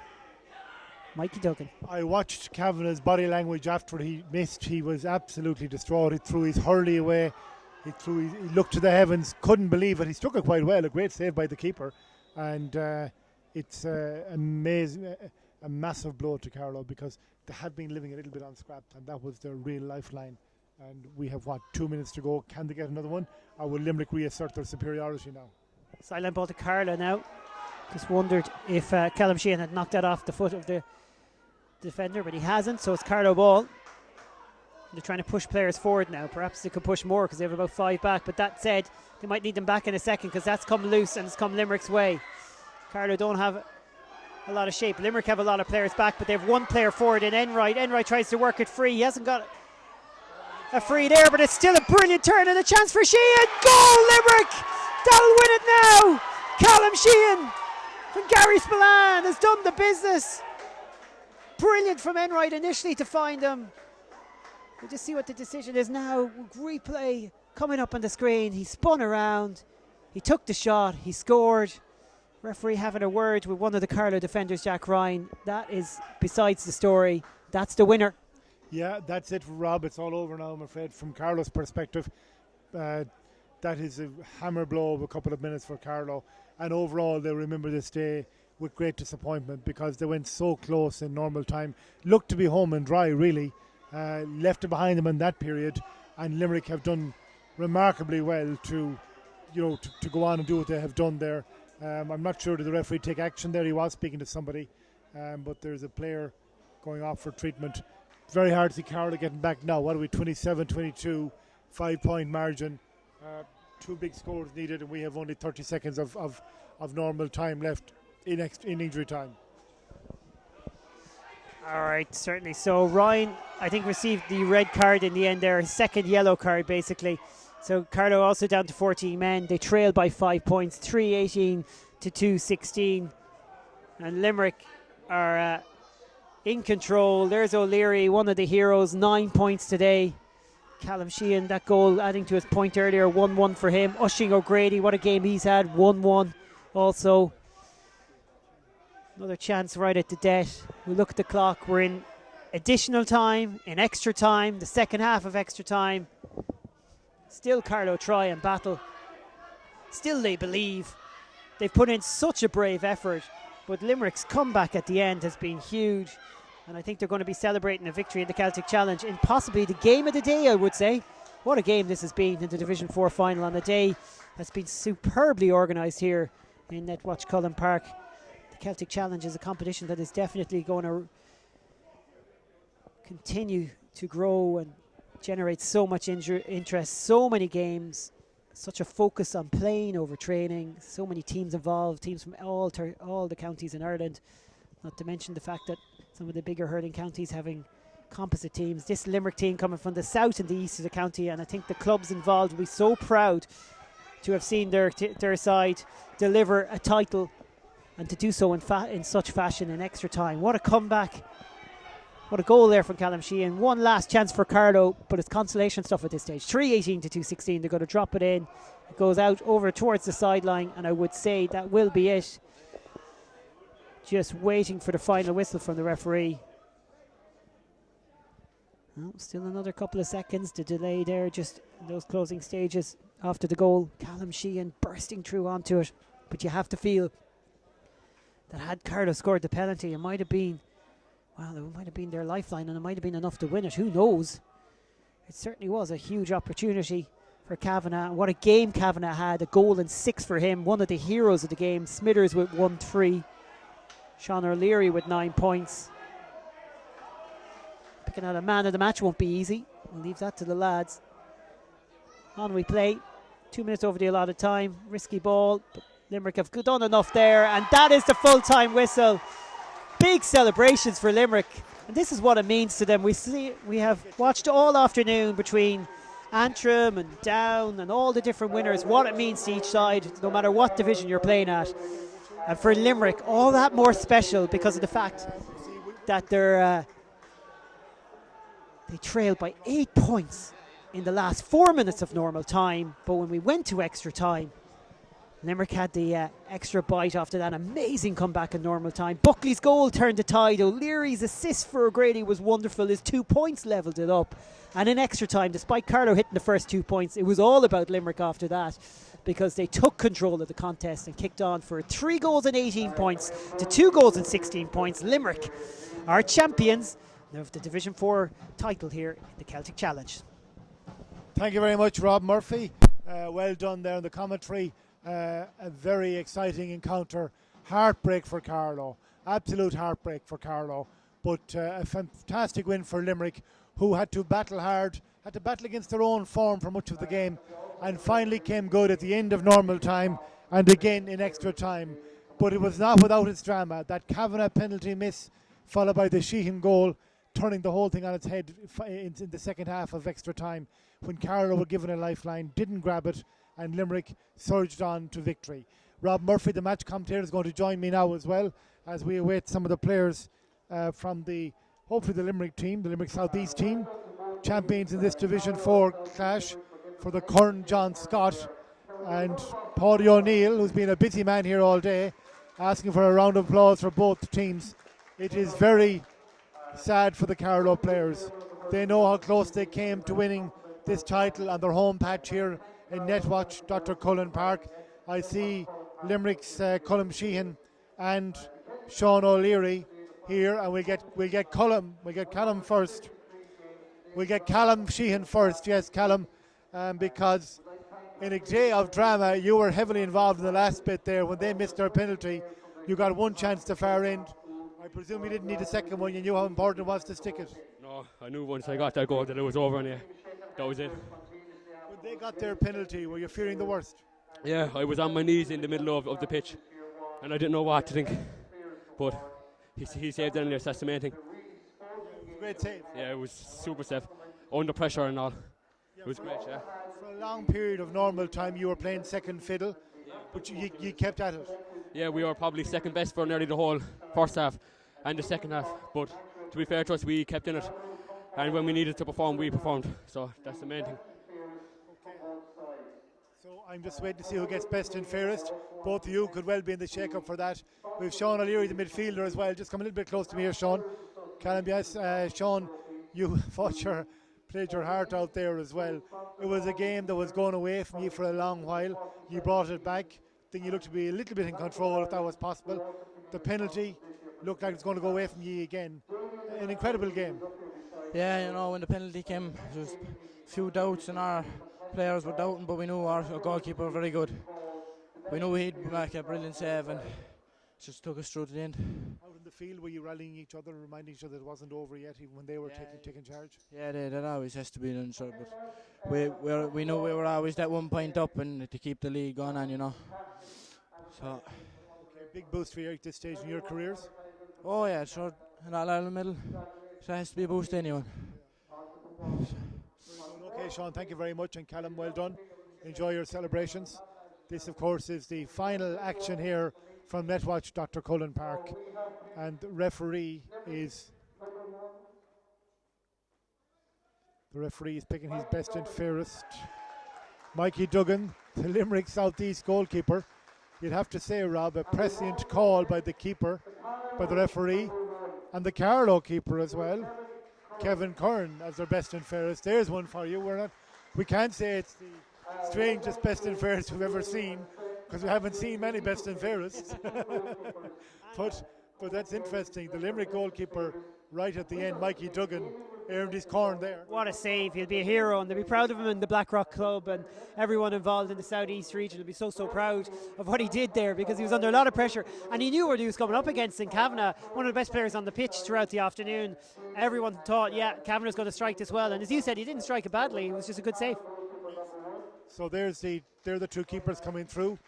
Mikey Duggan. I watched Kavanagh's body language after he missed. He was absolutely distraught. He threw his hurley away. He looked to the heavens, couldn't believe it. He struck it quite well. A great save by the keeper. And it's amazing, a massive blow to Carlow, because they had been living a little bit on scrap, and that was their real lifeline. And we have 2 minutes to go. Can they get another one, or will Limerick reassert their superiority now? Silent ball to Carlow now. Just wondered if Callum Sheehan had knocked that off the foot of the defender, but he hasn't, so it's Carlow ball. They're trying to push players forward now. Perhaps they could push more because they have about 5 back, but that said, they might need them back in a second because that's come loose and it's come Limerick's way. Carlow don't have a lot of shape. Limerick have a lot of players back, but they have 1 player forward in Enright. Enright tries to work it free. He hasn't got a free there, but it's still a brilliant turn and a chance for Sheehan. Goal, Limerick! That'll win it now! Callum Sheehan from Gary Spillane has done the business. Brilliant from Enright initially to find him. We'll just see what the decision is now. Replay coming up on the screen. He spun around. He took the shot. He scored. Referee having a word with one of the Carlow defenders, Jack Ryan. That is besides the story. That's the winner. Yeah, that's it for Rob. It's all over now, I'm afraid, from Carlow's perspective. That is a hammer blow of a couple of minutes for Carlow. And overall, they'll remember this day with great disappointment because they went so close in normal time. Looked to be home and dry, really. Left it behind them in that period. And Limerick have done remarkably well to go on and do what they have done there. I'm not sure did the referee take action there. He was speaking to somebody. But there's a player going off for treatment. Very hard to see Carlow getting back now. What are we, 27-22, 5-point margin. 2 big scores needed, and we have only 30 seconds of normal time left in injury time. All right, certainly. So Ryan, I think, received the red card in the end there, his second yellow card basically. So Carlow also down to 14 men. They trail by 5 points, 3-18 to 2-16. And Limerick are in control. There's O'Leary, one of the heroes, 9 points today. Callum Sheehan, that goal adding to his point earlier, 1-1 for him. Ushing O'Grady, what a game he's had, 1-1 also. Another chance right at the death. We look at the clock, we're in additional time, in extra time, the second half of extra time. Still Carlow try and battle. Still they believe. They've put in such a brave effort, but Limerick's comeback at the end has been huge. And I think they're going to be celebrating a victory in the Celtic Challenge in possibly the game of the day, I would say. What a game this has been in the Division 4 final on a day that's been superbly organised here in Netwatch Cullen Park. The Celtic Challenge is a competition that is definitely going to continue to grow and generate so much interest, so many games, such a focus on playing over training, so many teams involved, teams from all the counties in Ireland, not to mention the fact that some of the bigger hurling counties having composite teams. This Limerick team coming from the south and the east of the county, and I think the clubs involved will be so proud to have seen their side deliver a title and to do so in such fashion in extra time. What a comeback. What a goal there from Callum Sheehan. One last chance for Carlow, but it's consolation stuff at this stage. 3-18 to 2-16. They're going to drop it in. It goes out over towards the sideline, and I would say that will be it. Just waiting for the final whistle from the referee. Oh, still another couple of seconds to delay there, just in those closing stages after the goal. Callum Sheehan bursting through onto it. But you have to feel that had Carlow scored the penalty, it might have been, well, it might have been their lifeline and it might have been enough to win it. Who knows? It certainly was a huge opportunity for Kavanagh. What a game Kavanagh had. A goal and 6 for him. One of the heroes of the game. Smithers with 1-3. Sean O'Leary with 9 points. Picking out a man of the match won't be easy. We'll leave that to the lads. On we play. 2 minutes over the allotted time. Risky ball. But Limerick have done enough there. And that is the full-time whistle. Big celebrations for Limerick. And this is what it means to them. We have watched all afternoon between Antrim and Down and all the different winners, what it means to each side, no matter what division you're playing at. And for Limerick, all that more special because of the fact that they trailed by 8 points in the last 4 minutes of normal time. But when we went to extra time, Limerick had the extra bite after that amazing comeback in normal time. Buckley's goal turned the tide. O'Leary's assist for O'Grady was wonderful. His 2 points levelled it up. And in extra time, despite Carlow hitting the first 2 points, it was all about Limerick after that, because they took control of the contest and kicked on for 3 goals and 18 points to 2 goals and 16 points. Limerick are champions of the Division 4 title here in the Celtic Challenge. Thank you very much, Rob Murphy. Well done there in the commentary. A very exciting encounter heartbreak for Carlow, absolute heartbreak for Carlow. But a fantastic win for Limerick, who had to battle hard, had to battle against their own form for much of the game, and finally came good at the end of normal time and again in extra time. But it was not without its drama. That Kavanagh penalty miss, followed by the Sheehan goal, turning the whole thing on its head in the second half of extra time, when Carlow were given a lifeline, didn't grab it, and Limerick surged on to victory. Rob Murphy, the match commentator, is going to join me now as well, as we await some of the players from hopefully the Limerick team, the Limerick South East team, champions in this Division 4 clash for the Curran John Scott, and Paudie O'Neill, who's been a busy man here all day, asking for a round of applause for both teams. It is very sad for the Carlow players. They know how close they came to winning this title on their home patch here in Netwatch, Dr. Cullen Park. I see Limerick's Colm Sheehan and Sean O'Leary here, and we'll get Callum first. We'll get Callum Sheehan first, yes, Callum, because in a day of drama, you were heavily involved in the last bit there when they missed their penalty. You got one chance to far end. I presume you didn't need a second one. You knew how important it was to stick it. No, I knew once I got that goal that it was over, and yeah, that was it. When they got their penalty, were you fearing the worst? Yeah, I was on my knees in the middle of the pitch, and I didn't know what to think. But he saved it, and that's the main thing. Great save. Yeah, it was super safe, under pressure and all. It was great, yeah. For a long period of normal time, you were playing second fiddle, but you kept at it. Yeah, we were probably second best for nearly the whole first half and the second half. But to be fair to us, we kept in it, and when we needed to perform, we performed. So that's the main thing. So I'm just waiting to see who gets best and fairest. Both of you could well be in the shake-up for that. We've Sean O'Leary, the midfielder, as well. Just come a little bit close to me here, Sean. Callum, yes, Sean, you played your heart out there as well. It was a game that was going away from you for a long while. You brought it back. Then you looked to be a little bit in control, if that was possible. The penalty looked like it's going to go away from you again. An incredible game. Yeah, you know, when the penalty came, there was a few doubts, and our players were doubting, but we knew our goalkeeper was very good. We knew he'd make a brilliant save, and just took us through to the end. Out in the field, were you rallying each other and reminding each other it wasn't over yet, even when they were taking charge? Yeah, that always has to be done, sure, but we knew we were always that 1 point up, and to keep the league going on, you know. So. Okay, big boost for you at this stage in your careers? Oh yeah, sure, and all Ireland medal, so it has to be a boost to anyone. Okay, Sean, thank you very much, and Callum, well done. Enjoy your celebrations. This, of course, is the final action here from Netwatch, Dr. Cullen Park, and the referee is picking his best and fairest. Mikey Duggan, the Limerick South East goalkeeper. You'd have to say, Rob, a prescient call by the keeper, by the referee, and the Carlow keeper as well, Kevin Curran, as their best and fairest. There's one for you. We can't say it's the strangest best and fairest we've ever seen, because we haven't seen many best and fairest. but that's interesting. The Limerick goalkeeper, right at the end, Mikey Duggan, earned his corn there. What a save. He'll be a hero, and they'll be proud of him in the Blackrock Club, and everyone involved in the South East region will be so proud of what he did there, because he was under a lot of pressure, and he knew what he was coming up against in Kavanagh, one of the best players on the pitch throughout the afternoon. Everyone thought, yeah, Kavanagh's going to strike this well, and as you said, he didn't strike it badly. It was just a good save. So they're the two keepers coming through,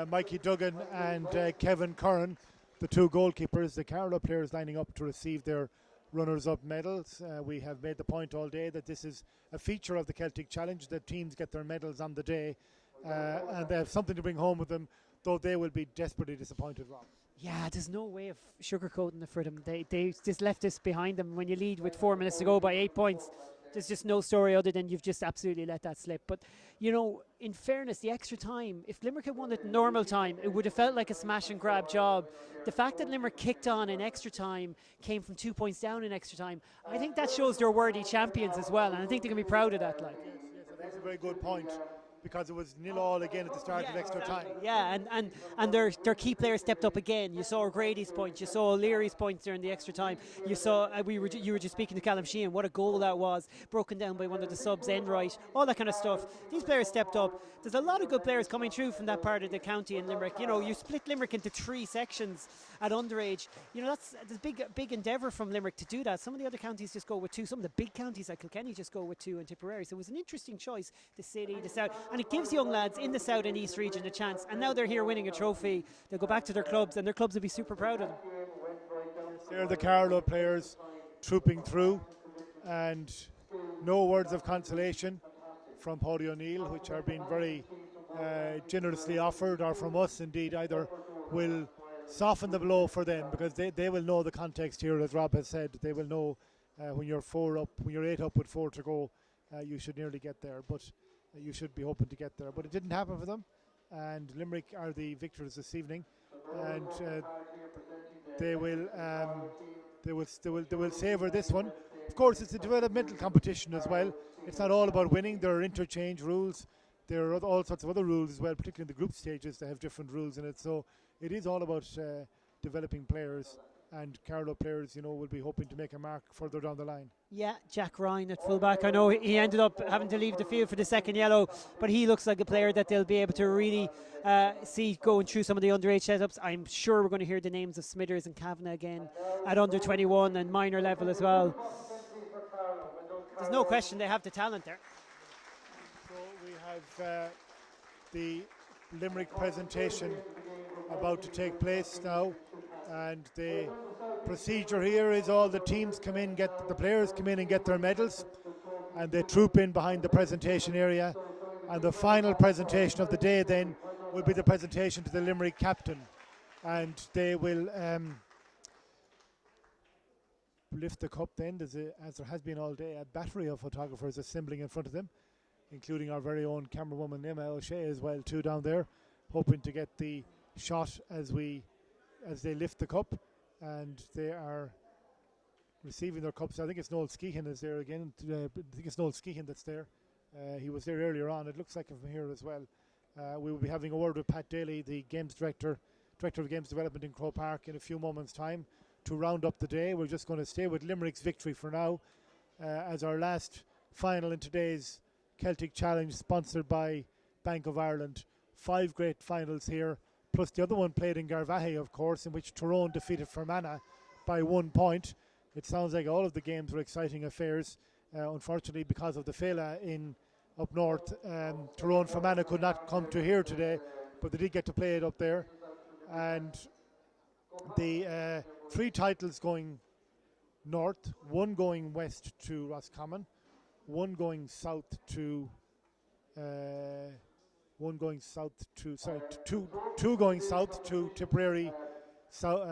Mikey Duggan and Kevin Curran, the two goalkeepers. The Carlow players lining up to receive their runners-up medals. We have made the point all day that this is a feature of the Celtic Challenge, that teams get their medals on the day, and they have something to bring home with them, though they will be desperately disappointed, Rob. Yeah, there's no way of sugarcoating it for them. They just left this behind them. When you lead with 4 minutes to go by 8 points, there's just no story other than you've just absolutely let that slip. But, you know, in fairness, the extra time, if Limerick had won it in normal time, it would have felt like a smash and grab job. The fact that Limerick kicked on in extra time, came from 2 points down in extra time, I think that shows they're worthy champions as well, and I think they can be proud of that. Yes, I think it's a very good point. because it was 0-0 again at the start of extra time. Yeah, and their key players stepped up again. You saw O'Grady's points, you saw O'Leary's points during the extra time. You saw you were just speaking to Callum Sheehan, what a goal that was, broken down by one of the subs, Enright, all that kind of stuff. These players stepped up. There's a lot of good players coming through from that part of the county in Limerick. You know, you split Limerick into 3 sections at underage. You know, that's big endeavour from Limerick to do that. Some of the other counties just go with 2. Some of the big counties like Kilkenny just go with 2 and Tipperary. So it was an interesting choice, the City, the South, and it gives young lads in the South and East region a chance. And now they're here winning a trophy. They'll go back to their clubs, and their clubs will be super proud of them. They're the Carlow players trooping through, and no words of consolation from Paddy O'Neill, which are being very generously offered, or from us indeed, either will soften the blow for them, because they will know the context here, as Rob has said. They will know when you're 8 up with 4 to go, you should nearly get there, but you should be hoping to get there. But it didn't happen for them, and Limerick are the victors this evening, and they will savour this one. Of course, it's a developmental competition as well. It's not all about winning. There are interchange rules. There are all sorts of other rules as well, particularly in the group stages. They have different rules in it. So it is all about developing players, and Carlow players, you know, will be hoping to make a mark further down the line. Yeah, Jack Ryan at fullback. I know he ended up having to leave the field for the second yellow, but he looks like a player that they'll be able to really see going through some of the underage setups. I'm sure we're going to hear the names of Smithers and Kavanagh again at under 21 and minor level as well. There's no question they have the talent there. So we have the Limerick presentation about to take place now, and the procedure here is all the teams come in, the players come in and get their medals, and they troop in behind the presentation area, and the final presentation of the day then will be the presentation to the Limerick captain, and they will lift the cup then. As there has been all day, a battery of photographers assembling in front of them, including our very own camerawoman Emma O'Shea as well too down there, hoping to get the shot as they lift the cup, and they are receiving their cups. I think it's Noel Skehan is there again. I think it's Noel Skehan that's there. He was there earlier on. It looks like him here as well. We will be having a word with Pat Daly, the games director of games development in Croke Park, in a few moments' time to round up the day. We're just going to stay with Limerick's victory for now as our last final in today's Celtic Challenge, sponsored by Bank of Ireland. 5 great finals here, plus the other one played in Garvaghey, of course, in which Tyrone defeated Fermanagh by 1 point. It sounds like all of the games were exciting affairs. Unfortunately, because of the Fela up north, Tyrone Fermanagh could not come to here today, but they did get to play it up there. And the 3 titles going north, 1 going west to Roscommon, 1 going south to two going south to Tipperary South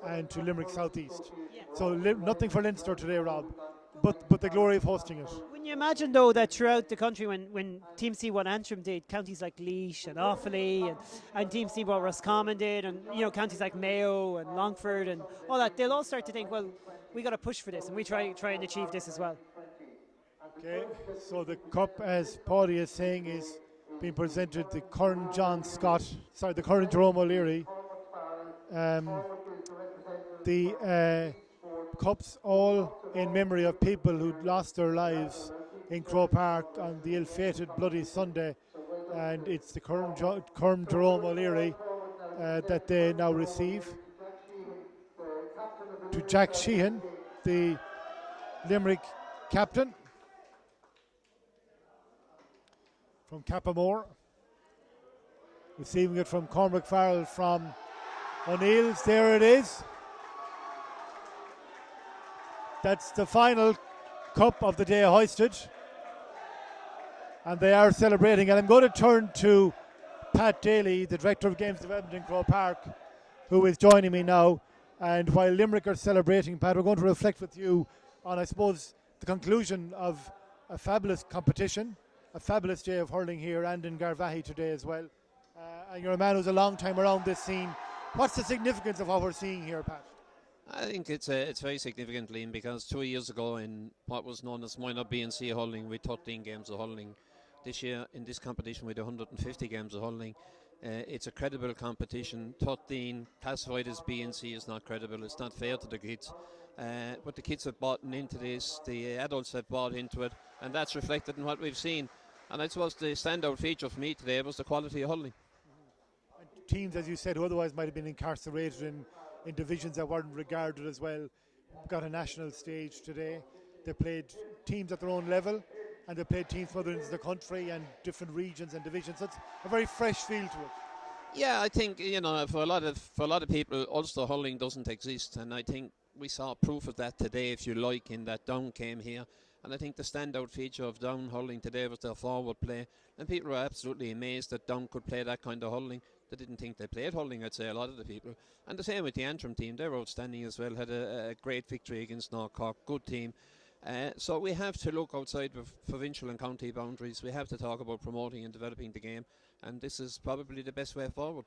and to Limerick Southeast. So nothing for Leinster today, Rob, but the glory of hosting it. When you imagine though that throughout the country, when Team C what Antrim did, counties like Laois and Offaly and Team C what Roscommon did, and you know counties like Mayo and Longford and all that, they'll all start to think, well, we got to push for this, and we try and achieve this as well. Okay, so the cup, as Paddy is saying, is being presented to current the current Jerome O'Leary. The cups all in memory of people who lost their lives in Croke Park on the ill-fated Bloody Sunday, and it's the current Jerome O'Leary that they now receive. To Jack Sheehan, the Limerick captain from Cappamore, receiving it from Cormac Farrell from O'Neill's. There it is. That's the final cup of the day hoisted, and they are celebrating. And I'm going to turn to Pat Daly, the Director of Games Development in Croke Park, who is joining me now. And while Limerick are celebrating, Pat, we're going to reflect with you on, I suppose, the conclusion of a fabulous competition, a fabulous day of hurling here and in Garvaghey today as well. And you're a man who's a long time around this scene. What's the significance of what we're seeing here, Pat? I think it's very significant, Liam, because 2 years ago in what was known as minor B and C hurling, with 13 games of hurling, this year in this competition with 150 games of hurling. It's a credible competition. 13 classified as B and C is not credible. It's not fair to the kids. But the kids have bought into this, the adults have bought into it, and that's reflected in what we've seen. And I suppose the standout feature for me today was the quality of hurling. Teams, as you said, who otherwise might have been incarcerated in divisions that weren't regarded as well, got a national stage today. They played teams at their own level, and they played teams from other ends of the country and different regions and divisions. So it's a very fresh feel to it. Yeah, I think for a lot of people, Ulster hurling doesn't exist, and I think we saw proof of that today, if you like, in that Down came here. And I think the standout feature of Down hurling today was their forward play, and people were absolutely amazed that Down could play that kind of hurling. They didn't think they played hurling, I'd say, a lot of the people. And the same with the Antrim team, they were outstanding as well, had a great victory against North Cork, good team. So we have to look outside of provincial and county boundaries. We have to talk about promoting and developing the game, and this is probably the best way forward.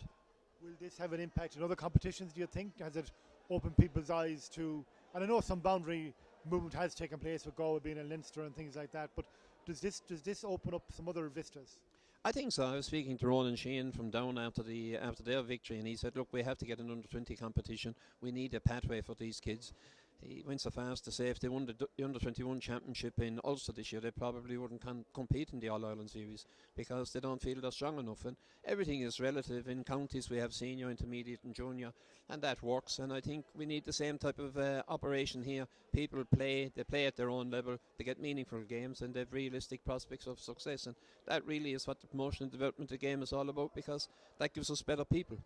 Will this have an impact in other competitions, do you think? Has it opened people's eyes to, and I know some boundary movement has taken place with Galway being in Leinster and things like that, but does this open up some other vistas? I think so. I was speaking to Ronan Sheehan from Down after their victory, and he said, look, we have to get an under-20 competition. We need a pathway for these kids. He went so far as to say if they won the under-21 championship in Ulster this year, they probably wouldn't compete in the All-Ireland series because they don't feel they're strong enough. And everything is relative. In counties we have senior, intermediate and junior, and that works. And I think we need the same type of operation here. People play, they play at their own level, they get meaningful games, and they have realistic prospects of success. And that really is what the promotion and development of the game is all about, because that gives us better people.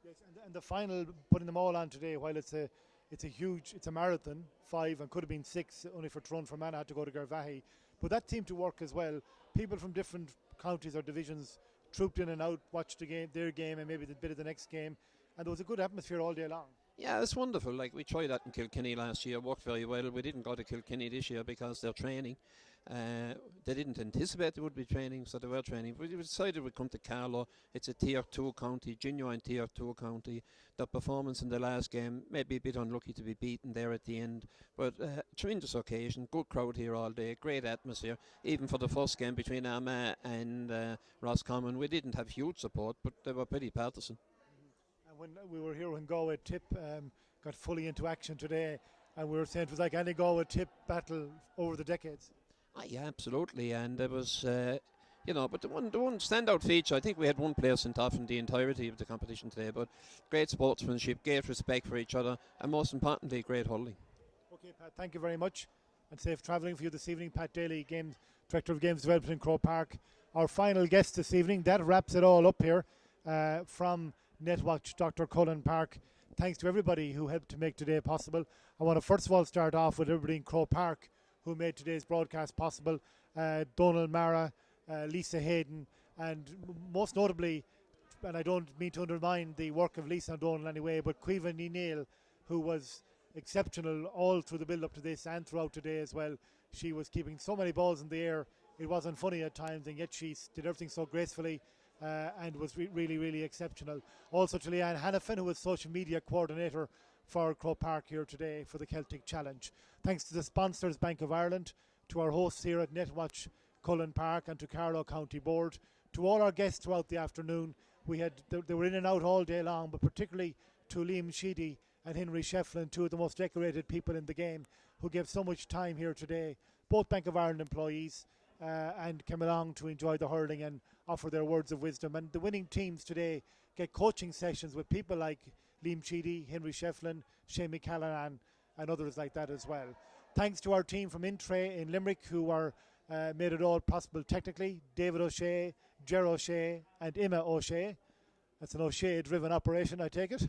Yes, and the final, putting them all on today, while it's a marathon, 5 and could have been 6 only for Tyrone Fermanagh had to go to Garvahi, but that seemed to work as well. People from different counties or divisions trooped in and out, watched their game and maybe the bit of the next game, and there was a good atmosphere all day long. Yeah, it's wonderful. Like, we tried that in Kilkenny last year, worked very well. We didn't go to Kilkenny this year because they're training. They didn't anticipate they would be training, so they were training. We decided we'd come to Carlow. It's a Tier 2 county, genuine Tier 2 county. The performance in the last game, maybe a bit unlucky to be beaten there at the end, but tremendous occasion, good crowd here all day, great atmosphere. Even for the first game between Armagh and Roscommon, we didn't have huge support, but they were pretty partisan. And when we were here when Galway Tip got fully into action today, and we were saying it was like any Galway Tip battle over the decades. Yeah, absolutely, and there was, but the one standout feature, I think we had one player sent off in the entirety of the competition today, but great sportsmanship, great respect for each other, and most importantly, great hurling. Okay, Pat, thank you very much, and safe travelling for you this evening. Pat Daly, Director of Games Development in Croke Park. Our final guest this evening. That wraps it all up here from Netwatch, Dr. Cullen Park. Thanks to everybody who helped to make today possible. I want to first of all start off with everybody in Croke Park who made today's broadcast possible. Donald Mara, Lisa Hayden, and most notably, and I don't mean to undermine the work of Lisa and Donald anyway, but Caoimhe Neal, who was exceptional all through the build-up to this and throughout today as well. She was keeping so many balls in the air, it wasn't funny at times, and yet she did everything so gracefully and was really, really exceptional. Also to Leanne Hannafin, who was social media coordinator for Croke Park here today for the Celtic Challenge. Thanks to the sponsors, Bank of Ireland, to our hosts here at Netwatch, Cullen Park, and to Carlow County Board, to all our guests throughout the afternoon. They were in and out all day long, but particularly to Liam Sheedy and Henry Shefflin, two of the most decorated people in the game, who gave so much time here today, both Bank of Ireland employees, and came along to enjoy the hurling and offer their words of wisdom. And the winning teams today get coaching sessions with people like Liam Sheedy, Henry Shefflin, Shane McCallanan, and others like that as well. Thanks to our team from Intre in Limerick, who made it all possible technically. David O'Shea, Ger O'Shea, and Emma O'Shea. That's an O'Shea-driven operation, I take it.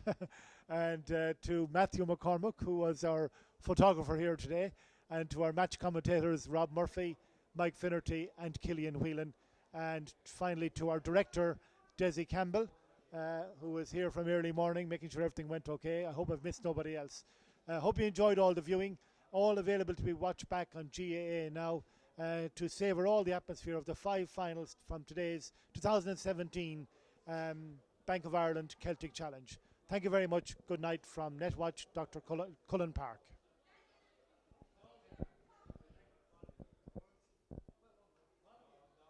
And to Matthew McCormick, who was our photographer here today, and to our match commentators, Rob Murphy, Mike Finnerty, and Killian Whelan. And finally to our director, Desi Campbell, who was here from early morning, making sure everything went okay. I hope I've missed nobody else. I hope you enjoyed all the viewing. All available to be watched back on GAA now to savour all the atmosphere of the 5 finals from today's 2017 Bank of Ireland Celtic Challenge. Thank you very much. Good night from Netwatch, Dr. Cullen Park.